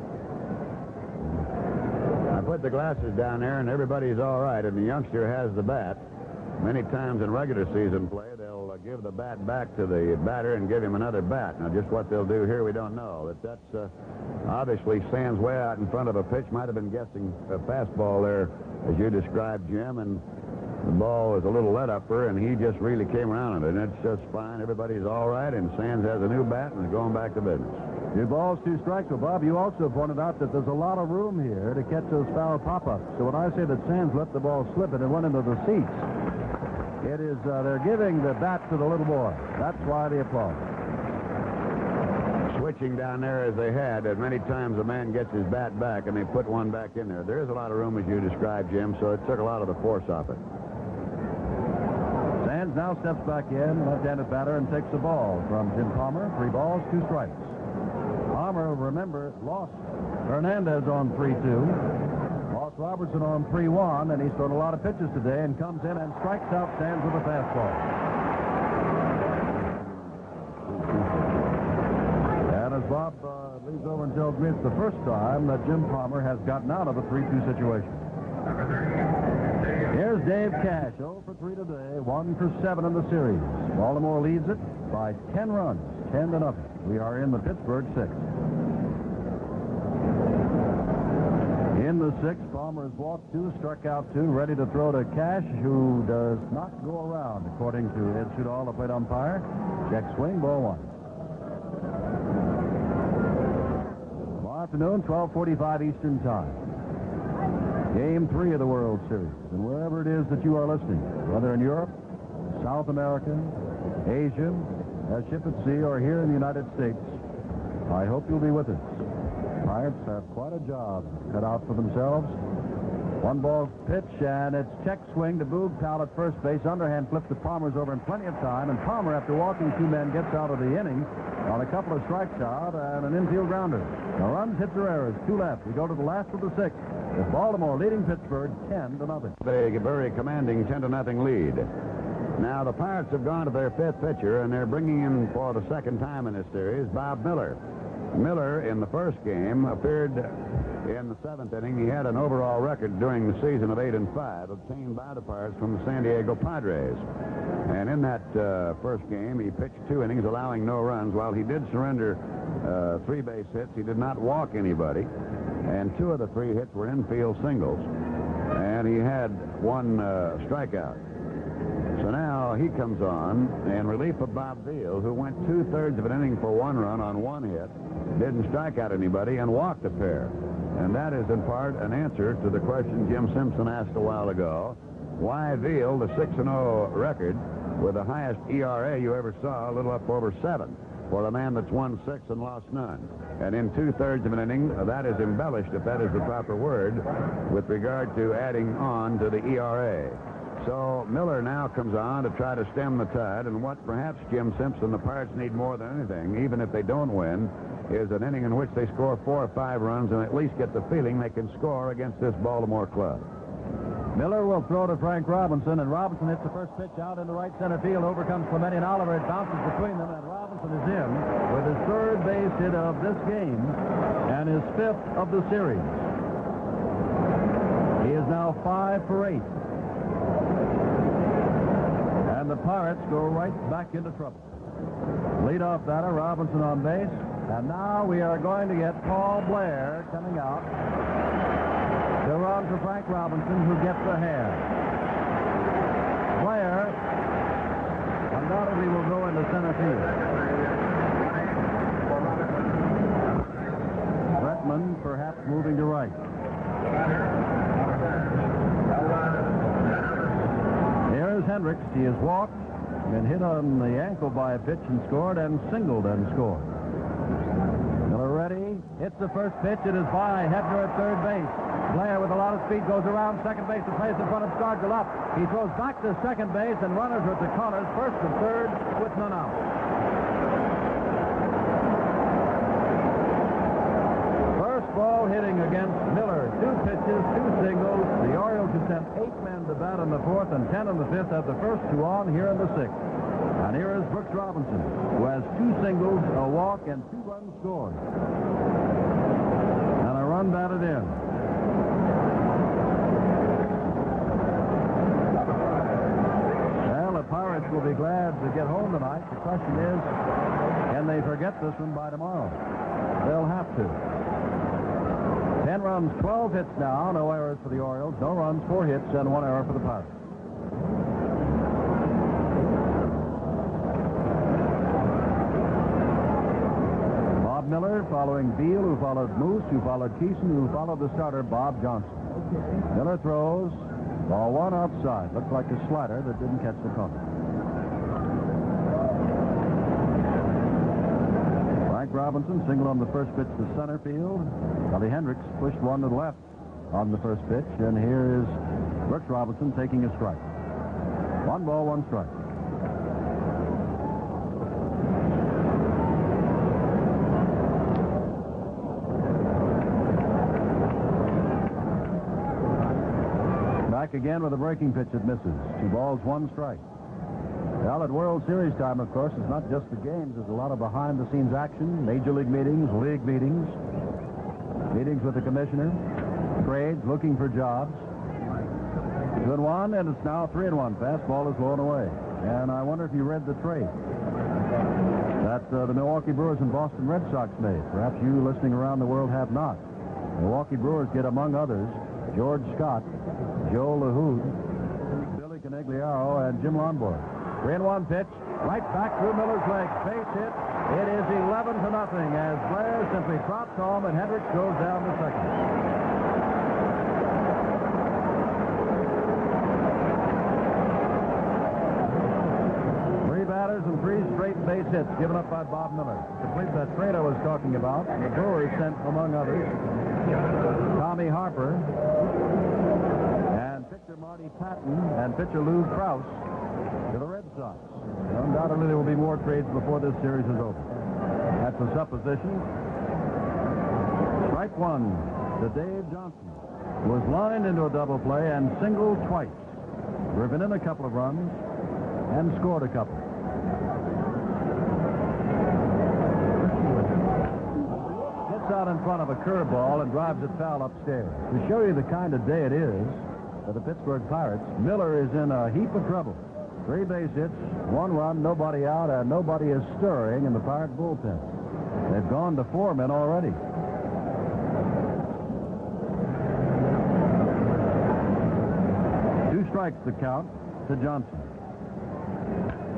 I put the glasses down there, and everybody's all right, and the youngster has the bat. Many times in regular season play, they'll give the bat back to the batter and give him another bat. Now, just what they'll do here, we don't know. That's obviously Sands way out in front of a pitch. Might have been guessing a fastball there, as you described, Jim, and the ball was a little let-upper, and he just really came around on it, and it's just fine. Everybody's all right, and Sands has a new bat and is going back to business. 2 balls, 2 strikes. Well, Bob, you also pointed out that there's a lot of room here to catch those foul pop-ups. So when I say that Sands let the ball slip and it went into the seats, it is they're giving the bat to the little boy. That's why the applause. Switching down there as they had, and many times a man gets his bat back and they put one back in there. There is a lot of room, as you described, Jim, so it took a lot of the force off it. Sands now steps back in, left-handed batter, and takes the ball from Jim Palmer. 3 balls, 2 strikes. Palmer, remember, lost Hernandez on 3-2. Lost Robertson on 3-1, and he's thrown a lot of pitches today and comes in and strikes out Sands with a fastball. And as Bob leaves over and tells me, it's the first time that Jim Palmer has gotten out of a 3-2 situation. Here's Dave Cash, 0 for 3 today, 1 for 7 in the series. Baltimore leads it by 10 runs, 10-0. We are in the Pittsburgh 6th. In the 6th, Palmer has walked 2, struck out 2, ready to throw to Cash, who does not go around, according to Ed Sudall, the plate umpire. Check swing, ball 1. Tomorrow afternoon, 12:45 Eastern Time. Game 3 of the World Series. And wherever it is that you are listening, whether in Europe, South America, Asia, a ship at sea, or here in the United States, I hope you'll be with us. Pirates have quite a job cut out for themselves. 1 ball pitch, and it's check swing to Boog Powell at first base. Underhand flip to Palmer's over in plenty of time, and Palmer, after walking 2 men, gets out of the inning on a couple of strikes out and an infield grounder. No runs, hits, or errors. 2 left. We go to the last of the 6th. With Baltimore leading Pittsburgh 10-0. A very commanding 10-0 lead. Now, the Pirates have gone to their 5th pitcher, and they're bringing in for the 2nd time in this series Bob Miller. Miller, in the first game, appeared in the 7th inning. He had an overall record during the season of 8-5, obtained by the Pirates from the San Diego Padres. And in that first game, he pitched 2 innings, allowing no runs. While he did surrender 3 base hits, he did not walk anybody. And 2 of the 3 hits were infield singles. And he had 1 strikeout. So now he comes on in relief of Bob Veal, who went 2/3 of an inning for 1 run on 1 hit, didn't strike out anybody, and walked a pair. And that is in part an answer to the question Jim Simpson asked a while ago. Why Veal, the 6-0 record, with the highest ERA you ever saw, a little up over 7, for a man that's won 6 and lost none. And in 2/3 of an inning, that is embellished, if that is the proper word, with regard to adding on to the ERA. So Miller now comes on to try to stem the tide, and what perhaps Jim Simpson, the Pirates need more than anything, even if they don't win, is an inning in which they score 4 or 5 runs and at least get the feeling they can score against this Baltimore club. Miller will throw to Frank Robinson, and Robinson hits the first pitch out into right center field. Over comes Clemente and Oliver. It bounces between them, and Robinson is in with his 3rd base hit of this game and his 5th of the series. He is now 5 for 8. And the Pirates go right back into trouble. Leadoff batter, Robinson on base. And now we are going to get Paul Blair coming out to run for Frank Robinson, who gets ahead. Blair undoubtedly will go into center field. Bretman perhaps moving to right. Here's Hendricks. He has walked, been hit on the ankle by a pitch and scored, and singled and scored. Miller ready. Hit Hits the first pitch. It is by Hebner at third base. Blair with a lot of speed goes around second base and plays in front of Stargell up. He throws back to second base, and runners are at the corners, first and third, with none out. First ball hitting against Miller. 2 pitches, 2 singles. The Orioles have sent 8 men to bat in the 4th and 10 in the 5th, have the first 2 on here in the 6th. And here is Brooks Robinson, who has 2 singles, a walk, and 2 runs scored. And a run batted in. Well, the Pirates will be glad to get home tonight. The question is, can they forget this one by tomorrow? They'll have to. 10 runs, 12 hits now. No errors for the Orioles. No runs, 4 hits, and 1 error for the Pirates. Bob Miller following Beal, who followed Moose, who followed Kison, who followed the starter, Bob Johnson. Miller throws. Ball 1 outside. Looked like a slider that didn't catch the corner. Frank Robinson singled on the first pitch to center field. Ellie Hendricks pushed 1 to the left on the first pitch. And here is Brooks Robinson taking a strike. 1 ball, 1 strike. Back again with a breaking pitch that misses. 2 balls, 1 strike. Well, at World Series time, of course, it's not just the games. There's a lot of behind-the-scenes action, major league meetings, league meetings, meetings with the commissioner, trades, looking for jobs. 2-1, and it's now 3-1. Fastball is blown away. And I wonder if you read the trade that the Milwaukee Brewers and Boston Red Sox made. Perhaps you listening around the world have not. The Milwaukee Brewers get, among others, George Scott, Joe LaHood, Billy Canigliaro, and Jim Lonborg. 3-1 pitch, right back through Miller's legs. Base hit. It is 11-0 as Blair simply trots home and Hendricks goes down to second. Three batters and 3 straight base hits given up by Bob Miller. To complete that trade I was talking about, the Brewers sent, among others, Tommy Harper and pitcher Marty Patton and pitcher Lou Krause to the Red Sox. Undoubtedly, there will be more trades before this series is over. That's a supposition. Strike 1 to Dave Johnson. Was lined into a double play and singled twice. Driven in a couple of runs and scored a couple. Gets out in front of a curveball and drives it foul upstairs. To show you the kind of day it is for the Pittsburgh Pirates, Miller is in a heap of trouble. 3 base hits, 1 run, nobody out, and nobody is stirring in the Pirate bullpen. They've gone to 4 men already. Two strikes to count to Johnson.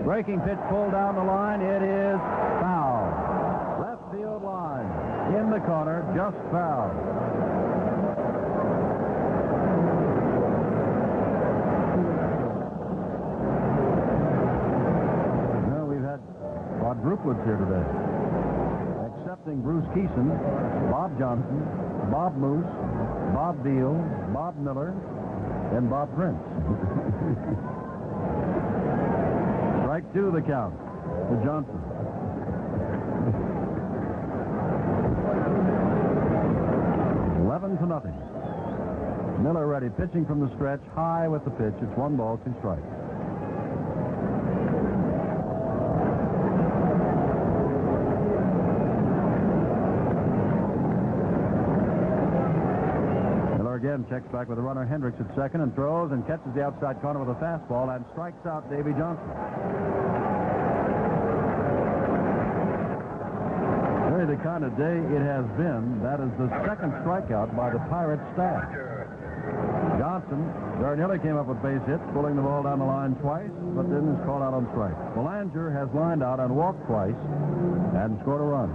Breaking pitch pulled down the line. It is foul. Left field line. In the corner, just foul. Quadruplets here today. Accepting Bruce Kison, Bob Johnson, Bob Moose, Bob Beal, Bob Miller, and Bob Prince. Strike 2 the count to Johnson. $11-0. Miller ready, pitching from the stretch, high with the pitch. It's 1 ball, 2 strikes. Again, checks back with the runner Hendricks at second and throws and catches the outside corner with a fastball and strikes out Davy Johnson. Very the kind of day it has been. That is the second strikeout by the Pirates staff. Johnson very nearly came up with base hits, pulling the ball down the line twice, but then is called out on strike. Belanger has lined out and walked twice and scored a run.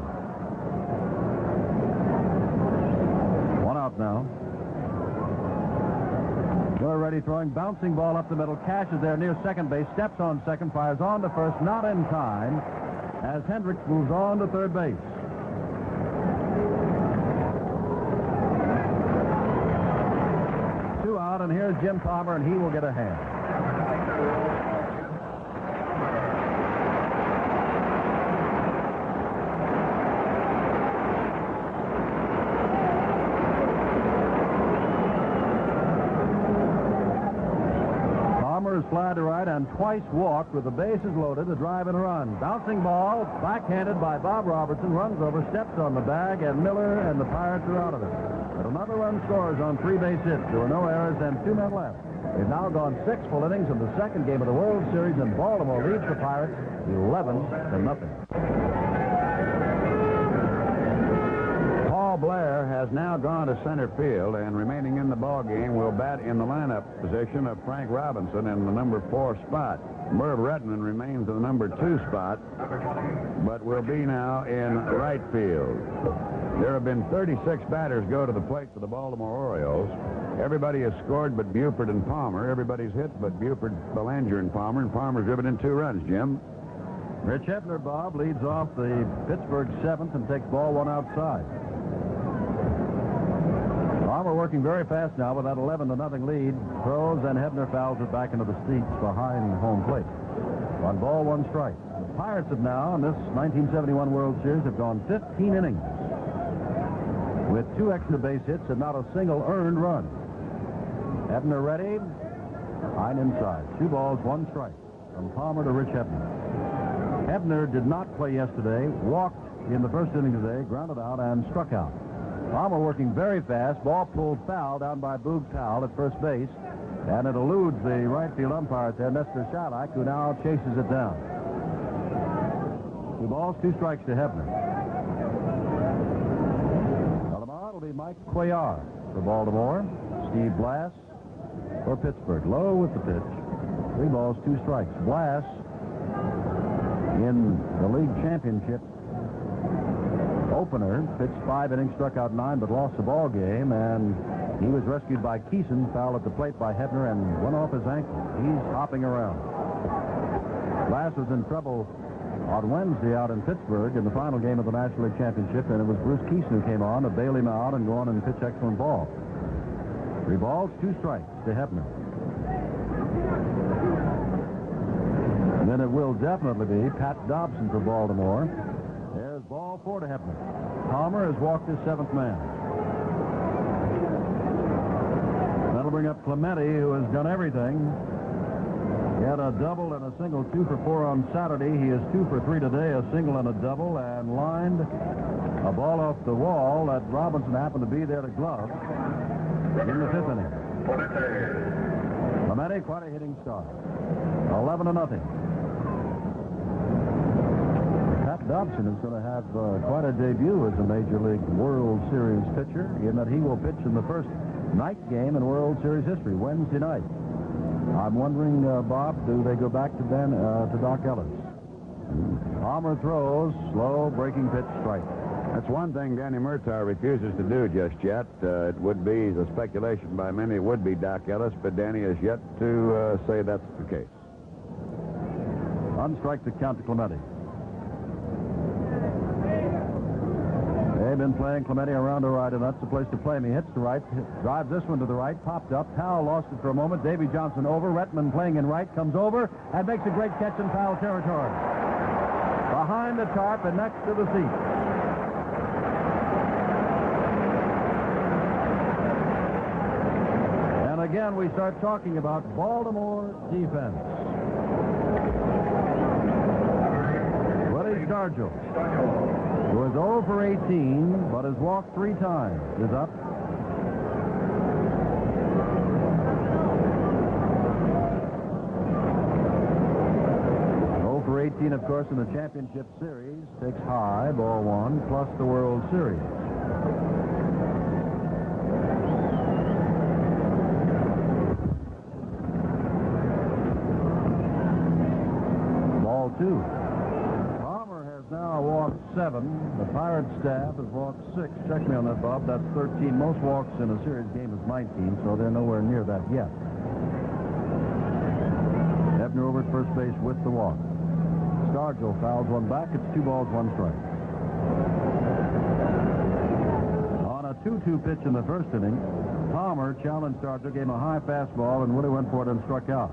1 out now. Miller ready, throwing, bouncing ball up the middle. Cash is there near second base, steps on second, fires on to first, not in time, as Hendricks moves on to third base. and here's Jim Palmer, and he will get a hand. Fly to right and twice walked with the bases loaded, a drive and a run. Bouncing ball, backhanded by Bob Robertson, runs over, steps on the bag, and Miller and the Pirates are out of it. But another run scores on 3 base hits. There were no errors and 2 men left. They've now gone 6 full innings in the second game of the World Series, and Baltimore leads the Pirates 11-0. Blair has now gone to center field, and remaining in the ball game will bat in the lineup position of Frank Robinson in the number 4 spot. Merv Redmond remains in the number 2 spot, but will be now in right field. There have been 36 batters go to the plate for the Baltimore Orioles. Everybody has scored but Buford and Palmer. Everybody's hit but Buford, Belanger, and Palmer's driven in 2 runs, Jim. Rich Hebner, Bob, leads off the Pittsburgh 7th and takes ball 1 outside. Palmer working very fast now with that 11-0 lead. Throws, and Hebner fouls it back into the seats behind home plate. 1 ball, 1 strike. The Pirates have now, in this 1971 World Series, have gone 15 innings with 2 extra base hits and not a single earned run. Hebner ready. Line inside. 2 balls, 1 strike. From Palmer to Rich Hebner. Hebner did not play yesterday. Walked in the first inning today, grounded out, and struck out. Palmer working very fast. Ball pulled foul down by Boog Powell at first base. And it eludes the right field umpire there, Nestor Shalak, who now chases it down. 2 balls, 2 strikes to Hebner. Now tomorrow it'll be Mike Cuellar for Baltimore. Steve Blass for Pittsburgh. Low with the pitch. 3 balls, 2 strikes. Blass in the league championship opener pitched 5 innings, struck out 9, but lost the ball game, and he was rescued by Kison, fouled at the plate by Hebner, and went off his ankle. He's hopping around. Blass was in trouble on Wednesday out in Pittsburgh in the final game of the National League Championship, and it was Bruce Kison who came on to bail him out and go on and pitch excellent ball. 3 balls, 2 strikes to Hebner. And then it will definitely be Pat Dobson for Baltimore. There's ball 4 to Hebner. Palmer has walked his 7th man. That'll bring up Clemente, who has done everything. He had a double and a single, 2 for 4 on Saturday. He is 2 for 3 today, a single and a double, and lined a ball off the wall that Robinson happened to be there to glove in the 5th inning. Clemente, quite a hitting start. 11-0. Pat Dobson is going to have quite a debut as a Major League World Series pitcher, in that he will pitch in the first night game in World Series history, Wednesday night. I'm wondering, Bob, do they go back to Doc Ellis? Palmer throws, slow, breaking pitch, strike. That's one thing Danny Murtaugh refuses to do just yet. It would be the speculation by many it would be Doc Ellis, but Danny has yet to say that's the case. On strike to count to Clemente. They've been playing Clemente around to right, and that's the place to play him. He hits to right, drives this one to the right, popped up. Powell lost it for a moment. Davy Johnson over. Redmond playing in right, comes over and makes a great catch in foul territory. Behind the tarp and next to the seat. And again, we start talking about Baltimore defense. Willie Stargell, who is 0 for 18, but has walked 3 times, is up. For 18, of course, in the championship series, takes high, ball 1, plus the World Series. Ball 2. Palmer has now walked 7. The Pirates staff has walked 6. Check me on that, Bob. That's 13. Most walks in a series game is 19, so they're nowhere near that yet. Hebner over at first base with the walk. Stargell fouls one back. It's 2 balls, 1 strike. On a 2-2 pitch in the first inning. Palmer challenged Stargell, gave him a high fastball, and Woody went for it and struck out.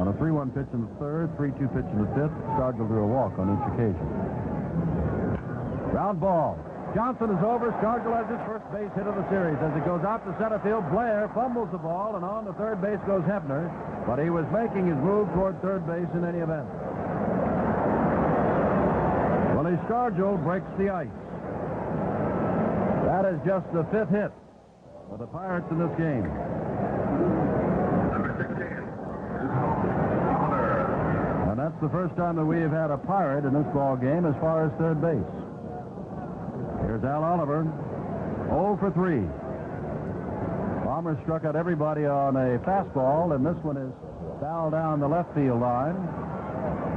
On a 3-1 pitch in the third, 3-2 pitch in the fifth, Stargell drew a walk on each occasion. Ground ball. Johnson is over. Stargell has his first base hit of the series. As it goes out to center field, Blair fumbles the ball, and on to third base goes Hefner, but he was making his move toward third base in any event. Willie Stargell breaks the ice. That is just the fifth hit for the Pirates in this game. Number 16, Cuellar. And that's the first time that we have had a Pirate in this ball game as far as third base. Here's Al Oliver, 0 for 3. Palmer struck out everybody on a fastball, and this one is foul down the left field line.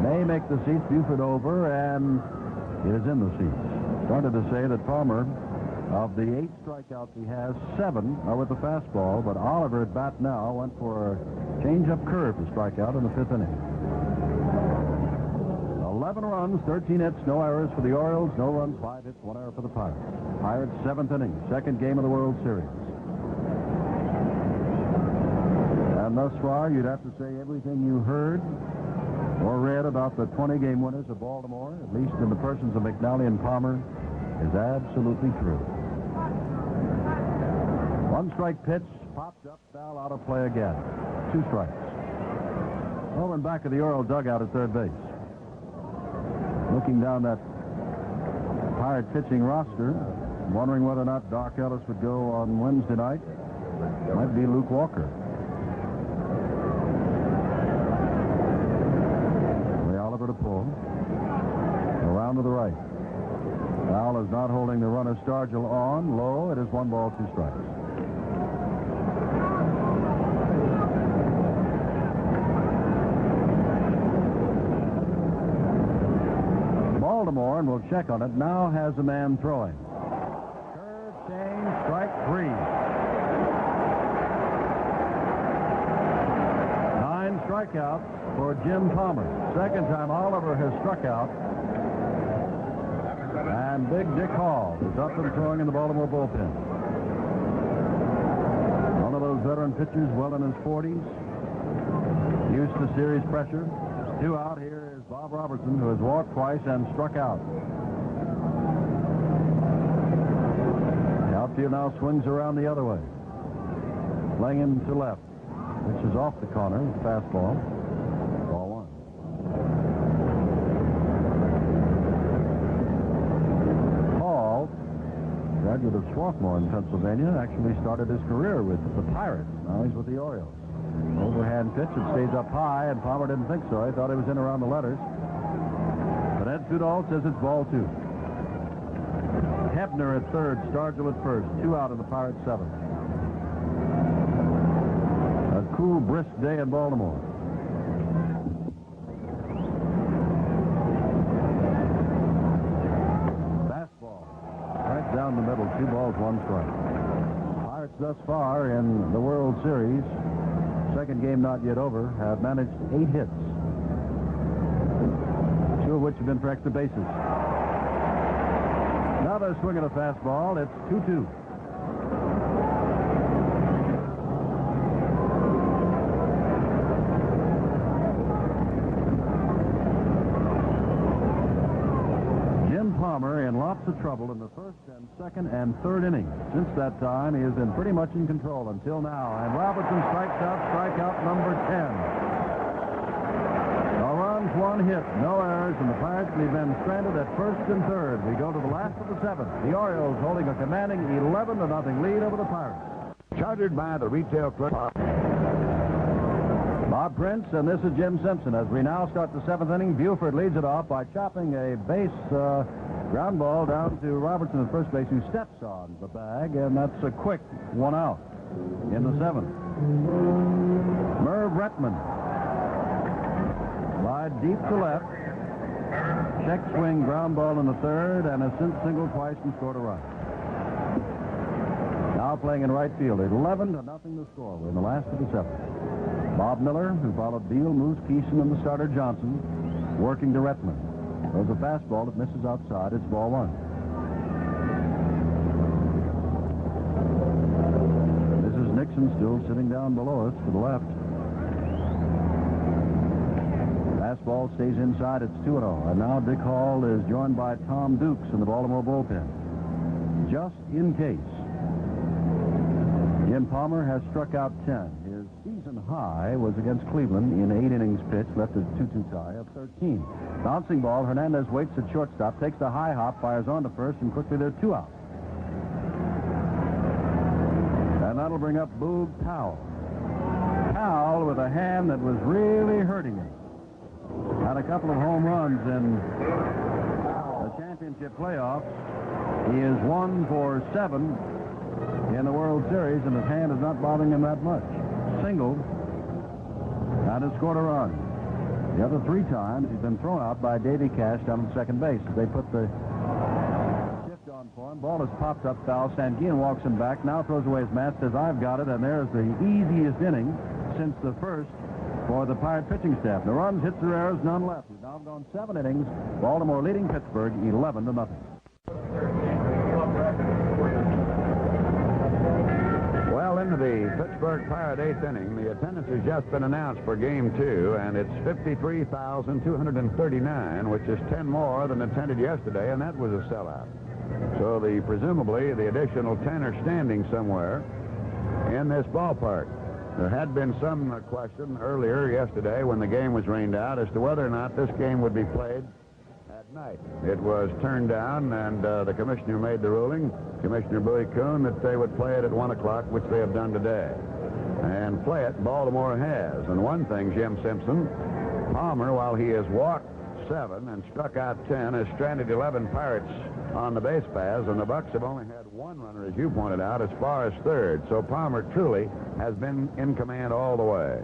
May make the seats, Buford over, and it is in the seats. Started to say that Palmer, of the 8 strikeouts he has, 7 are with the fastball, but Oliver at bat now went for a change-up curve to strike out in the 5th inning. 11 runs, 13 hits, no errors for the Orioles, no runs, 5 hits, 1 error for the Pirates. Pirates 7th inning, second game of the World Series. And thus far, you'd have to say everything you heard or read about the 20-game winners of Baltimore, at least in the persons of McNally and Palmer, is absolutely true. 1 strike pitch, popped up, foul, out of play again. 2 strikes. Over and back of the Oriole dugout at third base. Looking down that Pirate pitching roster, wondering whether or not Doc Ellis would go on Wednesday night. Might be Luke Walker. Ray Oliver to pull. Around to the right. Al is not holding the runner Stargell on. Low. It is 1 ball, 2 strikes. Baltimore, and we'll check on it, now has a man throwing. Curve, change, strike 3. 9 strikeouts for Jim Palmer. Second time Oliver has struck out. And Big Dick Hall is up and throwing in the Baltimore bullpen. One of those veteran pitchers, well in his 40s. Used to series pressure. 2 out. Here is Bob Robertson, who has walked twice and struck out. The outfield now swings around the other way. Playing him to left, which is off the corner. Fastball. Ball 1. Hall, graduate of Swarthmore in Pennsylvania, actually started his career with the Pirates. Now he's with the Orioles. Overhand pitch, it stays up high, and Palmer didn't think so. He thought he was in around the letters. But Ed Sudol says it's ball 2. Hebner at third, Stargell at first. 2 out in the Pirates' 7th. A cool, brisk day in Baltimore. Fastball. Right down the middle, 2 balls, 1 strike. Pirates thus far in the World Series, second game not yet over, have managed 8 hits. 2 of which have been for extra bases. Now they're swinging a fastball. It's 2-2. Jim Palmer in lots of trouble in the first and second and third innings. Since that time, he has been pretty much in control until now. And Robertson strikes out, strikeout number 10. No runs, 1 hit, no errors, and the Pirates have been stranded at first and third. We go to the last of the 7th. The Orioles holding a commanding 11-0 lead over the Pirates. Chartered by the retail clerk. Bob Prince, and this is Jim Simpson. As we now start the 7th inning, Buford leads it off by chopping a base ground ball down to Robertson at first base, who steps on the bag, and that's a quick 1 out in the 7th. Merv Retman, slide deep to left, check swing ground ball in the 3rd, and a single twice and scored a run. Now playing in right field, 11-0 the score. We're in the last of the 7th. Bob Miller, who followed Beal, Moose, Kison, and the starter Johnson, working to Retman. Throws a fastball that misses outside. It's ball 1. Jackson still sitting down below us to the left. Fastball stays inside. It's 2-0. And now Dick Hall is joined by Tom Dukes in the Baltimore bullpen. Just in case. Jim Palmer has struck out 10. His season high was against Cleveland in 8 innings pitched, left a 2-2 tie of 13. Bouncing ball, Hernandez waits at shortstop, takes the high hop, fires on to first, and quickly they're 2 out. And that'll bring up Boog Powell. Powell with a hand that was really hurting him. Had a couple of home runs in the championship playoffs. He is 1 for 7 in the World Series, and his hand is not bothering him that much. Singled and has scored a run. The other 3 times he's been thrown out by Davy Cash down at second base. They put the shift on for him. Ball has popped up foul. Sanguin walks him back. Now throws away his mask, says, "I've got it," and there's the easiest inning since the first for the Pirate pitching staff. The runs, hits, or errors, none left. We've now gone 7 innings. Baltimore leading Pittsburgh 11-0. Well, into the Pittsburgh Pirate 8th inning, the attendance has just been announced for Game 2, and it's 53,239, which is 10 more than attended yesterday, and that was a sellout. So presumably the additional 10 are standing somewhere in this ballpark. There had been some question earlier yesterday when the game was rained out as to whether or not this game would be played at night. It was turned down, and the commissioner made the ruling, Commissioner Bruce Kison, that they would play it at 1 o'clock, which they have done today. And play it, Baltimore has. And one thing, Jim Simpson, Palmer, while he has walked 7 and struck out 10, has stranded 11 Pirates on the base paths, and the Bucks have only had 1 runner, as you pointed out, as far as third. So Palmer truly has been in command all the way.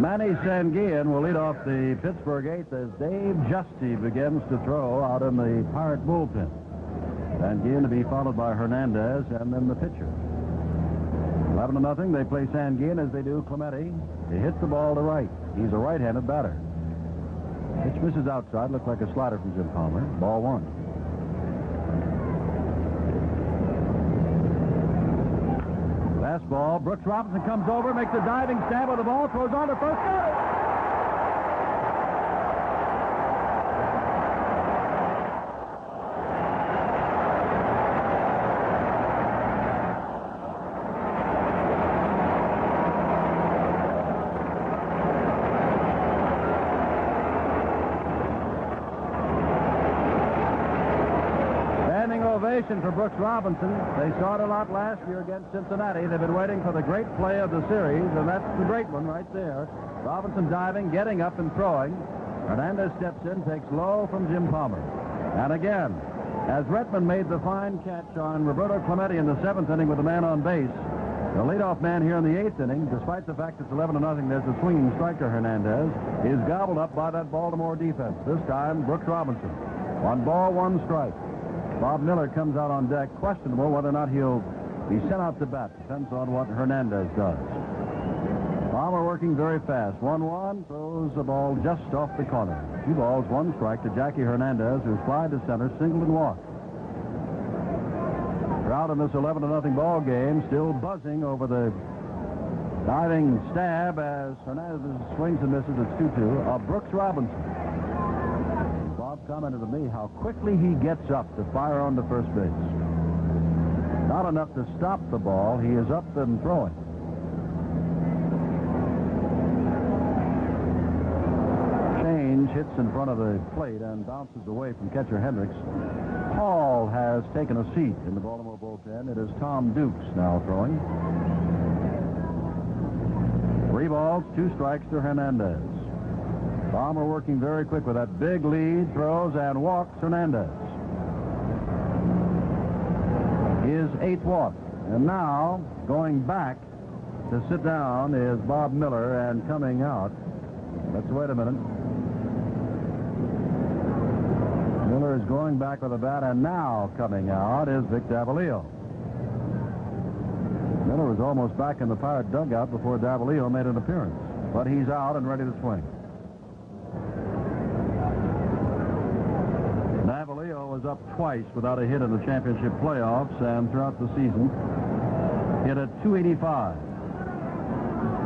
Manny Sanguin will lead off the Pittsburgh 8th as Dave Justy begins to throw out in the Pirate bullpen. Sanguin to be followed by Hernandez and then the pitcher. 11-0. They play Sanguin as they do Clemente. He hits the ball to right. He's a right-handed batter. Pitch misses outside. Looked like a slider from Jim Palmer. Ball 1. Fastball. Brooks Robinson comes over, makes a diving stab with the ball, throws on to first. Got it! For Brooks Robinson. They saw it a lot last year against Cincinnati. They've been waiting for the great play of the series, and that's the great one right there. Robinson diving, getting up and throwing. Hernandez steps in, takes low from Jim Palmer. And again, as Redmond made the fine catch on Roberto Clemente in the 7th inning with a man on base, the leadoff man here in the 8th inning, despite the fact it's 11-0, there's a swinging strike to Hernandez, is gobbled up by that Baltimore defense. This time, Brooks Robinson. 1 ball, 1 strike. Bob Miller comes out on deck, questionable whether or not he'll be sent out to bat. Depends on what Hernandez does. Palmer working very fast. 1-1, throws the ball just off the corner. 2 balls, 1 strike to Jackie Hernandez, who's flied to center, singled and walked. Crowd in this 11-0 ball game still buzzing over the diving stab as Hernandez swings and misses. It's 2-2. Brooks Robinson. Commented to me how quickly he gets up to fire on to first base. Not enough to stop the ball. He is up and throwing. Change hits in front of the plate and bounces away from catcher Hendricks. Hall has taken a seat in the Baltimore bullpen. It is Tom Dukes now throwing. 3 balls, 2 strikes to Hernandez. Palmer working very quick with that big lead, throws and walks Hernandez. His 8th walk. And now, going back to sit down is Bob Miller, and coming out, let's wait a minute. Miller is going back with a bat, and now coming out is Vic Davalillo. Miller was almost back in the Pirate dugout before Davalillo made an appearance, but he's out and ready to swing. Davalillo was up twice without a hit in the championship playoffs, and throughout the season hit at .285.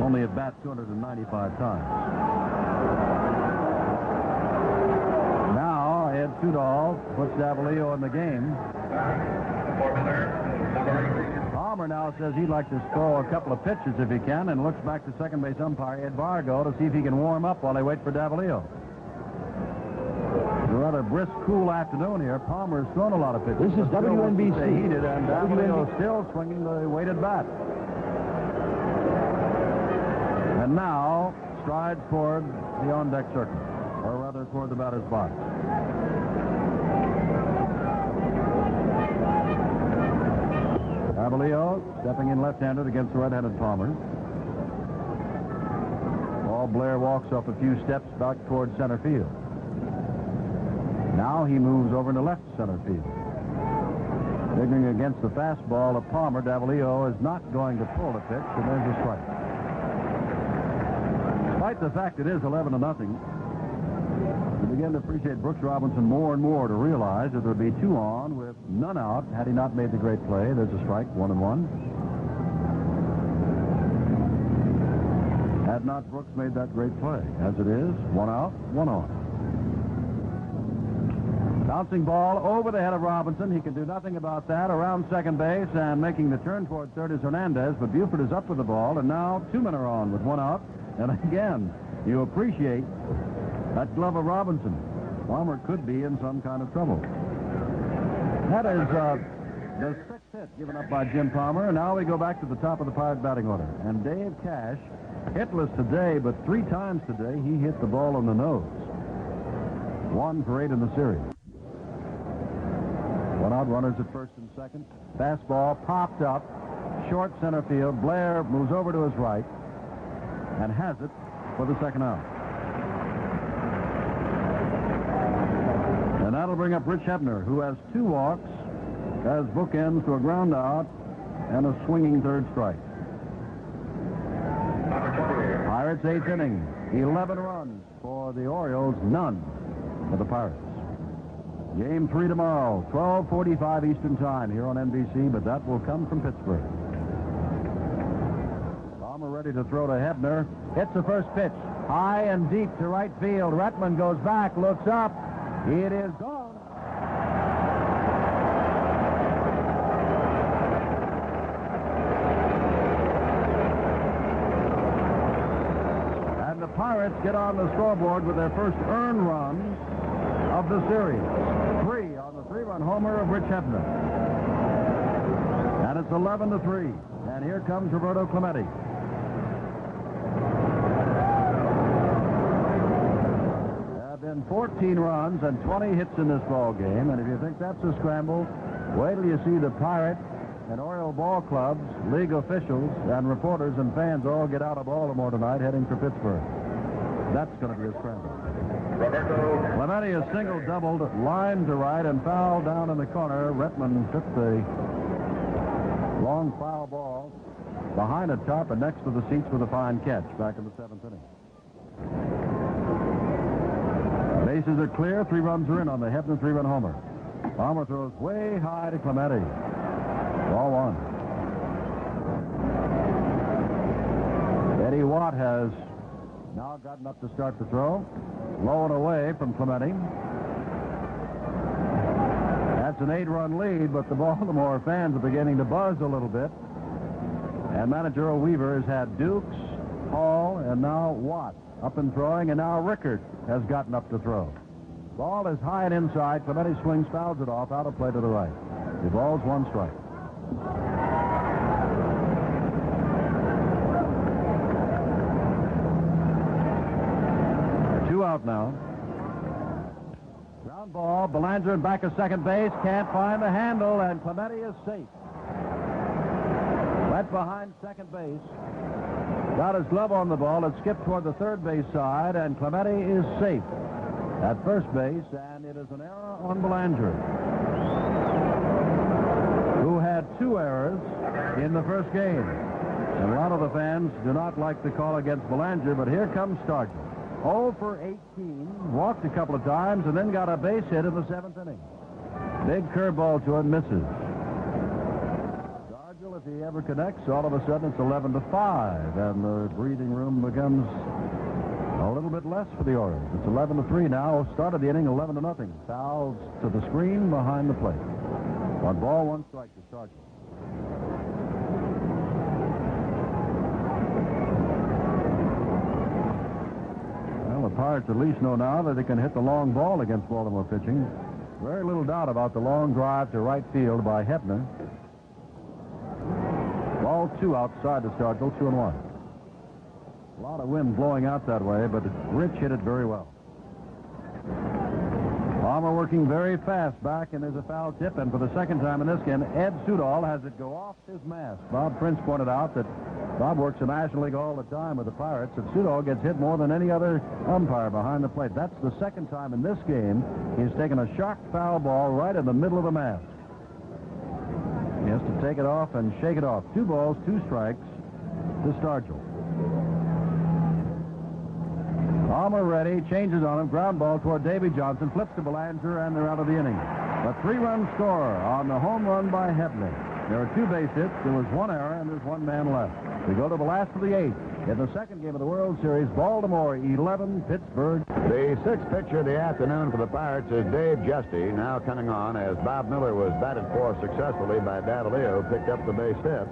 Only at bat 295 times. Now Ed Tudor puts Davalillo in the game. Palmer now says he'd like to throw a couple of pitches if he can, and looks back to second base umpire Ed Vargo to see if he can warm up while they wait for Davalillo. It's a rather brisk, cool afternoon here. Palmer's thrown a lot of pitches. This is WNBC. Heated, and Davalillo still swinging the weighted bat. And now strides toward the on-deck circle, or rather toward the batter's box. Davalillo stepping in left-handed against the right-handed Palmer. Paul Blair walks up a few steps back toward center field. Now he moves over into left center field. Figuring against the fastball of Palmer, Davalillo is not going to pull the pitch, and there's a strike. Despite the fact it is 11-0, we begin to appreciate Brooks Robinson more and more to realize that there would be 2 on with none out had he not made the great play. There's a strike, 1-1. Had not Brooks made that great play. As it is, 1 out, 1 on. Bouncing ball over the head of Robinson. He can do nothing about that. Around second base and making the turn toward third is Hernandez, but Buford is up with the ball, and now 2 men are on with 1 out. And again, you appreciate that glove of Robinson. Palmer could be in some kind of trouble. That is the 6th hit given up by Jim Palmer. And now we go back to the top of the Pirate batting order. And Dave Cash, hitless today, but 3 times today he hit the ball on the nose. 1 for 8 in the series. 1 out, runners at first and second. Fastball popped up, short center field. Blair moves over to his right and has it for the second out. And that'll bring up Rich Hebner, who has 2 walks, has bookends to a ground out and a swinging third strike. Pirates 8th inning, 11 runs for the Orioles, none for the Pirates. Game 3 tomorrow, 12:45 Eastern Time here on NBC, but that will come from Pittsburgh. Palmer ready to throw to Hebner. Hits the first pitch. High and deep to right field. Retman goes back, looks up. It is gone. And the Pirates get on the scoreboard with their first earned runs of the series. 3 on the 3-run homer of Rich Hebner. And it's 11-3. And here comes Roberto Clemente. There have been 14 runs and 20 hits in this ball game. And if you think that's a scramble, wait till you see the Pirate and Oriole ball clubs, league officials, and reporters and fans all get out of Baltimore tonight heading for Pittsburgh. That's going to be a scramble. Clemente is single-doubled, line to right, and foul down in the corner. Retman took the long foul ball behind the top and next to the seats with a fine catch back in the 7th inning. Bases are clear. 3 runs are in on the Hebner 3-run homer. Palmer throws way high to Clemente. Ball 1. Eddie Watt has now gotten up to start the throw. Low and away from Clemente. That's an 8-run lead, but the Baltimore fans are beginning to buzz a little bit. And manager Earl Weaver has had Dukes, Hall, and now Watt up and throwing, and now Rickard has gotten up to throw. Ball is high and inside. Clemente swings, fouls it off, out of play to the right. The ball's 1 strike. Out now. Ground ball. Belanger back at second base. Can't find the handle, and Clemente is safe. Went behind second base. Got his glove on the ball. It skipped toward the third base side, and Clemente is safe at first base, and it is an error on Belanger, who had 2 errors in the first game. And a lot of the fans do not like the call against Belanger, but here comes Starkey. 0 for 18, walked a couple of times, and then got a base hit in the 7th inning. Big curveball to it, misses. Stargell, if he ever connects, all of a sudden it's 11-5, and the breathing room becomes a little bit less for the Orioles. It's 11-3 now. Started the inning 11-0. Fouls to the screen behind the plate. 1 ball, 1 strike to Stargell. Well, the Pirates at least know now that they can hit the long ball against Baltimore pitching. Very little doubt about the long drive to right field by Hebner. Ball 2 outside to Stargell, 2-1. A lot of wind blowing out that way, but Rich hit it very well. Palmer working very fast back, and there's a foul tip, and for the second time in this game, Ed Sudol has it go off his mask. Bob Prince pointed out that Bob works the National League all the time with the Pirates, and Sudol gets hit more than any other umpire behind the plate. That's the second time in this game he's taken a sharp foul ball right in the middle of the mask. He has to take it off and shake it off. 2 balls, 2 strikes to Stargell. Palmer ready, changes on him, ground ball toward Davy Johnson, flips to Belanger, and they're out of the inning. A 3-run score on the home run by Hebner. There are 2 base hits, there was 1 error, and there's 1 man left. We go to the last of the 8th. In the second game of the World Series, Baltimore 11, Pittsburgh. The 6th pitcher of the afternoon for the Pirates is Dave Justy, now coming on as Bob Miller was batted for successfully by Davalillo, picked up the base hit,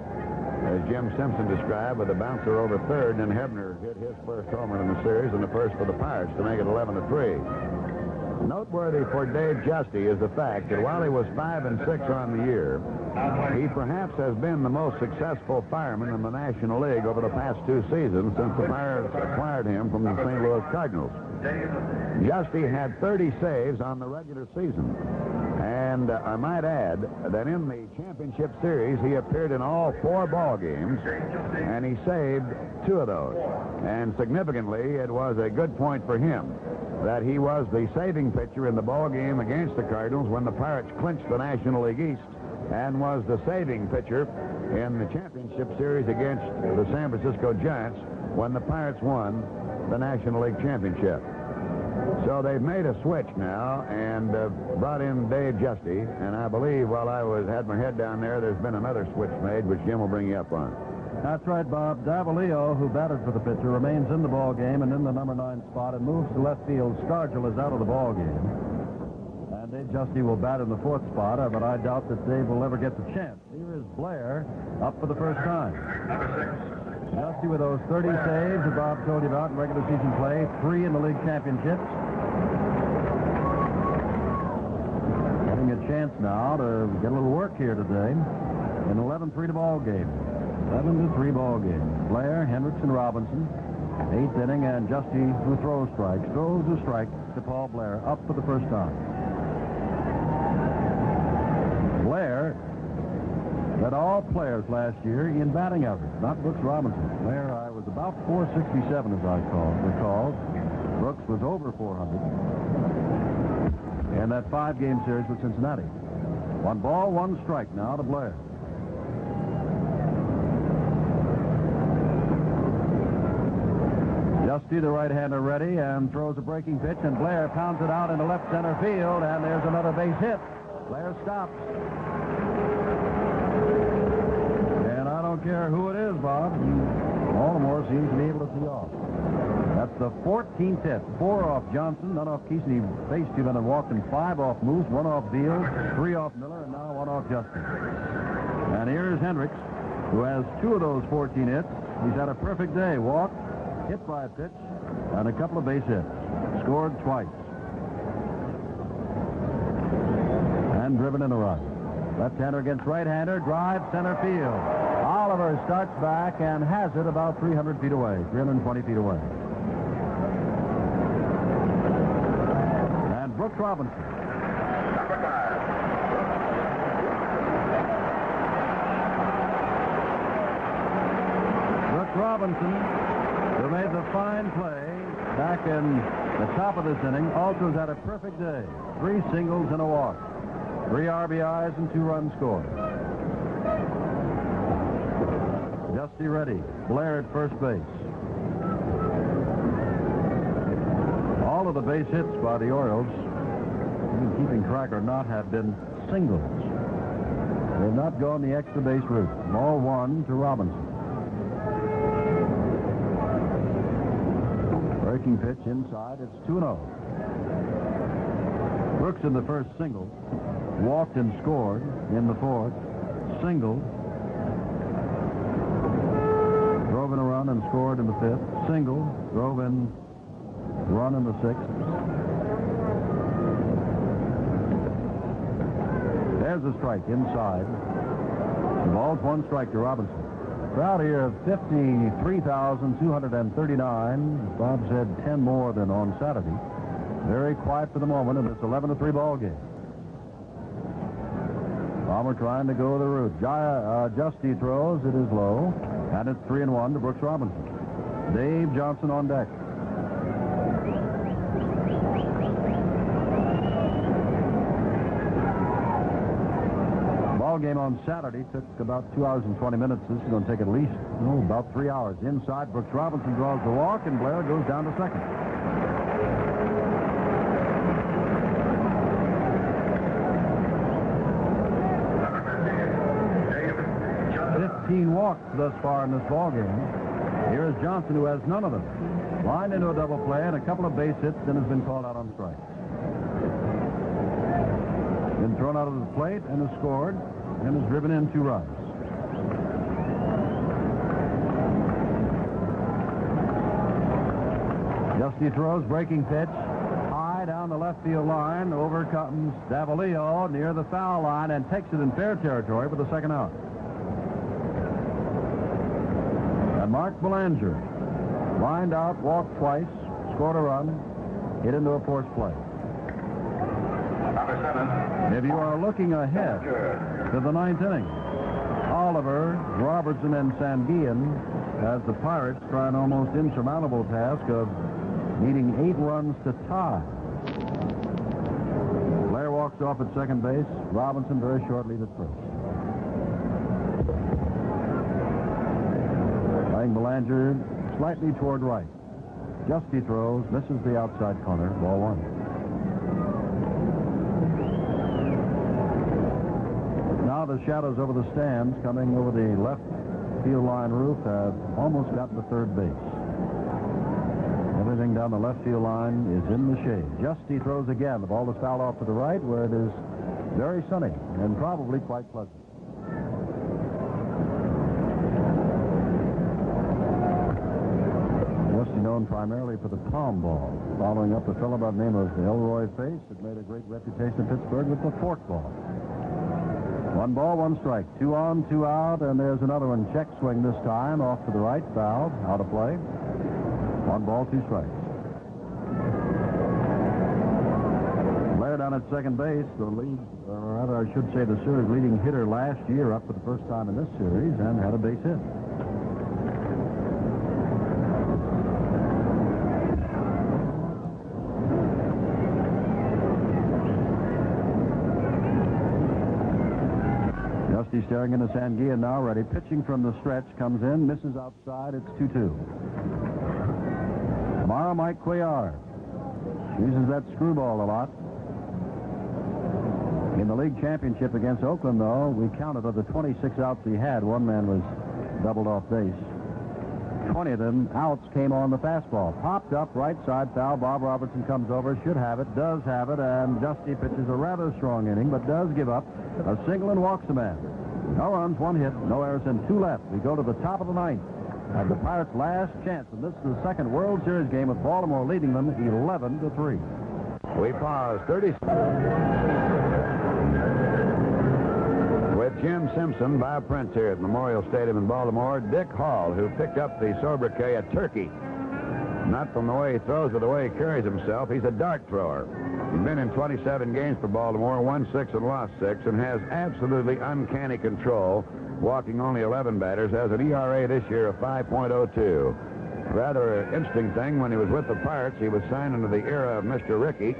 as Jim Simpson described, with a bouncer over third, and Hebner hit his first home run in the series and the first for the Pirates to make it 11-3. Noteworthy for Dave Justy is the fact that while he was 5-6 on the year, he perhaps has been the most successful fireman in the National League over the past 2 seasons since the Pirates acquired him from the St. Louis Cardinals. Justy had 30 saves on the regular season. And I might add that in the championship series, he appeared in all 4 ball games, and he saved 2 of those. And significantly, it was a good point for him that he was the saving pitcher in the ball game against the Cardinals when the Pirates clinched the National League East, and was the saving pitcher in the championship series against the San Francisco Giants when the Pirates won the National League Championship. So they've made a switch now and brought in Dave Justy, and I believe while I had my head down there, there's been another switch made, which Jim will bring you up on. That's right, Bob. Davalillo, who batted for the pitcher, remains in the ball game and in the number 9 spot and moves to left field. Stargell is out of the ball game. And Dave Justy will bat in the 4th spot, but I doubt that Dave will ever get the chance. Here is Blair up for the first time. Justy with those 30 saves that Bob told you about in regular season play, 3 in the league championships. Getting a chance now to get a little work here today. An 11-3 ball game. 11-3 ball game. Blair, Hendricks, and Robinson. 8th inning, and Justy, who throws strikes, throws a strike to Paul Blair, up for the first time. Blair led all players last year in batting average, not Brooks Robinson. Blair was about 467, as I recall. Brooks was over 400 in that 5-game series with Cincinnati. 1 ball, 1 strike now to Blair. Justy, the right-hander, ready, and throws a breaking pitch, and Blair pounds it out into left center field, and there's another base hit. Blair stops. And I don't care who it is, Bob. Baltimore seems to be able to see off. That's the 14th hit. 4 off Johnson, none off Kison. He faced 2 men and walked him, 5 off Moose, 1 off Beal, 3 off Miller, and now 1 off Justin. And here's Hendricks, who has 2 of those 14 hits. He's had a perfect day. Walked, hit by a pitch, and a couple of base hits. Scored twice. And driven in a run. Left-hander against right-hander, drive center field. Oliver starts back and has it about 300 feet away, 320 feet away. And Brooks Robinson. Number 5. Brooks Robinson, who made the fine play back in the top of this inning, also has had a perfect day. 3 singles and a walk. 3 RBIs and 2 runs scored. Justy ready. Blair at first base. All of the base hits by the Orioles keeping track or not, have been singles. They've not gone the extra base route. Ball 1 to Robinson. Breaking pitch inside. It's 2-0. Brooks in the first single. Walked and scored in the fourth. Single. Drove in a run and scored in the fifth. Single. Drove in run in the sixth. There's a strike inside. Ball's 1 strike to Robinson. Crowd here of 53,239. Bob said 10 more than on Saturday. Very quiet for the moment in this 11-3 ball game. Palmer trying to go the route. Justy throws. It is low. And it's 3-1 to Brooks Robinson. Dave Johnson on deck. Ball game on Saturday took about 2 hours and 20 minutes. This is going to take at least about 3 hours. Inside, Brooks Robinson draws the walk, and Blair goes down to second. 15 walks thus far in this ball game. Here is Johnson, who has none of them. Lined into a double play and a couple of base hits, then has been called out on strikes. Been thrown out of the plate and has scored and has driven in 2 runs. Justy throws, breaking pitch. High down the left field line. Over comes Davalillo near the foul line and takes it in fair territory for the second out. And Mark Belanger lined out, walked twice, scored a run, hit into a forced play. If you are looking ahead to the 9th inning, Oliver, Robertson, and Sanguillen as the Pirates try an almost insurmountable task of needing 8 runs to tie. Blair walks off at second base. Robinson very short lead at first. Playing Belanger slightly toward right. Justy throws, misses the outside corner. Ball 1. Now the shadows over the stands coming over the left field line roof have almost gotten to third base. Everything down the left field line is in the shade. Justy throws again. The ball is fouled off to the right, where it is very sunny and probably quite pleasant. Justy known primarily for the palm ball, following up a fellow by the name of Elroy Face that made a great reputation in Pittsburgh with the fork ball. 1 ball, 1 strike. 2 on, 2 out, and there's another one. Check swing this time, off to the right, fouled, out of play. 1 ball, 2 strikes. Blair down at second base, the lead, or rather I should say the series leading hitter last year, up for the first time in this series and had a base hit. Justy staring into Sanguillen now, ready. Pitching from the stretch, comes in, misses outside. It's 2-2. Tomorrow, Mike Cuellar uses that screwball a lot. In the league championship against Oakland, though, we counted of the 26 outs he had, 1 man was doubled off base. 20 of them outs came on the fastball. Popped up, right side foul. Bob Robertson comes over, should have it, does have it, and Justy pitches a rather strong inning, but does give up a single and walks a man. No runs, 1 hit, no errors, and 2 left. We go to the top of the 9th. And the Pirates' last chance, and this is the second World Series game with Baltimore leading them 11-3. We pause 30 with Jim Simpson, Bob Prince here at Memorial Stadium in Baltimore. Dick Hall, who picked up the sobriquet a turkey. Not from the way he throws, but the way he carries himself. He's a dart thrower. He's been in 27 games for Baltimore, won 6 and lost 6, and has absolutely uncanny control, walking only 11 batters, has an ERA this year of 5.02. Rather an interesting thing, when he was with the Pirates, he was signed into the era of Mr. Rickey,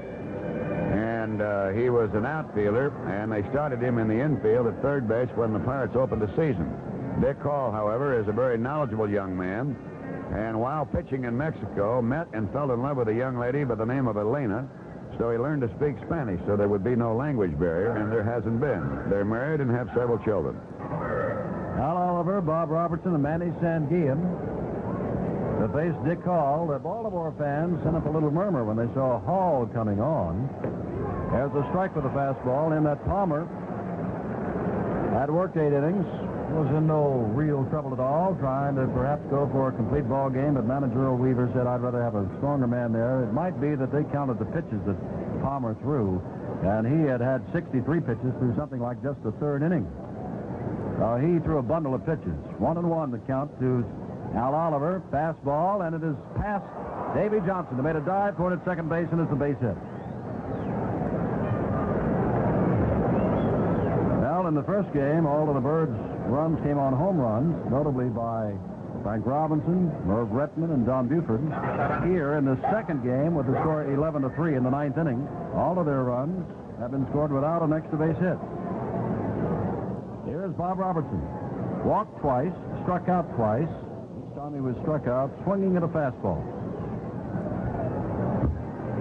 and he was an outfielder, and they started him in the infield at third base when the Pirates opened the season. Dick Hall, however, is a very knowledgeable young man, and while pitching in Mexico, met and fell in love with a young lady by the name of Elena, So he learned to speak Spanish so there would be no language barrier, and there hasn't been. They're married and have several children. Al Oliver, Bob Robertson, and Manny Sanguillen to face Dick Hall. The Baltimore fans sent up a little murmur when they saw Hall coming on. There's a strike with a fastball in that Palmer had worked 8 innings, was in no real trouble at all, trying to perhaps go for a complete ball game, but manager Earl Weaver said, I'd rather have a stronger man there. It might be that they counted the pitches that Palmer threw, and he had 63 pitches through something like just the 3rd inning. He threw a bundle of pitches. 1-1 the count to Al Oliver, fastball, and it is past Davy Johnson, who made a dive toward at second base, and it's a base hit. Well, in the first game, all of the Birds' runs came on home runs, notably by Frank Robinson, Merv Retman, and Don Buford. Here in the second game, with the score 11-3 in the 9th inning, all of their runs have been scored without an extra base hit. Here's Bob Robertson. Walked twice, struck out twice. Each time he was struck out, swinging at a fastball.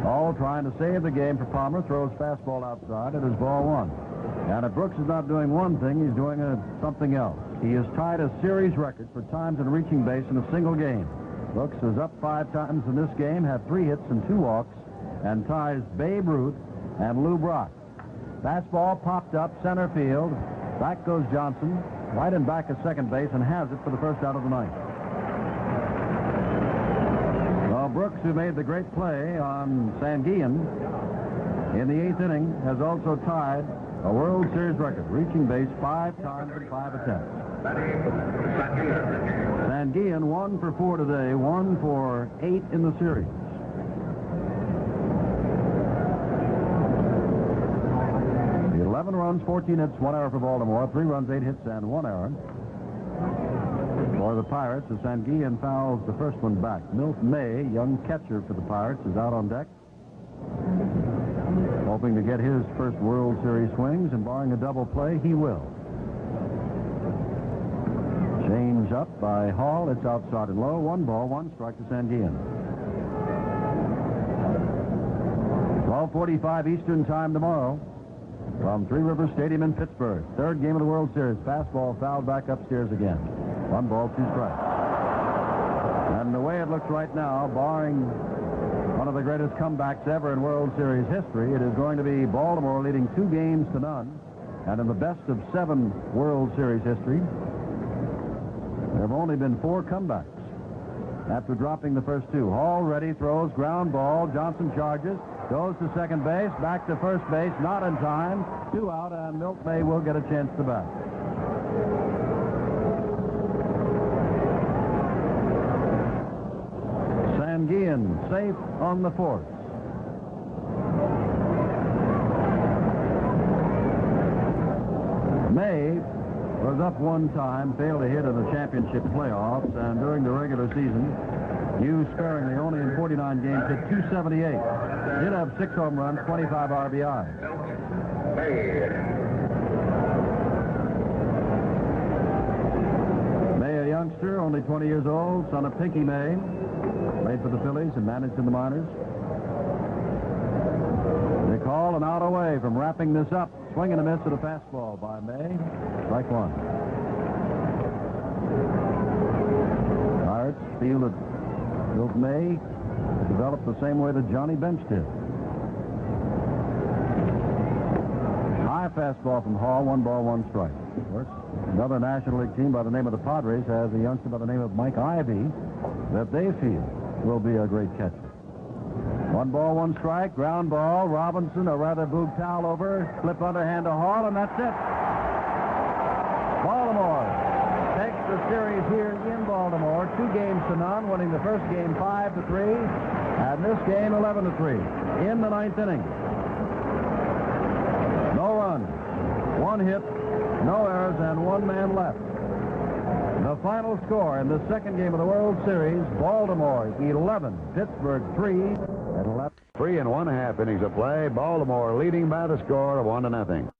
All trying to save the game for Palmer. Throws fastball outside. It is ball 1. And if Brooks is not doing one thing, he's doing something else. He has tied a series record for times in reaching base in a single game. Brooks is up 5 times in this game, had 3 hits and 2 walks, and ties Babe Ruth and Lou Brock. Fastball popped up center field. Back goes Johnson, right and back at second base, and has it for the first out of the 9th. Well, Brooks, who made the great play on Sanguillen in the 8th inning, has also tied a World Series record, reaching base 5 times in 5 attempts. Sanguillen 1 for 4 today, 1 for 8 in the series. The 11 runs, 14 hits, 1 error for Baltimore, 3 runs, 8 hits, and 1 error for the Pirates, as Sanguillen fouls the first one back. Milt May, young catcher for the Pirates, is out on deck, hoping to get his first World Series swings, and barring a double play, he will. Change up by Hall. It's outside and low. 1 ball, 1 strike to Sanguillen. 12:45 Eastern time tomorrow from Three Rivers Stadium in Pittsburgh. 3rd game of the World Series. Fastball fouled back upstairs again. 1 ball, 2 strikes. And the way it looks right now, barring one of the greatest comebacks ever in World Series history, it is going to be Baltimore leading 2 games to none. And in the best of 7 World Series history, there have only been 4 comebacks after dropping the first 2. Hall ready, throws, ground ball. Johnson charges, goes to second base, back to first base, not in time. 2 out, and Milt May will get a chance to bat. Sanguillen safe on the 4th. May was up 1 time, failed to hit in the championship playoffs, and during the regular season, used sparingly, only in 49 games, hit .278. Did have 6 home runs, 25 RBI. May, a youngster, only 20 years old, son of Pinky May. Played for the Phillies and managed in the minors. They call an out away from wrapping this up. Swing and a miss at a fastball by May. Strike 1. Pirates feel that Milt May developed the same way that Johnny Bench did. High fastball from Hall. 1 ball, 1 strike. Of course, another National League team by the name of the Padres has a youngster by the name of Mike Ivy that they feel will be a great catcher. 1 ball, 1 strike, ground ball. Robinson, a rather boog towel over, slip underhand to Hall, and that's it. Baltimore takes the series here in Baltimore, 2 games to none, winning the first game 5-3, and this game 11-3 in the 9th inning. No runs, 1 hit, no errors, and 1 man left. The final score in the second game of the World Series, Baltimore 11, Pittsburgh 3 at 11. 3 1/2 innings of play. Baltimore leading by the score of 1-0.